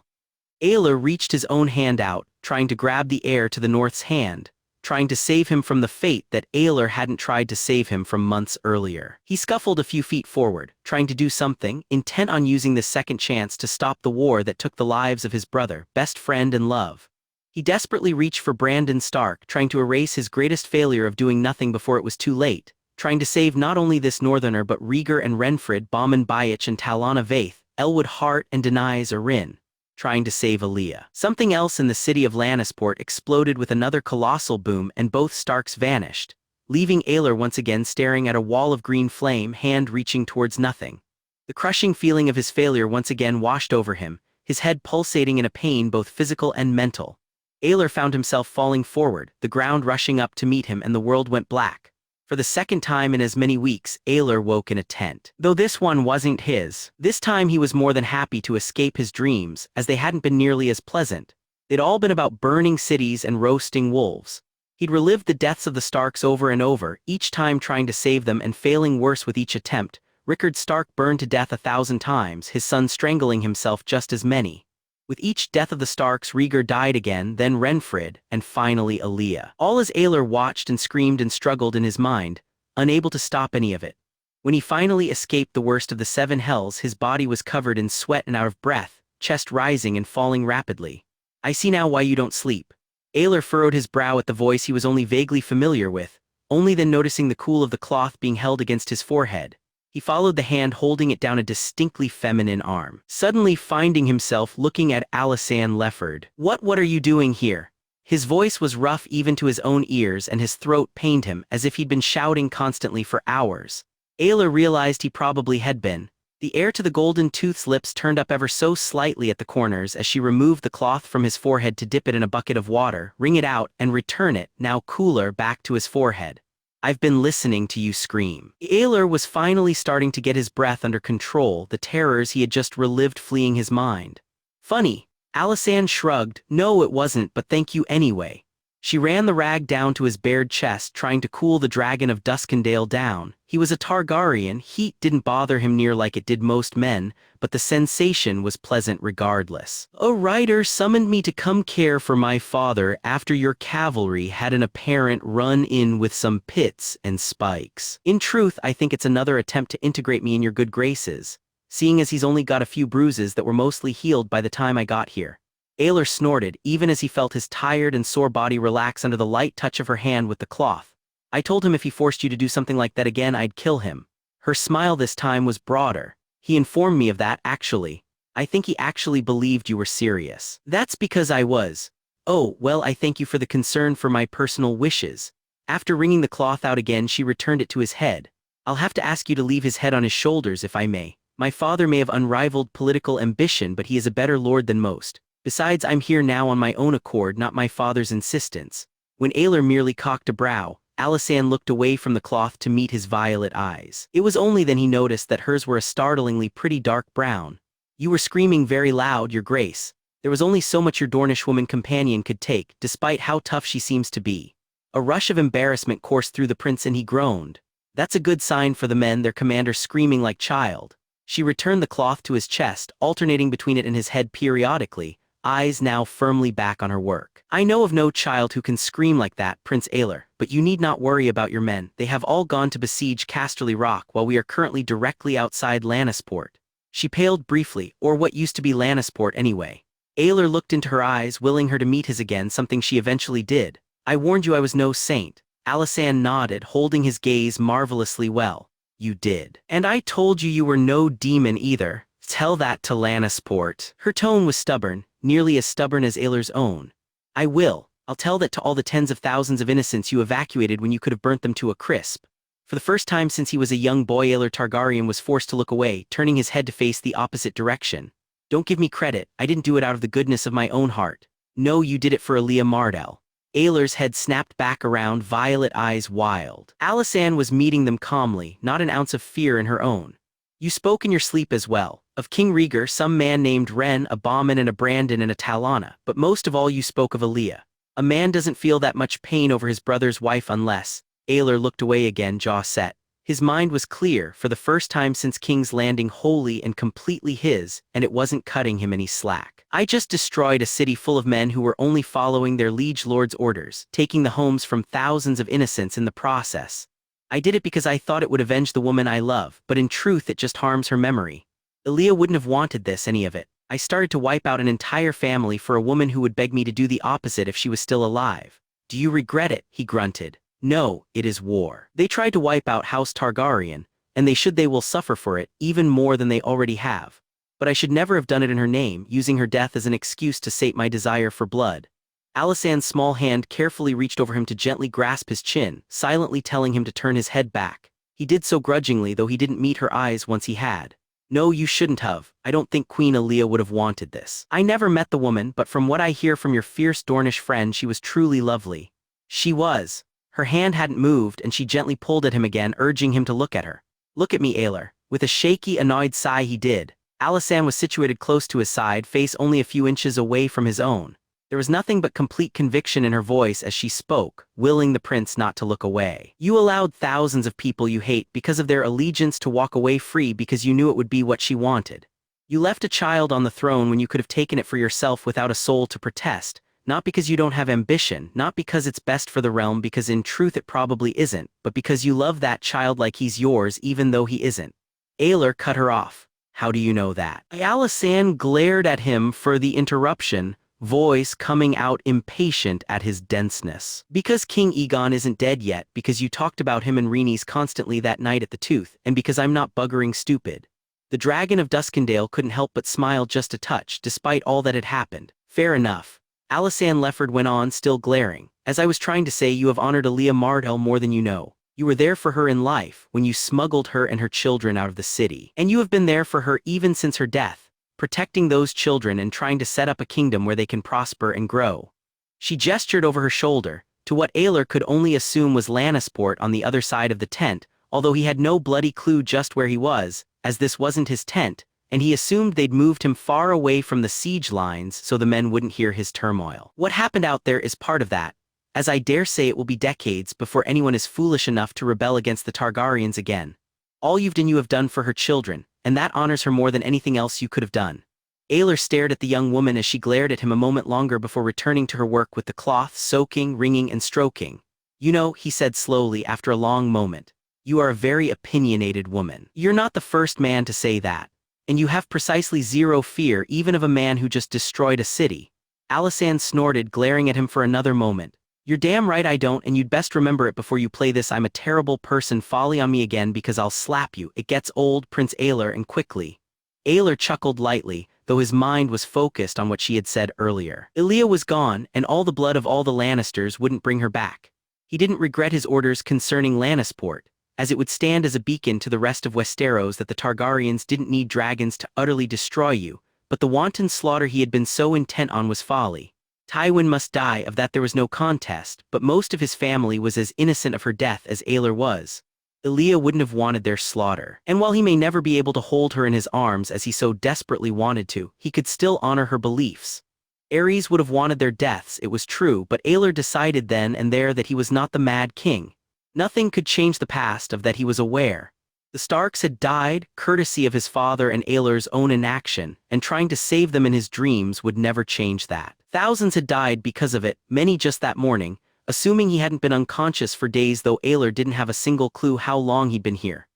Aelor reached his own hand out, trying to grab the heir to the north's hand, trying to save him from the fate that Aelor hadn't tried to save him from months earlier. He scuffled a few feet forward, trying to do something, intent on using this second chance to stop the war that took the lives of his brother, best friend and love. He desperately reached for Brandon Stark, trying to erase his greatest failure of doing nothing before it was too late, trying to save not only this northerner but Rhaegar and Renfred, Balmond Bayich and Talana Vaith, Elwood Hart and Daenerys Arryn. Trying to save Aelia. Something else in the city of Lannisport exploded with another colossal boom and both Starks vanished, leaving Aelor once again staring at a wall of green flame, hand reaching towards nothing. The crushing feeling of his failure once again washed over him, his head pulsating in a pain both physical and mental. Aelor found himself falling forward, the ground rushing up to meet him, and the world went black. For the second time in as many weeks, Aelor woke in a tent. Though this one wasn't his. This time he was more than happy to escape his dreams, as they hadn't been nearly as pleasant. They'd all been about burning cities and roasting wolves. He'd relived the deaths of the Starks over and over, each time trying to save them and failing worse with each attempt. Rickard Stark burned to death 1,000 times, his son strangling himself just as many. With each death of the Starks, Rhaegar died again, then Renfred, and finally Aelia. All as Aelor watched and screamed and struggled in his mind, unable to stop any of it. When he finally escaped the worst of the 7 hells, his body was covered in sweat and out of breath, chest rising and falling rapidly. "I see now why you don't sleep." Aelor furrowed his brow at the voice he was only vaguely familiar with, only then noticing the cool of the cloth being held against his forehead. He followed the hand holding it down a distinctly feminine arm, suddenly finding himself looking at Alysanne Lefford. What are you doing here? His voice was rough even to his own ears, and his throat pained him as if he'd been shouting constantly for hours. Aelor realized he probably had been. The heir to the Golden Tooth's lips turned up ever so slightly at the corners as she removed the cloth from his forehead to dip it in a bucket of water, wring it out, and return it, now cooler, back to his forehead. I've been listening to you scream. Aelor was finally starting to get his breath under control, the terrors he had just relived fleeing his mind. Funny. Alysanne shrugged. No, it wasn't, but thank you anyway. She ran the rag down to his bared chest, trying to cool the dragon of Duskendale down. He was a Targaryen, heat didn't bother him near like it did most men, but the sensation was pleasant regardless. A rider summoned me to come care for my father after your cavalry had an apparent run-in with some pits and spikes. In truth, I think it's another attempt to integrate me in your good graces, seeing as he's only got a few bruises that were mostly healed by the time I got here. Aelor snorted, even as he felt his tired and sore body relax under the light touch of her hand with the cloth. I told him if he forced you to do something like that again, I'd kill him. Her smile this time was broader. He informed me of that, actually. I think he actually believed you were serious. That's because I was. Oh, well, I thank you for the concern for my personal wishes. After wringing the cloth out again, she returned it to his head. I'll have to ask you to leave his head on his shoulders if I may. My father may have unrivaled political ambition, but he is a better lord than most. Besides, I'm here now on my own accord, not my father's insistence. When Aelor merely cocked a brow, Alysanne looked away from the cloth to meet his violet eyes. It was only then he noticed that hers were a startlingly pretty dark brown. You were screaming very loud, your grace. There was only so much your Dornish woman companion could take, despite how tough she seems to be. A rush of embarrassment coursed through the prince and he groaned. That's a good sign for the men, their commander screaming like child. She returned the cloth to his chest, alternating between it and his head periodically, eyes now firmly back on her work. I know of no child who can scream like that, Prince Aelor, but you need not worry about your men. They have all gone to besiege Casterly Rock while we are currently directly outside Lannisport. She paled briefly, or what used to be Lannisport anyway. Aelor looked into her eyes, willing her to meet his again, something she eventually did. I warned you I was no saint. Alysanne nodded, holding his gaze marvelously well. You did. And I told you were no demon either. Tell that to Lannisport. Her tone was stubborn, nearly as stubborn as Aelor's own. I will. I'll tell that to all the tens of thousands of innocents you evacuated when you could have burnt them to a crisp. For the first time since he was a young boy, Aelor Targaryen was forced to look away, turning his head to face the opposite direction. Don't give me credit, I didn't do it out of the goodness of my own heart. No, you did it for Elia Mardell. Aelor's head snapped back around, violet eyes wild. Alysanne was meeting them calmly, not an ounce of fear in her own. You spoke in your sleep as well. Of King Rhaegar, some man named Ren, a Bauman and a Brandon and a Talana, but most of all you spoke of Elia. A man doesn't feel that much pain over his brother's wife unless... Aelor looked away again, jaw set. His mind was clear, for the first time since King's Landing, wholly and completely his, and it wasn't cutting him any slack. I just destroyed a city full of men who were only following their liege lord's orders, taking the homes from thousands of innocents in the process. I did it because I thought it would avenge the woman I love, but in truth it just harms her memory. Elia wouldn't have wanted this, any of it. I started to wipe out an entire family for a woman who would beg me to do the opposite if she was still alive. Do you regret it? He grunted. No, it is war. They tried to wipe out House Targaryen, and they will suffer for it, even more than they already have. But I should never have done it in her name, using her death as an excuse to sate my desire for blood. Alysanne's small hand carefully reached over him to gently grasp his chin, silently telling him to turn his head back. He did so grudgingly, though he didn't meet her eyes once he had. No, you shouldn't have. I don't think Queen Elia would have wanted this. I never met the woman, but from what I hear from your fierce Dornish friend, she was truly lovely. She was. Her hand hadn't moved, and she gently pulled at him again, urging him to look at her. Look at me, Aelor. With a shaky, annoyed sigh he did. Alysanne was situated close to his side, face only a few inches away from his own. There was nothing but complete conviction in her voice as she spoke, willing the prince not to look away. You allowed thousands of people you hate because of their allegiance to walk away free because you knew it would be what she wanted. You left a child on the throne when you could have taken it for yourself without a soul to protest, not because you don't have ambition, not because it's best for the realm, because in truth it probably isn't, but because you love that child like he's yours even though he isn't. Aelor cut her off. How do you know that? Alysanne glared at him for the interruption, voice coming out impatient at his denseness. Because King Aegon isn't dead yet, because you talked about him and Rhaenys constantly that night at the Tooth, and because I'm not buggering stupid. The Dragon of Duskendale couldn't help but smile just a touch, despite all that had happened. Fair enough. Alysanne Lefford went on, still glaring. As I was trying to say, you have honored Elia Martell more than you know. You were there for her in life, when you smuggled her and her children out of the city. And you have been there for her even since her death, protecting those children and trying to set up a kingdom where they can prosper and grow. She gestured over her shoulder, to what Aelor could only assume was Lannisport on the other side of the tent, although he had no bloody clue just where he was, as this wasn't his tent, and he assumed they'd moved him far away from the siege lines so the men wouldn't hear his turmoil. What happened out there is part of that, as I dare say it will be decades before anyone is foolish enough to rebel against the Targaryens again. All you have done for her children, and that honors her more than anything else you could have done. Aelor stared at the young woman as she glared at him a moment longer before returning to her work with the cloth, soaking, wringing, and stroking. You know, he said slowly after a long moment, you are a very opinionated woman. You're not the first man to say that. And you have precisely zero fear even of a man who just destroyed a city. Alysanne snorted, glaring at him for another moment. You're damn right I don't, and you'd best remember it before you play this I'm a terrible person folly on me again, because I'll slap you. It gets old, Prince Aelor, and quickly. Aelor chuckled lightly, though his mind was focused on what she had said earlier. Elia was gone, and all the blood of all the Lannisters wouldn't bring her back. He didn't regret his orders concerning Lannisport, as it would stand as a beacon to the rest of Westeros that the Targaryens didn't need dragons to utterly destroy you, but the wanton slaughter he had been so intent on was folly. Tywin must die, of that there was no contest, but most of his family was as innocent of her death as Aelor was. Elia wouldn't have wanted their slaughter, and while he may never be able to hold her in his arms as he so desperately wanted to, he could still honor her beliefs. Aerys would have wanted their deaths, it was true, but Aelor decided then and there that he was not the Mad King. Nothing could change the past, of that he was aware. The Starks had died, courtesy of his father and Aelor's own inaction, and trying to save them in his dreams would never change that. Thousands had died because of it, many just that morning, assuming he hadn't been unconscious for days, though Aelor didn't have a single clue how long he'd been here.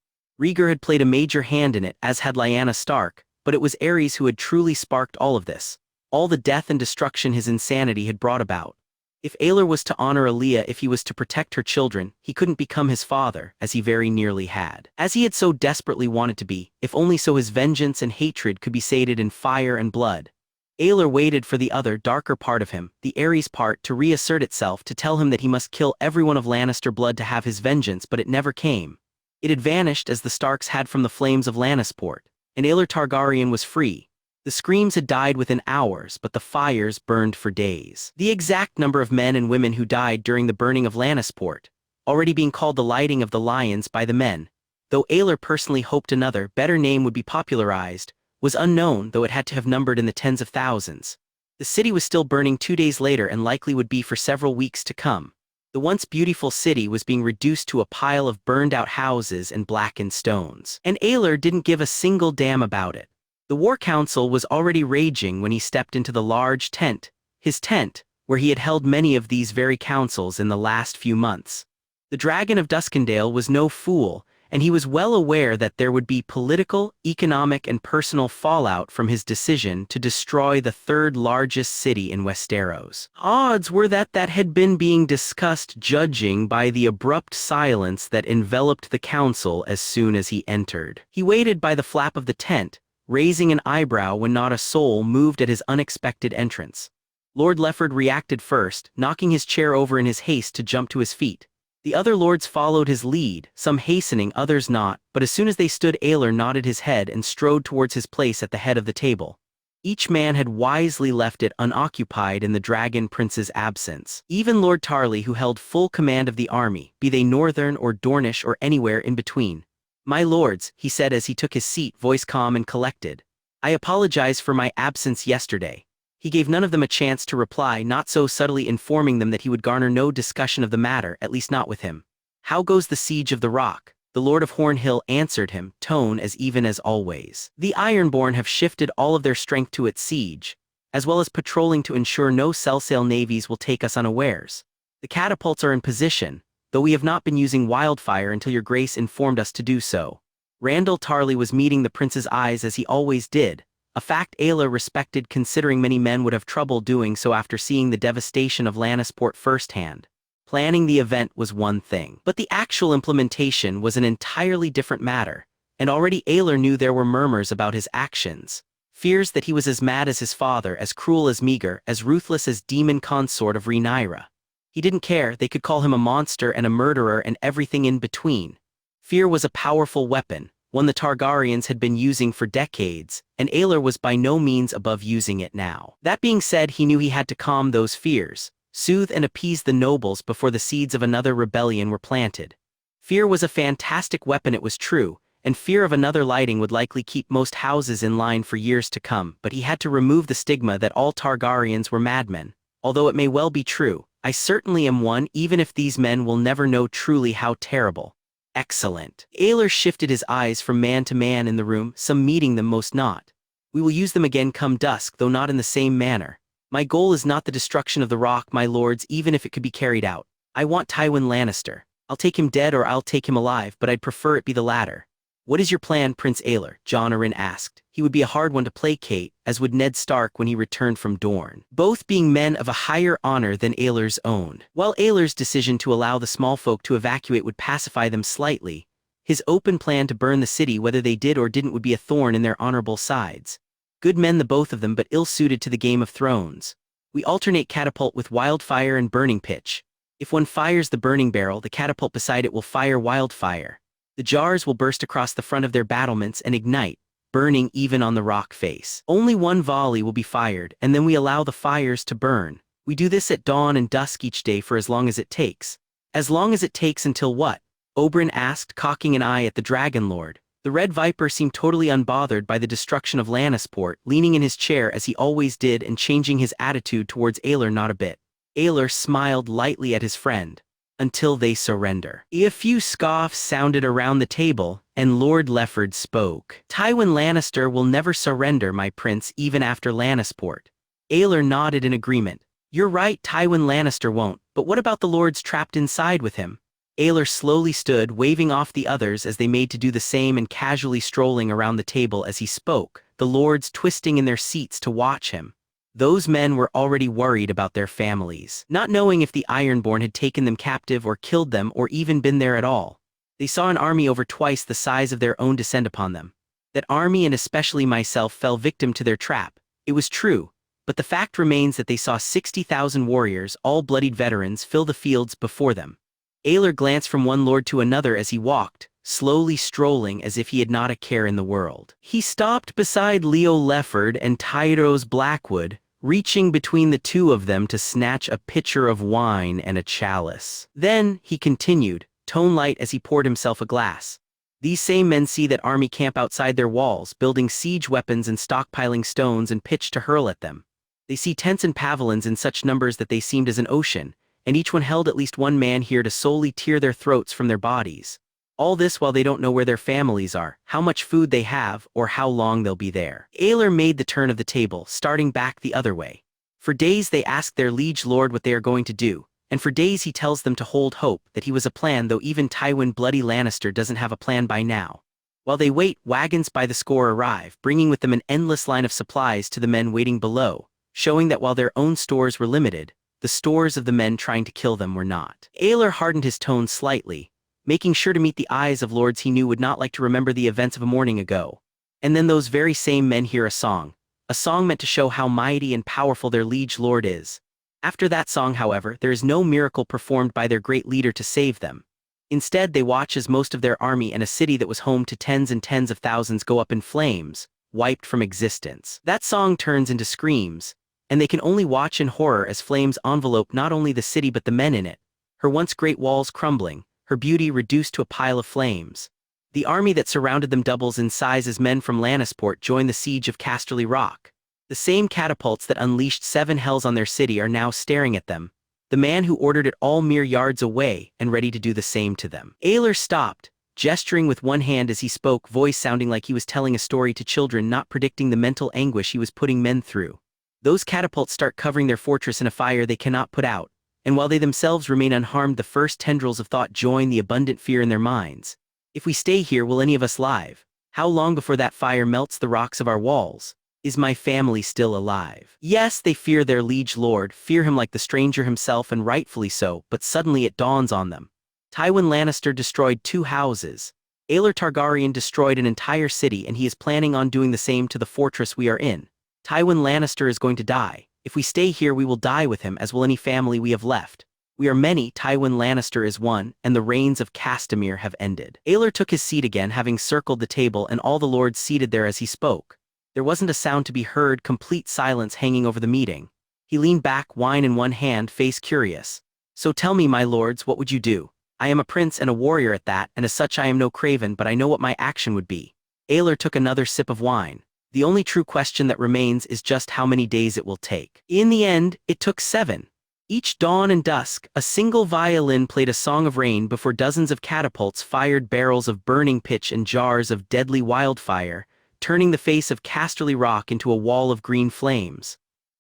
Rhaegar had played a major hand in it, as had Lyanna Stark, but it was Aerys who had truly sparked all of this, all the death and destruction his insanity had brought about. If Aelor was to honor Elia, if he was to protect her children, he couldn't become his father, as he very nearly had. As he had so desperately wanted to be, if only so his vengeance and hatred could be sated in fire and blood. Aelor waited for the other, darker part of him, the Aerys part, to reassert itself, to tell him that he must kill everyone of Lannister blood to have his vengeance, but it never came. It had vanished as the Starks had from the flames of Lannisport, and Aelor Targaryen was free. The screams had died within hours, but the fires burned for days. The exact number of men and women who died during the burning of Lannisport, already being called the lighting of the lions by the men, though Aelor personally hoped another, better name would be popularized, was unknown, though it had to have numbered in the tens of thousands. The city was still burning 2 days later and likely would be for several weeks to come. The once beautiful city was being reduced to a pile of burned-out houses and blackened stones. And Aelor didn't give a single damn about it. The War Council was already raging when he stepped into the large tent, his tent, where he had held many of these very councils in the last few months. The Dragon of Duskendale was no fool, and he was well aware that there would be political, economic, and personal fallout from his decision to destroy the third largest city in Westeros. Odds were that had been being discussed, judging by the abrupt silence that enveloped the council as soon as he entered. He waited by the flap of the tent, raising an eyebrow when not a soul moved at his unexpected entrance. Lord Lefford reacted first, knocking his chair over in his haste to jump to his feet. The other lords followed his lead, some hastening, others not, but as soon as they stood, Aelor nodded his head and strode towards his place at the head of the table. Each man had wisely left it unoccupied in the Dragon Prince's absence. Even Lord Tarly, who held full command of the army, be they northern or Dornish or anywhere in between. "My lords," he said as he took his seat, voice calm and collected. "I apologize for my absence yesterday." He gave none of them a chance to reply, not so subtly informing them that he would garner no discussion of the matter, at least not with him. "How goes the siege of the Rock?" The Lord of Hornhill answered him, tone as even as always. "The Ironborn have shifted all of their strength to its siege, as well as patrolling to ensure no Cellsail navies will take us unawares. The catapults are in position, though we have not been using wildfire until your grace informed us to do so." Randall Tarly was meeting the prince's eyes as he always did, a fact Aelor respected considering many men would have trouble doing so after seeing the devastation of Lannisport firsthand. Planning the event was one thing, but the actual implementation was an entirely different matter, and already Aelor knew there were murmurs about his actions. Fears that he was as mad as his father, as cruel as Meager, as ruthless as demon consort of Rhaenyra. He didn't care, they could call him a monster and a murderer and everything in between. Fear was a powerful weapon, one the Targaryens had been using for decades, and Aelor was by no means above using it now. That being said, he knew he had to calm those fears, soothe and appease the nobles before the seeds of another rebellion were planted. Fear was a fantastic weapon, it was true, and fear of another lighting would likely keep most houses in line for years to come, but he had to remove the stigma that all Targaryens were madmen. Although it may well be true, I certainly am one, even if these men will never know truly how terrible. Excellent. Aelor shifted his eyes from man to man in the room, some meeting them, most not. We will use them again come dusk, though not in the same manner. My goal is not the destruction of the Rock, my lords, even if it could be carried out. I want Tywin Lannister. I'll take him dead or I'll take him alive, but I'd prefer it be the latter. What is your plan, Prince Aelor? Jon Arryn asked. He would be a hard one to placate, as would Ned Stark when he returned from Dorne, both being men of a higher honor than Aelor's own. While Aelor's decision to allow the small folk to evacuate would pacify them slightly, his open plan to burn the city whether they did or didn't would be a thorn in their honorable sides. Good men the both of them, but ill-suited to the Game of Thrones. We alternate catapult with wildfire and burning pitch. If one fires the burning barrel, the catapult beside it will fire wildfire. The jars will burst across the front of their battlements and ignite, burning even on the rock face. Only one volley will be fired, and then we allow the fires to burn. We do this at dawn and dusk each day for as long as it takes. As long as it takes until what? Oberyn asked, cocking an eye at the Dragon Lord. The Red Viper seemed totally unbothered by the destruction of Lannisport, leaning in his chair as he always did and changing his attitude towards Aelor not a bit. Aelor smiled lightly at his friend. Until they surrender. A few scoffs sounded around the table, and Lord Lefford spoke. Tywin Lannister will never surrender, my prince, even after Lannisport. Aelor nodded in agreement. You're right, Tywin Lannister won't, but what about the lords trapped inside with him? Aelor slowly stood, waving off the others as they made to do the same and casually strolling around the table as he spoke, the lords twisting in their seats to watch him. Those men were already worried about their families, not knowing if the Ironborn had taken them captive or killed them or even been there at all. They saw an army over twice the size of their own descend upon them. That army and especially myself fell victim to their trap. It was true, but the fact remains that they saw 60,000 warriors, all bloodied veterans, fill the fields before them. Aelor glanced from one lord to another as he walked, slowly strolling as if he had not a care in the world. He stopped beside Leo Lefford and Tyrose Blackwood, reaching between the two of them to snatch a pitcher of wine and a chalice. Then, he continued, tone light as he poured himself a glass. These same men see that army camp outside their walls, building siege weapons and stockpiling stones and pitch to hurl at them. They see tents and pavilions in such numbers that they seemed as an ocean, and each one held at least one man here to solely tear their throats from their bodies. All this while they don't know where their families are, how much food they have, or how long they'll be there. Aelor made the turn of the table, starting back the other way. For days they ask their liege lord what they are going to do, and for days he tells them to hold hope, that he was a plan, though even Tywin Bloody Lannister doesn't have a plan by now. While they wait, wagons by the score arrive, bringing with them an endless line of supplies to the men waiting below, showing that while their own stores were limited, the stores of the men trying to kill them were not. Aelor hardened his tone slightly, making sure to meet the eyes of lords he knew would not like to remember the events of a morning ago. And then those very same men hear a song meant to show how mighty and powerful their liege lord is. After that song, however, there is no miracle performed by their great leader to save them. Instead, they watch as most of their army and a city that was home to tens and tens of thousands go up in flames, wiped from existence. That song turns into screams, and they can only watch in horror as flames envelope not only the city but the men in it, her once great walls crumbling, her beauty reduced to a pile of flames. The army that surrounded them doubles in size as men from Lannisport join the siege of Casterly Rock. The same catapults that unleashed 7 hells on their city are now staring at them, the man who ordered it all mere yards away and ready to do the same to them. Aelor stopped, gesturing with one hand as he spoke, voice sounding like he was telling a story to children, not predicting the mental anguish he was putting men through. Those catapults start covering their fortress in a fire they cannot put out, and while they themselves remain unharmed, the first tendrils of thought join the abundant fear in their minds. If we stay here, will any of us live? How long before that fire melts the rocks of our walls? Is my family still alive? Yes, they fear their liege lord, fear him like the stranger himself, and rightfully so, but suddenly it dawns on them. Tywin Lannister destroyed 2 houses. Aelor Targaryen destroyed an entire city, and he is planning on doing the same to the fortress we are in. Tywin Lannister is going to die. If we stay here, we will die with him, as will any family we have left. We are many, Tywin Lannister is one, and the reigns of Castamere have ended. Aelor took his seat again, having circled the table, and all the lords seated there as he spoke. There wasn't a sound to be heard, complete silence hanging over the meeting. He leaned back, wine in one hand, face curious. So tell me, my lords, what would you do? I am a prince and a warrior at that, and as such I am no craven, but I know what my action would be. Aelor took another sip of wine. The only true question that remains is just how many days it will take. In the end, it took 7. Each dawn and dusk, a single violin played a song of rain before dozens of catapults fired barrels of burning pitch and jars of deadly wildfire, turning the face of Casterly Rock into a wall of green flames.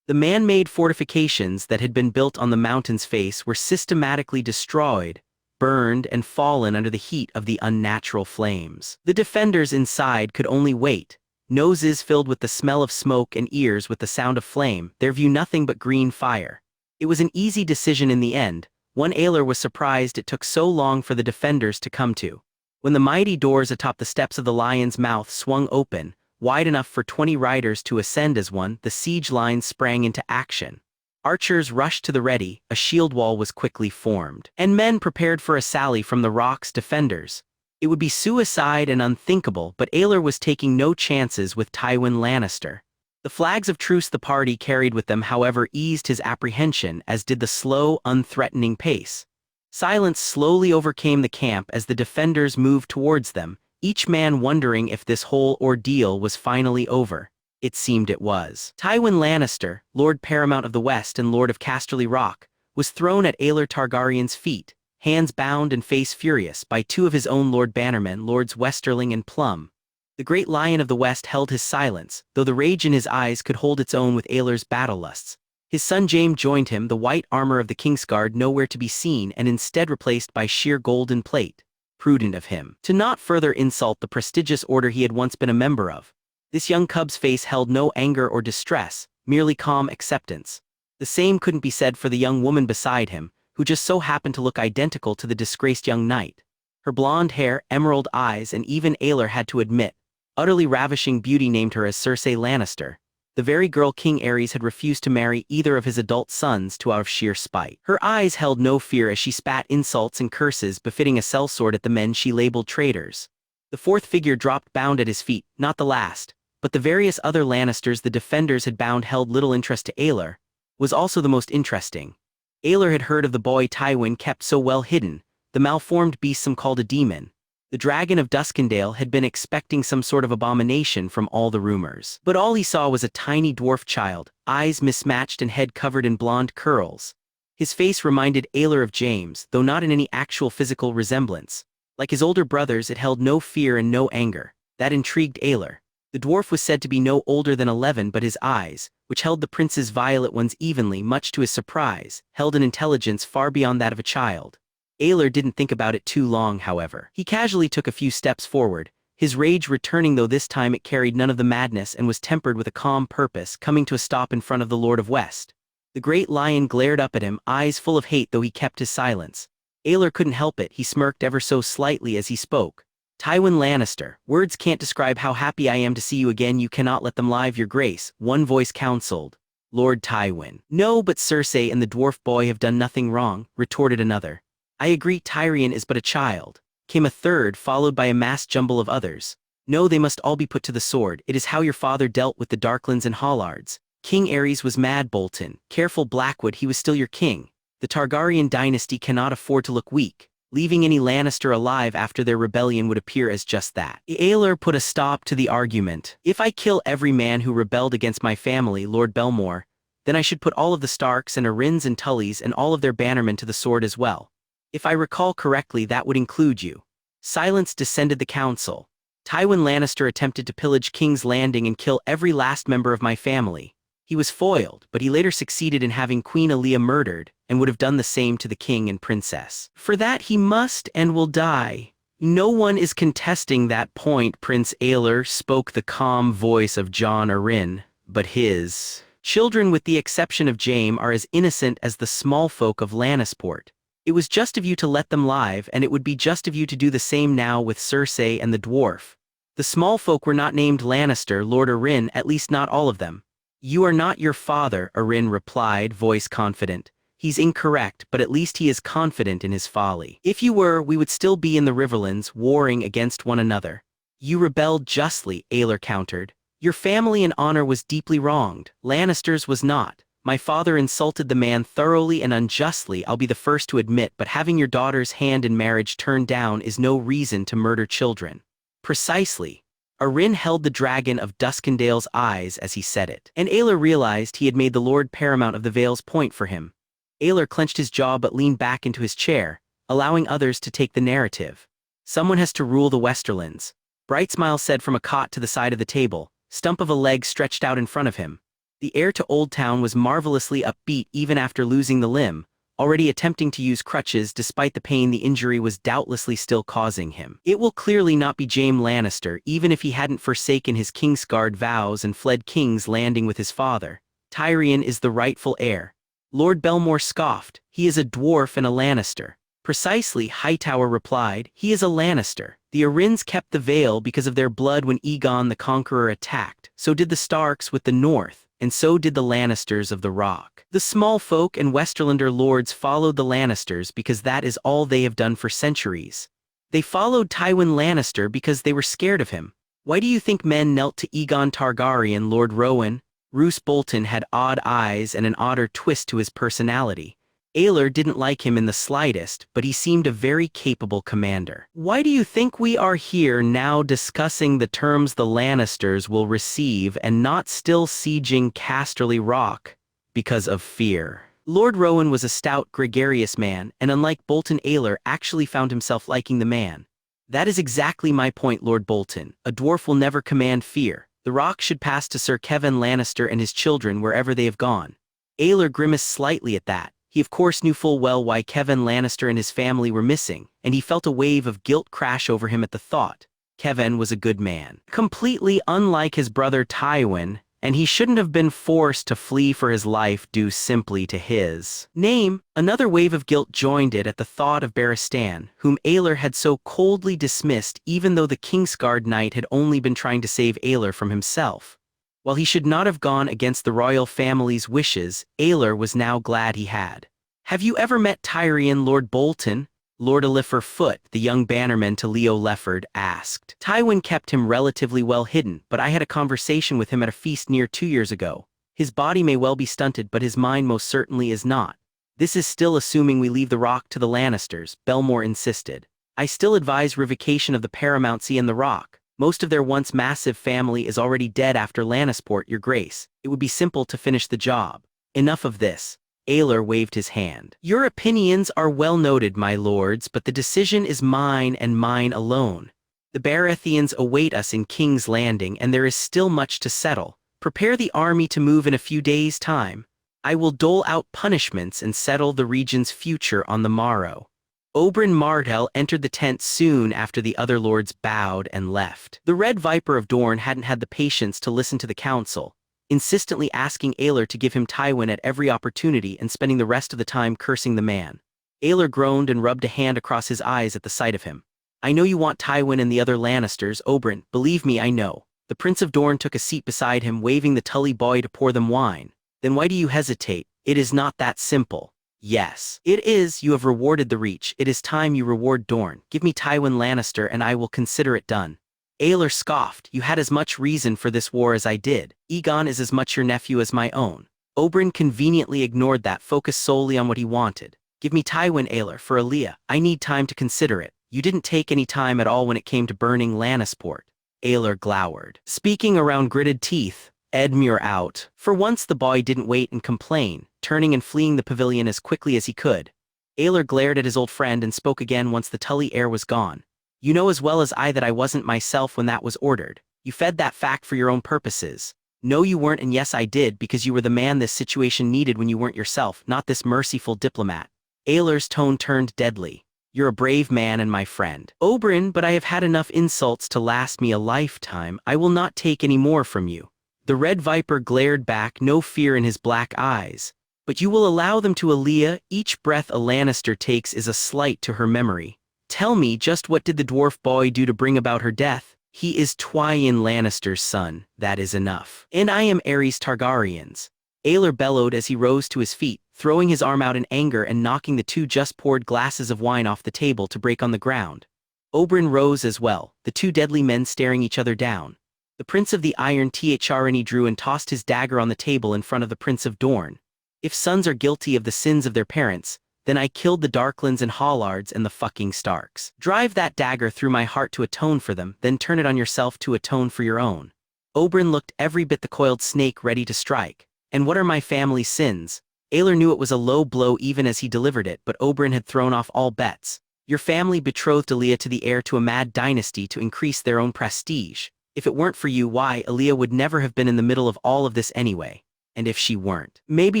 The man-made fortifications that had been built on the mountain's face were systematically destroyed, burned, and fallen under the heat of the unnatural flames. The defenders inside could only wait, noses filled with the smell of smoke and ears with the sound of flame, their view nothing but green fire. It was an easy decision in the end. One Aelor was surprised it took so long for the defenders to come to. When the mighty doors atop the steps of the Lion's Mouth swung open, wide enough for 20 riders to ascend as one, the siege lines sprang into action. Archers rushed to the ready, a shield wall was quickly formed, and men prepared for a sally from the Rock's defenders. It would be suicide and unthinkable, but Aelor was taking no chances with Tywin Lannister. The flags of truce the party carried with them, however, eased his apprehension, as did the slow, unthreatening pace. Silence slowly overcame the camp as the defenders moved towards them, each man wondering if this whole ordeal was finally over. It seemed it was. Tywin Lannister, Lord Paramount of the West and Lord of Casterly Rock, was thrown at Aelor Targaryen's feet, hands bound and face furious, by 2 of his own Lord Bannermen, Lords Westerling and Plum. The great Lion of the West held his silence, though the rage in his eyes could hold its own with Aelor's battle lusts. His son Jaime joined him, the white armor of the Kingsguard nowhere to be seen and instead replaced by sheer golden plate. Prudent of him to not further insult the prestigious order he had once been a member of. This young cub's face held no anger or distress, merely calm acceptance. The same couldn't be said for the young woman beside him, who just so happened to look identical to the disgraced young knight. Her blonde hair, emerald eyes, and even Aelor had to admit, utterly ravishing beauty named her as Cersei Lannister, the very girl King Aerys had refused to marry either of his adult sons to out of sheer spite. Her eyes held no fear as she spat insults and curses befitting a sellsword at the men she labeled traitors. The 4th figure dropped bound at his feet, not the last, but the various other Lannisters the defenders had bound held little interest to Aelor, was also the most interesting. Aelor had heard of the boy Tywin kept so well hidden, the malformed beast some called a demon. The dragon of Duskendale had been expecting some sort of abomination from all the rumors. But all he saw was a tiny dwarf child, eyes mismatched and head covered in blonde curls. His face reminded Aelor of James, though not in any actual physical resemblance. Like his older brothers, it held no fear and no anger. That intrigued Aelor. The dwarf was said to be no older than 11, but his eyes, which held the prince's violet ones evenly, much to his surprise, held an intelligence far beyond that of a child. Aelor didn't think about it too long, however. He casually took a few steps forward, his rage returning, though this time it carried none of the madness and was tempered with a calm purpose, coming to a stop in front of the Lord of West. The great lion glared up at him, eyes full of hate, though he kept his silence. Aelor couldn't help it, he smirked ever so slightly as he spoke. Tywin Lannister, words can't describe how happy I am to see you again. You cannot let them live, your grace, one voice counseled. Lord Tywin. No, but Cersei and the dwarf boy have done nothing wrong, retorted another. I agree, Tyrion is but a child, came a third, followed by a massed jumble of others. No, they must all be put to the sword. It is how your father dealt with the Darklands and Hollards. King Aerys was mad, Bolton. Careful, Blackwood, he was still your king. The Targaryen dynasty cannot afford to look weak. Leaving any Lannister alive after their rebellion would appear as just that. Aelor put a stop to the argument. If I kill every man who rebelled against my family, Lord Belmore, then I should put all of the Starks and Aryns and Tullys and all of their bannermen to the sword as well. If I recall correctly, that would include you. Silence descended the council. Tywin Lannister attempted to pillage King's Landing and kill every last member of my family. He was foiled, but he later succeeded in having Queen Aelia murdered, and would have done the same to the king and princess. For that he must and will die. No one is contesting that point, Prince Aelor, spoke the calm voice of Jon Arryn. but his children, with the exception of Jaime, are as innocent as the small folk of Lannisport. It was just of you to let them live, and it would be just of you to do the same now with Cersei and the dwarf. The small folk were not named Lannister, Lord Arryn, at least not all of them. You are not your father, Arryn replied, voice confident. He's incorrect, but at least he is confident in his folly. If you were, we would still be in the Riverlands, warring against one another. You rebelled justly, Aelor countered. Your family and honor was deeply wronged. Lannister's was not. My father insulted the man thoroughly and unjustly, I'll be the first to admit, but having your daughter's hand in marriage turned down is no reason to murder children. Precisely. Arryn held the dragon of Duskendale's eyes as he said it, and Aelor realized he had made the Lord Paramount of the Vale's point for him. Aelor clenched his jaw but leaned back into his chair, allowing others to take the narrative. Someone has to rule the Westerlands. Brightsmile said from a cot to the side of the table, stump of a leg stretched out in front of him. The heir to Old Town was marvelously upbeat even after losing the limb, already attempting to use crutches despite the pain the injury was doubtlessly still causing him. It will clearly not be Jaime Lannister, even if he hadn't forsaken his Kingsguard vows and fled King's Landing with his father. Tyrion is the rightful heir. Lord Belmore scoffed. He is a dwarf and a Lannister. Precisely, Hightower replied. He is a Lannister. The Arryns kept the Vale because of their blood when Aegon the Conqueror attacked. So did the Starks with the North, and so did the Lannisters of the Rock. The small folk and Westerlander lords followed the Lannisters because that is all they have done for centuries. They followed Tywin Lannister because they were scared of him. Why do you think men knelt to Aegon Targaryen, Lord Rowan? Roose Bolton had odd eyes and an odder twist to his personality. Aelor didn't like him in the slightest, but he seemed a very capable commander. Why do you think we are here now discussing the terms the Lannisters will receive and not still sieging Casterly Rock? Because of fear. Lord Rowan was a stout, gregarious man, and unlike Bolton, Aelor actually found himself liking the man. That is exactly my point, Lord Bolton. A dwarf will never command fear. The Rock should pass to Sir Kevan Lannister and his children wherever they have gone. Aelor grimaced slightly at that. He of course knew full well why Kevan Lannister and his family were missing, and he felt a wave of guilt crash over him at the thought. Kevan was a good man. Completely unlike his brother Tywin, and he shouldn't have been forced to flee for his life due simply to his name. Another wave of guilt joined it at the thought of Barristan, whom Aelor had so coldly dismissed even though the Kingsguard Knight had only been trying to save Aelor from himself. While he should not have gone against the royal family's wishes, Aelor was now glad he had. Have you ever met Tyrion, Lord Bolton? Lord Alifer Foot, the young bannerman to Leo Lefford, asked. Tywin kept him relatively well hidden, but I had a conversation with him at a feast near 2 years ago. His body may well be stunted, but his mind most certainly is not. This is still assuming we leave the Rock to the Lannisters, Belmore insisted. I still advise revocation of the paramountcy and the Rock. Most of their once massive family is already dead after Lannisport, Your Grace. It would be simple to finish the job. Enough of this. Aelor waved his hand. Your opinions are well noted, my lords, but the decision is mine and mine alone. The Baratheons await us in King's Landing, and there is still much to settle. Prepare the army to move in a few days' time. I will dole out punishments and settle the region's future on the morrow. Oberyn Martell entered the tent soon after the other lords bowed and left. The Red Viper of Dorne hadn't had the patience to listen to the council, insistently asking Aelor to give him Tywin at every opportunity and spending the rest of the time cursing the man. Aelor groaned and rubbed a hand across his eyes at the sight of him. I know you want Tywin and the other Lannisters, Oberyn, believe me, I know. The Prince of Dorne took a seat beside him, waving the Tully boy to pour them wine. Then why do you hesitate? It is not that simple. Yes, it is. You have rewarded the Reach. It is time you reward Dorne. Give me Tywin Lannister and I will consider it done. Aelor scoffed. You had as much reason for this war as I did. Aegon is as much your nephew as my own. Oberyn conveniently ignored that, focused solely on what he wanted. Give me Tywin, Aelor, for Aelia. I need time to consider it. You didn't take any time at all when it came to burning Lannisport. Aelor glowered. Speaking around gritted teeth, Edmure out. For once the boy didn't wait and complain, turning and fleeing the pavilion as quickly as he could. Aelor glared at his old friend and spoke again once the Tully heir was gone. You know as well as I that I wasn't myself when that was ordered. You fed that fact for your own purposes. No, you weren't, and yes, I did, because you were the man this situation needed when you weren't yourself, not this merciful diplomat. Aelor's tone turned deadly. You're a brave man and my friend. Oberyn, but I have had enough insults to last me a lifetime. I will not take any more from you. The red viper glared back, no fear in his black eyes. But you will allow them to Aelia? Each breath a Lannister takes is a slight to her memory. Tell me, just what did the dwarf boy do to bring about her death? He is Tywin Lannister's son, that is enough. And I am Aerys Targaryen's. Aelor bellowed as he rose to his feet, throwing his arm out in anger and knocking the two just-poured glasses of wine off the table to break on the ground. Oberyn rose as well, the two deadly men staring each other down. The Prince of the Iron THRNE drew and tossed his dagger on the table in front of the Prince of Dorne. If sons are guilty of the sins of their parents, then I killed the Darklands and Hollards and the fucking Starks. Drive that dagger through my heart to atone for them, then turn it on yourself to atone for your own. Oberyn looked every bit the coiled snake ready to strike. And what are my family's sins? Aelor knew it was a low blow even as he delivered it, but Oberyn had thrown off all bets. Your family betrothed Aelia to the heir to a mad dynasty to increase their own prestige. If it weren't for you, why, Aelia would never have been in the middle of all of this anyway. And if she weren't, maybe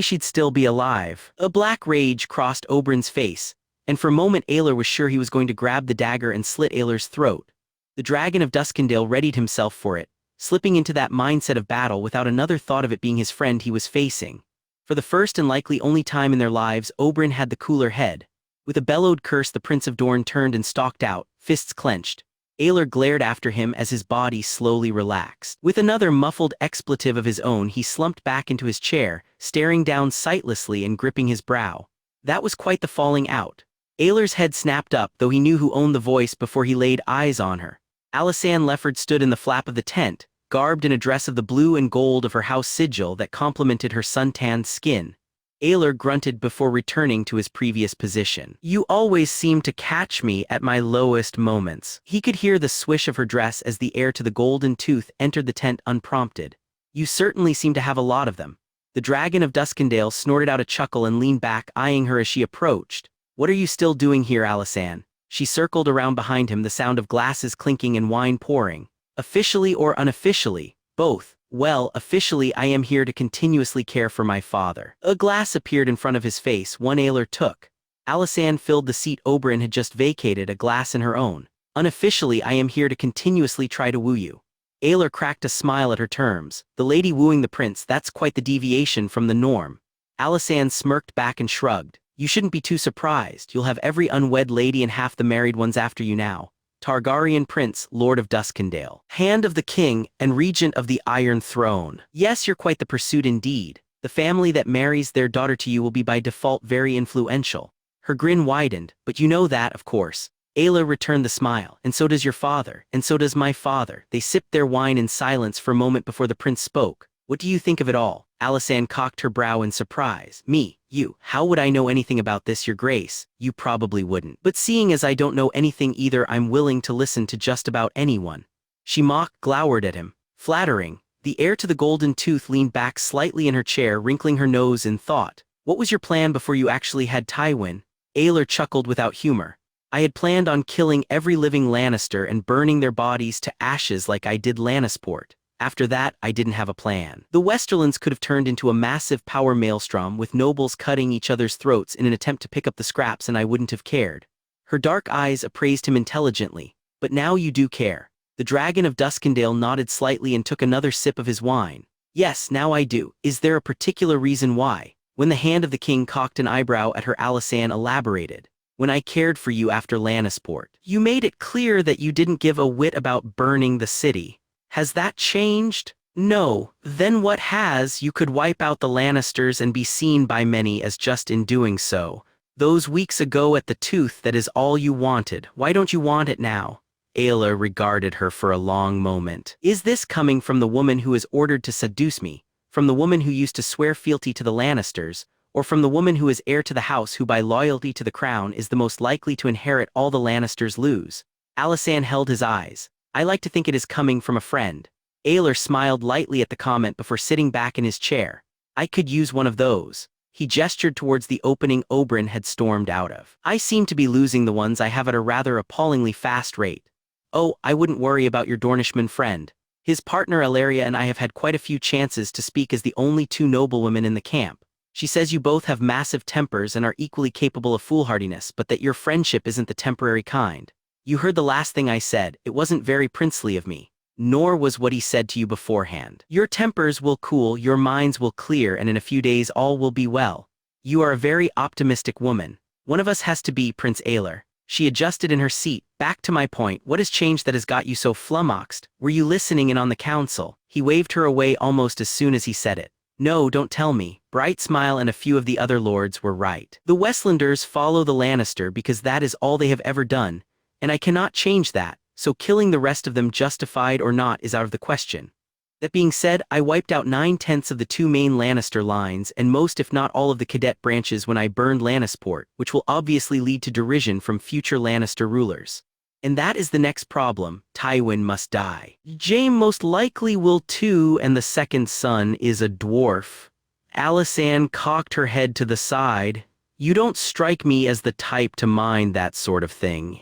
she'd still be alive. A black rage crossed Oberyn's face, and for a moment Aelor was sure he was going to grab the dagger and slit Aelor's throat. The dragon of Duskendale readied himself for it, slipping into that mindset of battle without another thought of it being his friend he was facing. For the first and likely only time in their lives, Oberyn had the cooler head. With a bellowed curse, the Prince of Dorne turned and stalked out, fists clenched. Aelor glared after him as his body slowly relaxed. With another muffled expletive of his own, he slumped back into his chair, staring down sightlessly and gripping his brow. That was quite the falling out. Aelor's head snapped up, though he knew who owned the voice before he laid eyes on her. Alysanne Lefford stood in the flap of the tent, garbed in a dress of the blue and gold of her house sigil that complemented her sun-tanned skin. Aelor grunted before returning to his previous position. You always seem to catch me at my lowest moments. He could hear the swish of her dress as the heir to the Golden Tooth entered the tent unprompted. You certainly seem to have a lot of them. The dragon of Duskendale snorted out a chuckle and leaned back, eyeing her as she approached. What are you still doing here, Alysanne? She circled around behind him, the sound of glasses clinking and wine pouring. Officially or unofficially, both. Well, officially I am here to continuously care for my father. A glass appeared in front of his face, one Aelor took. Alysanne filled the seat Oberyn had just vacated, a glass in her own. Unofficially I am here to continuously try to woo you. Aelor cracked a smile at her terms. The lady wooing the prince, that's quite the deviation from the norm. Alysanne smirked back and shrugged. You shouldn't be too surprised, you'll have every unwed lady and half the married ones after you now. Targaryen Prince, Lord of Duskendale, Hand of the King, and Regent of the Iron Throne. Yes, you're quite the pursuit indeed. The family that marries their daughter to you will be by default very influential. Her grin widened, but you know that, of course. Aelor returned the smile. And so does your father, and so does my father. They sipped their wine in silence for a moment before the prince spoke. What do you think of it all? Alysanne cocked her brow in surprise. Me, you, how would I know anything about this, your grace? You probably wouldn't. But seeing as I don't know anything either, I'm willing to listen to just about anyone. She glowered at him. Flattering. The heir to the Golden Tooth leaned back slightly in her chair, wrinkling her nose in thought. What was your plan before you actually had Tywin? Aelor chuckled without humor. I had planned on killing every living Lannister and burning their bodies to ashes like I did Lannisport. After that, I didn't have a plan. The Westerlands could have turned into a massive power maelstrom with nobles cutting each other's throats in an attempt to pick up the scraps, and I wouldn't have cared. Her dark eyes appraised him intelligently. But now you do care. The dragon of Duskendale nodded slightly and took another sip of his wine. Yes, now I do. Is there a particular reason why? When the Hand of the King cocked an eyebrow at her, Alysanne elaborated. When I cared for you after Lannisport. You made it clear that you didn't give a whit about burning the city. Has that changed? No. Then what has? You could wipe out the Lannisters and be seen by many as just in doing so. Those weeks ago at the Tooth, that is all you wanted. Why don't you want it now? Aelor regarded her for a long moment. Is this coming from the woman who is ordered to seduce me? From the woman who used to swear fealty to the Lannisters? Or from the woman who is heir to the house, who by loyalty to the crown is the most likely to inherit all the Lannisters lose? Alysanne held his eyes. I like to think it is coming from a friend. Aelor smiled lightly at the comment before sitting back in his chair. I could use one of those. He gestured towards the opening Oberyn had stormed out of. I seem to be losing the ones I have at a rather appallingly fast rate. Oh, I wouldn't worry about your Dornishman friend. His partner Elaria and I have had quite a few chances to speak as the only two noblewomen in the camp. She says you both have massive tempers and are equally capable of foolhardiness, but that your friendship isn't the temporary kind. You heard the last thing I said. It wasn't very princely of me. nor was what he said to you beforehand. Your tempers will cool, your minds will clear, and in a few days all will be well. You are a very optimistic woman. One of us has to be Prince Aelor. She adjusted in her seat. Back to my point, what has changed that has got you so flummoxed? Were you listening in on the council? He waved her away almost as soon as he said it. No, don't tell me. Bright Smile and a few of the other lords were right. The Westlanders follow the Lannister because that is all they have ever done, and I cannot change that, so killing the rest of them, justified or not, is out of the question. That being said, I wiped out 9/10 of the two main Lannister lines and most if not all of the cadet branches when I burned Lannisport, which will obviously lead to derision from future Lannister rulers. And that is the next problem. Tywin must die. Jaime most likely will too, and the second son is a dwarf. Alysanne cocked her head to the side. You don't strike me as the type to mind that sort of thing.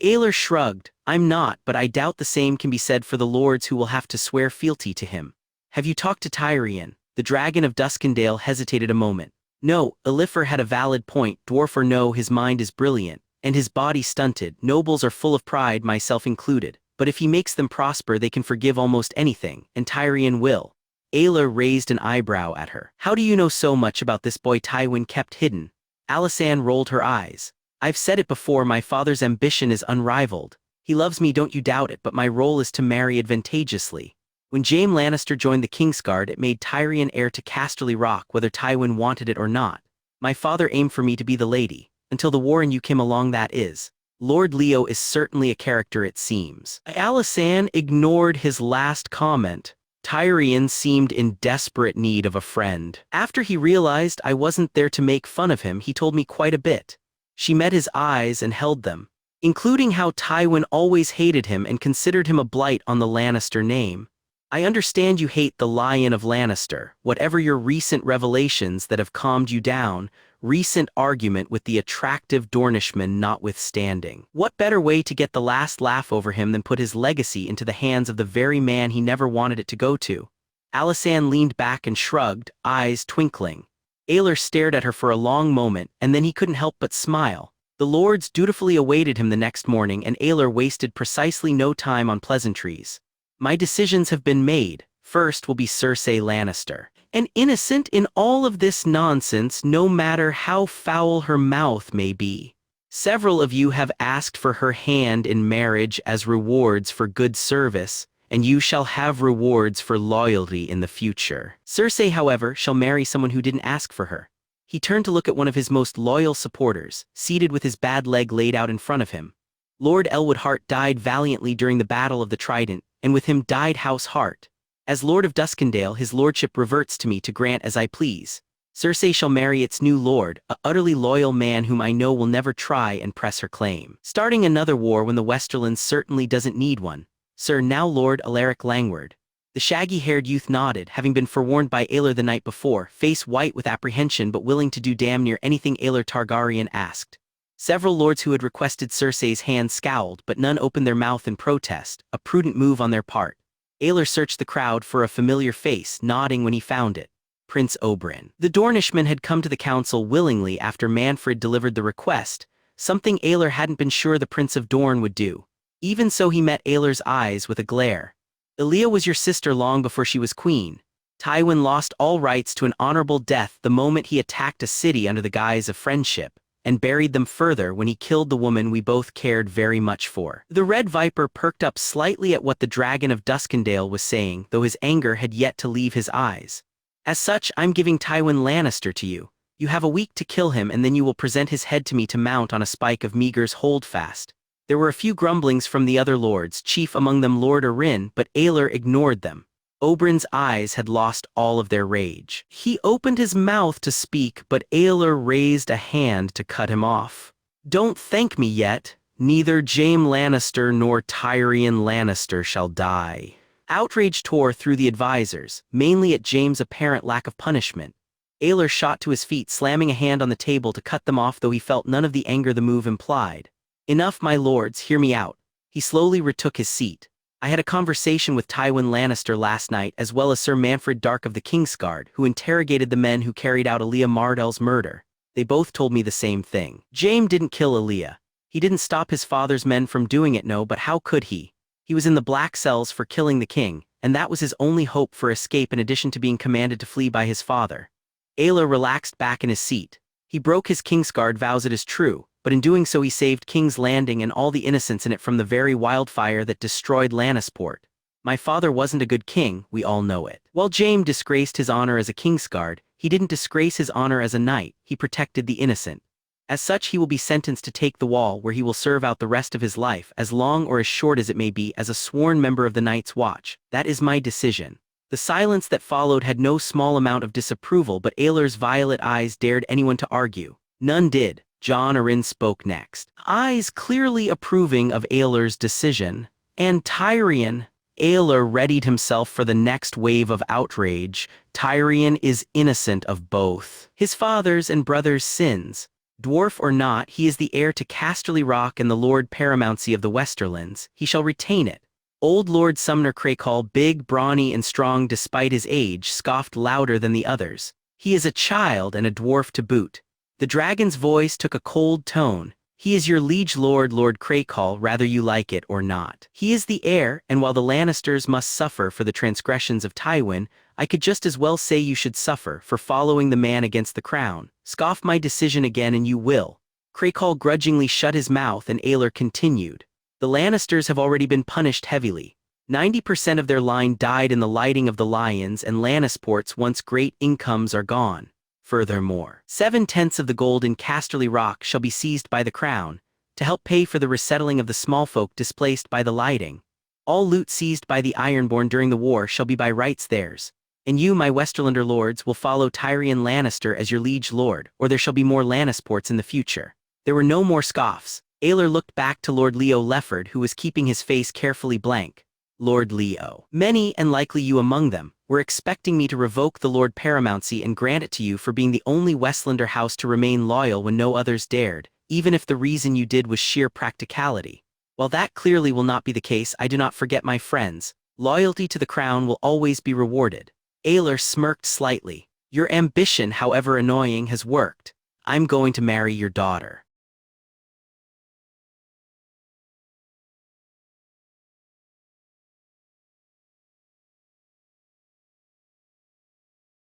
Aelor shrugged. I'm not, but I doubt the same can be said for the lords who will have to swear fealty to him. Have you talked to Targaryen? The dragon of Duskendale hesitated a moment. No, Aelor had a valid point, dwarf or no, his mind is brilliant, and his body stunted. Nobles are full of pride, myself included, but if he makes them prosper they can forgive almost anything, and Targaryen will. Aelor raised an eyebrow at her. How do you know so much about this boy Tywin kept hidden? Alysanne rolled her eyes. I've said it before, my father's ambition is unrivaled. He loves me, don't you doubt it, but my role is to marry advantageously. When Jaime Lannister joined the Kingsguard, it made Tyrion heir to Casterly Rock whether Tywin wanted it or not. My father aimed for me to be the lady. Until the war and you came along, that is. Lord Leo is certainly a character, it seems. Alysanne ignored his last comment. Tyrion seemed in desperate need of a friend. After he realized I wasn't there to make fun of him, he told me quite a bit. She met his eyes and held them, including how Tywin always hated him and considered him a blight on the Lannister name. I understand you hate the Lion of Lannister, whatever your recent revelations that have calmed you down, recent argument with the attractive Dornishman notwithstanding. What better way to get the last laugh over him than put his legacy into the hands of the very man he never wanted it to go to? Alysanne leaned back and shrugged, eyes twinkling. Aelor stared at her for a long moment, and then he couldn't help but smile. The lords dutifully awaited him the next morning, and Aelor wasted precisely no time on pleasantries. My decisions have been made. First will be Cersei Lannister. An innocent in all of this nonsense, no matter how foul her mouth may be. Several of you have asked for her hand in marriage as rewards for good service, and you shall have rewards for loyalty in the future. Cersei, however, shall marry someone who didn't ask for her. He turned to look at one of his most loyal supporters, seated with his bad leg laid out in front of him. Lord Elwood Hart died valiantly during the Battle of the Trident, and with him died House Hart. As Lord of Duskendale, his lordship reverts to me to grant as I please. Cersei shall marry its new lord, a utterly loyal man whom I know will never try and press her claim. Starting another war when the Westerlands certainly doesn't need one. Sir, now Lord Alaric Langward. The shaggy-haired youth nodded, having been forewarned by Aelor the night before, face white with apprehension but willing to do damn near anything Aelor Targaryen asked. Several lords who had requested Cersei's hand scowled, but none opened their mouth in protest, a prudent move on their part. Aelor searched the crowd for a familiar face, nodding when he found it. Prince Oberyn. The Dornishman had come to the council willingly after Manfred delivered the request, something Aelor hadn't been sure the Prince of Dorne would do. Even so, he met Aelor's eyes with a glare. Elia was your sister long before she was queen. Tywin lost all rights to an honorable death the moment he attacked a city under the guise of friendship, and buried them further when he killed the woman we both cared very much for. The Red Viper perked up slightly at what the Dragon of Duskendale was saying, though his anger had yet to leave his eyes. As such, I'm giving Tywin Lannister to you. You have a week to kill him, and then you will present his head to me to mount on a spike of Meager's holdfast. There were a few grumblings from the other lords, chief among them Lord Arryn, but Aelor ignored them. Oberyn's eyes had lost all of their rage. He opened his mouth to speak, but Aelor raised a hand to cut him off. Don't thank me yet. Neither Jaime Lannister nor Tyrion Lannister shall die. Outrage tore through the advisors, mainly at Jaime's apparent lack of punishment. Aelor shot to his feet, slamming a hand on the table to cut them off, though he felt none of the anger the move implied. Enough, my lords, hear me out. He slowly retook his seat. I had a conversation with Tywin Lannister last night, as well as Sir Manfred Dark of the Kingsguard, who interrogated the men who carried out Elia Mardell's murder. They both told me the same thing. Jaime didn't kill Elia. He didn't stop his father's men from doing it, no, but how could he? He was in the black cells for killing the king, and that was his only hope for escape in addition to being commanded to flee by his father. Aelor relaxed back in his seat. He broke his Kingsguard vows, it is true, but in doing so he saved King's Landing and all the innocents in it from the very wildfire that destroyed Lannisport. My father wasn't a good king, we all know it. While Jaime disgraced his honor as a Kingsguard, he didn't disgrace his honor as a knight, he protected the innocent. As such, he will be sentenced to take the wall, where he will serve out the rest of his life, as long or as short as it may be, as a sworn member of the Night's Watch. That is my decision. The silence that followed had no small amount of disapproval, but Aelor's violet eyes dared anyone to argue. None did. Jon Arryn spoke next. Eyes clearly approving of Aelor's decision. And Tyrion. Aelor readied himself for the next wave of outrage. Tyrion is innocent of both his father's and brother's sins. Dwarf or not, he is the heir to Casterly Rock and the Lord Paramountcy of the Westerlands. He shall retain it. Old Lord Sumner Crakehall, big, brawny, and strong despite his age, scoffed louder than the others. He is a child and a dwarf to boot. The dragon's voice took a cold tone. He is your liege lord, Lord Crakehall, whether you like it or not. He is the heir, and while the Lannisters must suffer for the transgressions of Tywin, I could just as well say you should suffer for following the man against the crown. Scoff my decision again and you will. Crakehall grudgingly shut his mouth and Aelor continued. The Lannisters have already been punished heavily. 90% of their line died in the lighting of the lions, and Lannisport's once great incomes are gone. Furthermore, 7/10 of the gold in Casterly Rock shall be seized by the crown, to help pay for the resettling of the small folk displaced by the lighting. All loot seized by the Ironborn during the war shall be by rights theirs. And you, my Westerlander lords, will follow Tyrion Lannister as your liege lord, or there shall be more Lannisports in the future. There were no more scoffs. Aelor looked back to Lord Leo Lefford, who was keeping his face carefully blank. Lord Leo. Many, and likely you among them, were expecting me to revoke the Lord Paramountcy and grant it to you for being the only Westlander house to remain loyal when no others dared, even if the reason you did was sheer practicality. While that clearly will not be the case, I do not forget my friends. Loyalty to the crown will always be rewarded. Aelor smirked slightly. Your ambition, however annoying, has worked. I'm going to marry your daughter.